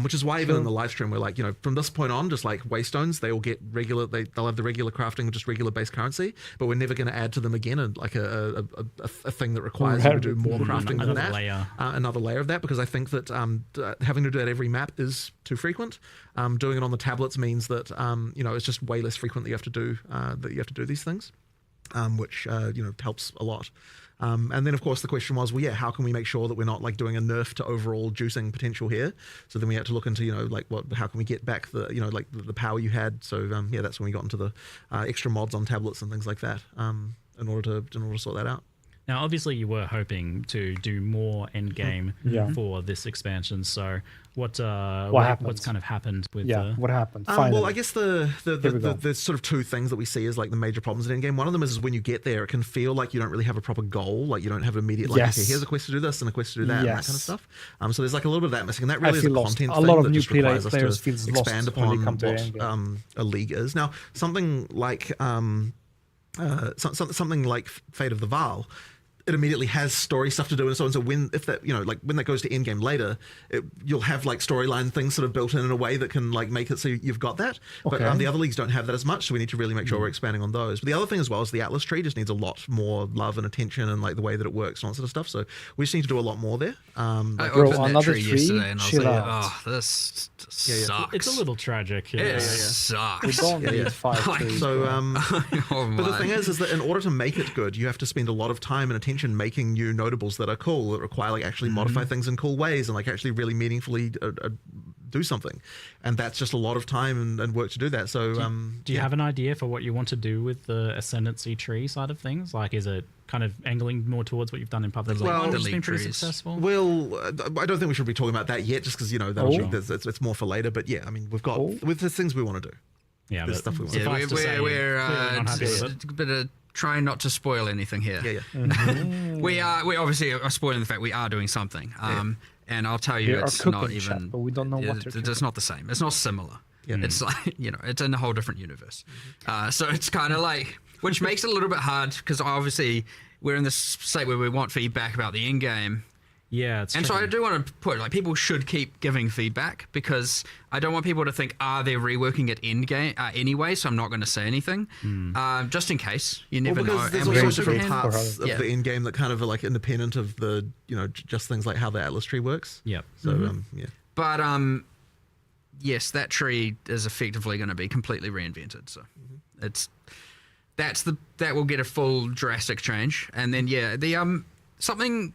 Which is why even in the live stream we're like, you know, from this point on, just like waystones, they all get regular. They'll have the regular crafting with just regular base currency, but we're never going to add to them again and like a thing that requires you to do more crafting than
Another
that.
layer.
Another layer of that, because I think that having to do that every map is too frequent. Doing it on the tablets means that you know, it's just way less frequent that you have to do these things, which you know, helps a lot. And then of course the question was, well, yeah, how can we make sure that we're not like doing a nerf to overall juicing potential here? So then we had to look into, you know, like how can we get back the, you know, like the power you had. So yeah, that's when we got into the extra mods on tablets and things like that, in order to sort that out.
Now, obviously, you were hoping to do more end game
Yeah.
for this expansion. So, what's
happened?
kind of happened with?
Yeah. What happened? Finally.
Well, I guess the
we go.
sort of two things that we see as like the major problems in endgame. One of them is when you get there, it can feel like you don't really have a proper goal. Like you don't have an immediate, like,
Yes.
okay, here's a quest to do this and a quest to do that and that kind of
Yes.
stuff. So there's like a little bit of that missing, and that
I
really is a
feel lost.
content
A
thing
lot of
that
new
just requires us
players
to
feels
expand
lost when they
upon
come to
what
endgame.
a league is. Now, something like something like Fate of the Val it immediately has story stuff to do and so on. So when that goes to endgame later, you'll have like storyline things sort of built in a way that can like make it so you've got that. But the other leagues don't have that as much, so we need to really make sure we're expanding on those. But the other thing as well is the Atlas tree just needs a lot more love and attention and like the way that it works and all that sort of stuff. So we just need to do a lot more there.
I
Bro,
opened that
another
tree
tree?
yesterday and I was
Chill
like,
out.
oh, this sucks.
It's a little tragic. Yeah.
It sucks.
We don't need 5
Like,
trees.
So,
Oh,
but the
man.
thing is that in order to make it good, you have to spend a lot of time and attention making new notables that are cool, that require like actually modify things in cool ways and like actually really meaningfully do something. And that's just a lot of time and work to do that. So,
Do you have an idea for what you want to do with the ascendancy tree side of things? Like, is it kind of angling more towards what you've done in Public League, which has been pretty
trees.
successful?
well, I don't think we should be talking about that yet, just because it's more for later. But yeah, I mean, we've got with the things we want to do.
Yeah,
There's
but
stuff we want.
suffice to say,
we're
clearly not happy with it.
a bit of trying not to spoil anything here.
Yeah.
We obviously are spoiling the fact we are doing something. And I'll tell you,
We are
it's
cooking,
not
chat,
even.
but we don't know what they're
It's not the same. It's not similar. It's like it's in a whole different universe. So it's kind of like, which makes it a little bit hard because obviously we're in this state where we want feedback about the in game.
Yeah, it's
And
true.
so I do want to put, like, people should keep giving feedback because I don't want people to think, they're reworking it in game anyway, so I'm not going to say anything. Just in case. You never know.
Because there's
And we
also
also
different
can-
parts of the end game that kind of are like independent of the, just things like how the Atlas tree works.
Yep.
So, yeah.
But, yes, that tree is effectively going to be completely reinvented. So that will get a full drastic change. And then, the something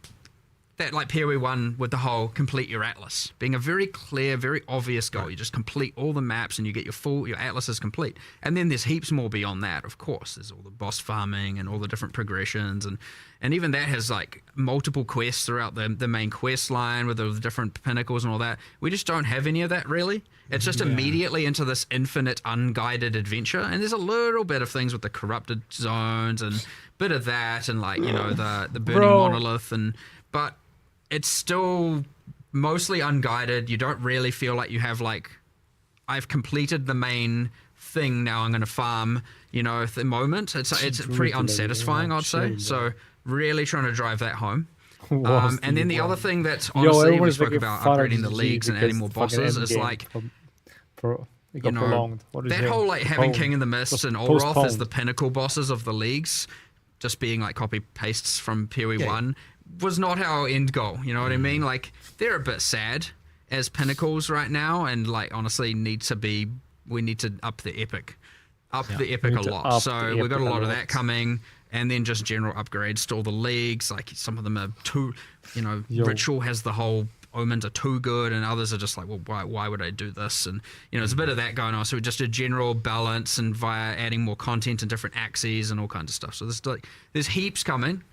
that like POE1 with the whole complete your atlas being a very clear, very obvious goal. You just complete all the maps and you get your atlas is complete. And then there's heaps more beyond that, of course. There's all the boss farming and all the different progressions and even that has like multiple quests throughout the main quest line with the different pinnacles and all that. We just don't have any of that really. It's just immediately into this infinite unguided adventure. And there's a little bit of things with the corrupted zones and bit of that and like, the burning monolith but it's still mostly unguided. You don't really feel like you have like, I've completed the main thing. Now I'm going to farm, at the moment. It's pretty unsatisfying, I'd say. So really trying to drive that home. And then the other thing that honestly we spoke about upgrading the leagues and adding more bosses is like, that whole like having King in the Mist and Olroth as the pinnacle bosses of the leagues, just being like copy pastes from POE1 was not our end goal. You know what I mean? Like they're a bit sad as pinnacles right now, and like honestly we need to up the epic a lot. So we've got a lot of that coming, and then just general upgrades to all the leagues. Like some of them are too, Ritual has the whole omens are too good, and others are just like, well, why would I do this? And there's a bit of that going on. So just a general balance and via adding more content and different axes and all kinds of stuff. So there's heaps coming.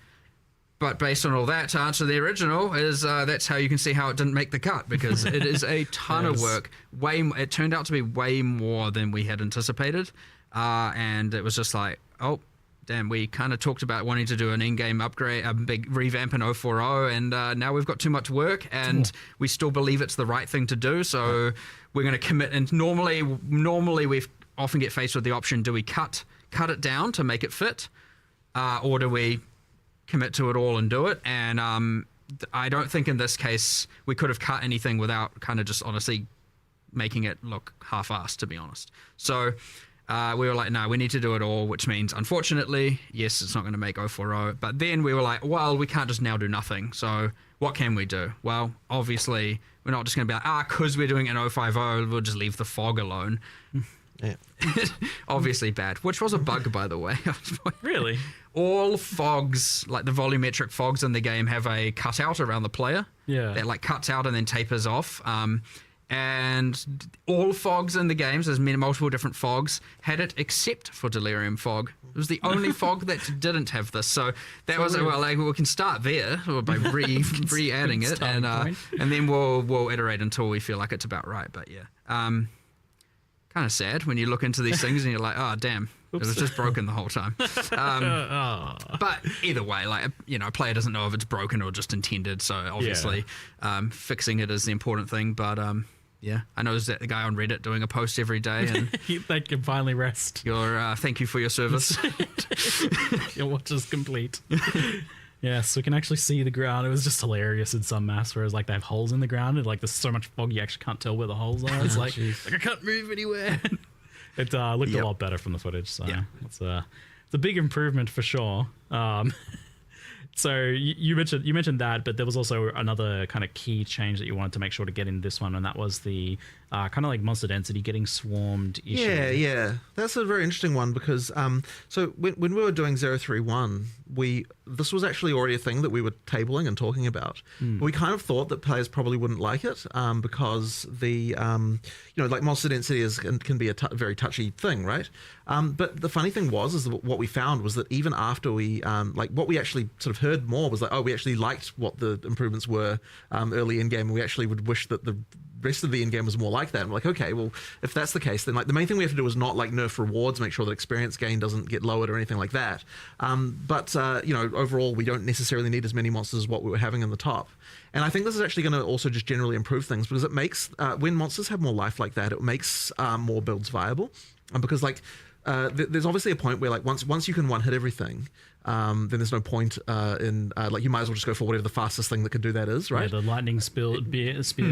But based on all that, to answer the original, is that's how you can see how it didn't make the cut, because it is a ton of work. It turned out to be way more than we had anticipated, and it was just like, oh, damn, we kind of talked about wanting to do an in-game upgrade, a big revamp in 040, and now we've got too much work, and we still believe it's the right thing to do, so we're going to commit. And normally we often get faced with the option: do we cut it down to make it fit, or do we commit to it all and do it? And I don't think in this case we could have cut anything without kind of just honestly making it look half-assed, to be honest. So we were like, no, we need to do it all, which means unfortunately, yes, it's not going to make 040. But then we were like, well, we can't just now do nothing. So what can we do? Well, obviously we're not just going to be like, because we're doing an 050, we'll just leave the fog alone.
Yeah.
Obviously bad, which was a bug, by the way.
Really?
All fogs, like the volumetric fogs in the game, have a cutout around the player.
Yeah.
That like cuts out and then tapers off. And all fogs in the games, there's multiple different fogs, had it except for Delirium Fog. It was the only fog that didn't have this. So that was, we can start there by re-adding it, and then we'll iterate until we feel like it's about right. But yeah, kind of sad when you look into these things and you're like, oh, damn. Oops. It was just broken the whole time. But either way, like, a player doesn't know if it's broken or just intended. So obviously, fixing it is the important thing. But yeah, I know there's that guy on Reddit doing a post every day, and
they can finally rest.
Thank you for your service.
Your watch is complete. Yes, we can actually see the ground. It was just hilarious in some maps, whereas like they have holes in the ground, and like there's so much fog you actually can't tell where the holes are. It's like I can't move anywhere. It looked a lot better from the footage, so it's a big improvement for sure. So you mentioned that, but there was also another kind of key change that you wanted to make sure to get in this one, and that was the kind of like monster density getting swarmed issue.
Yeah, that's a very interesting one because so when we were doing 031, this was actually already a thing that we were tabling and talking about. We kind of thought that players probably wouldn't like it because the like monster density can be a very touchy thing, right? But the funny thing is that what we found was that even after we what we actually sort of heard more was like, oh, we actually liked what the improvements were early in game, and we actually would wish that the rest of the end game was more like that. And we're like, okay, well, if that's the case, then like the main thing we have to do is not like nerf rewards, make sure that experience gain doesn't get lowered or anything like that. But overall, we don't necessarily need as many monsters as what we were having in the top. And I think this is actually going to also just generally improve things because it makes when monsters have more life like that, it makes more builds viable. And because like there's obviously a point where like once you can one hit everything, then there's no point in like you might as well just go for whatever the fastest thing that could do that is, right?
Yeah, the lightning spin.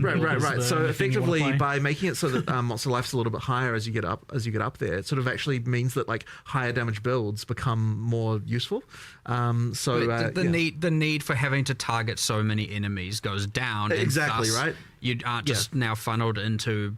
Right. So effectively, by making it so that monster life's a little bit higher as you get up there, it sort of actually means that like higher damage builds become more useful.
The need for having to target so many enemies goes down.
Exactly,
and thus
right.
You aren't just now funneled into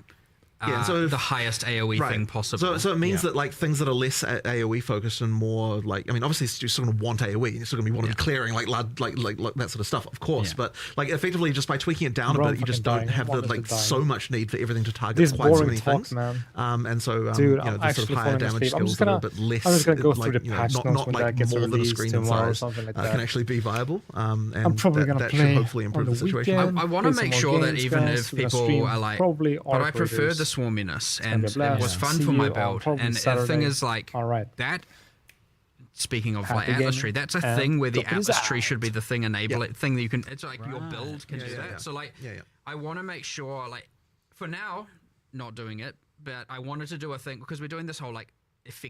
the highest AoE thing possible.
So it means that like things that are less AoE focused and more like, I mean, obviously you're still going to want AoE, you're still going to want to be clearing like that sort of stuff, of course.
Yeah.
But like effectively, just by tweaking it down a bit, you just don't have the like so much need for everything to target
This
quite so
boring
many
talk,
things.
man.
And so
Dude,
the
I'm
sort of
actually
higher
falling
damage
asleep. I'm
skills
just
that are
gonna-
a bit less.
I'm just gonna go
like,
through the patch
not
notes when
like
that gets
more than a
released
screen
tomorrow or
size
something like
can
that.
actually be viable. And
I'm probably gonna
that
play
should hopefully
on
improve
the
the situation.
weekend.
I want to
play some
make
more
sure that
games,
even
guys.
if
We're gonna
people
stream
are like,
probably
but I prefer
Arbiters.
the swarminess,
gonna
and
be a blast.
it was fun
See
for my
you on
build.
probably
And the
Saturday.
thing is, like,
All right.
that. Speaking of
Happy
like Atlas
gaming,
tree, that's a
and
thing where the
Doppel is
Atlas tree
out.
should be the thing thing that you can. It's like your
Right.
build can do that.
Yeah.
So like, I want to make sure, like, for now, not doing it, but I wanted to do a thing because we're doing this whole like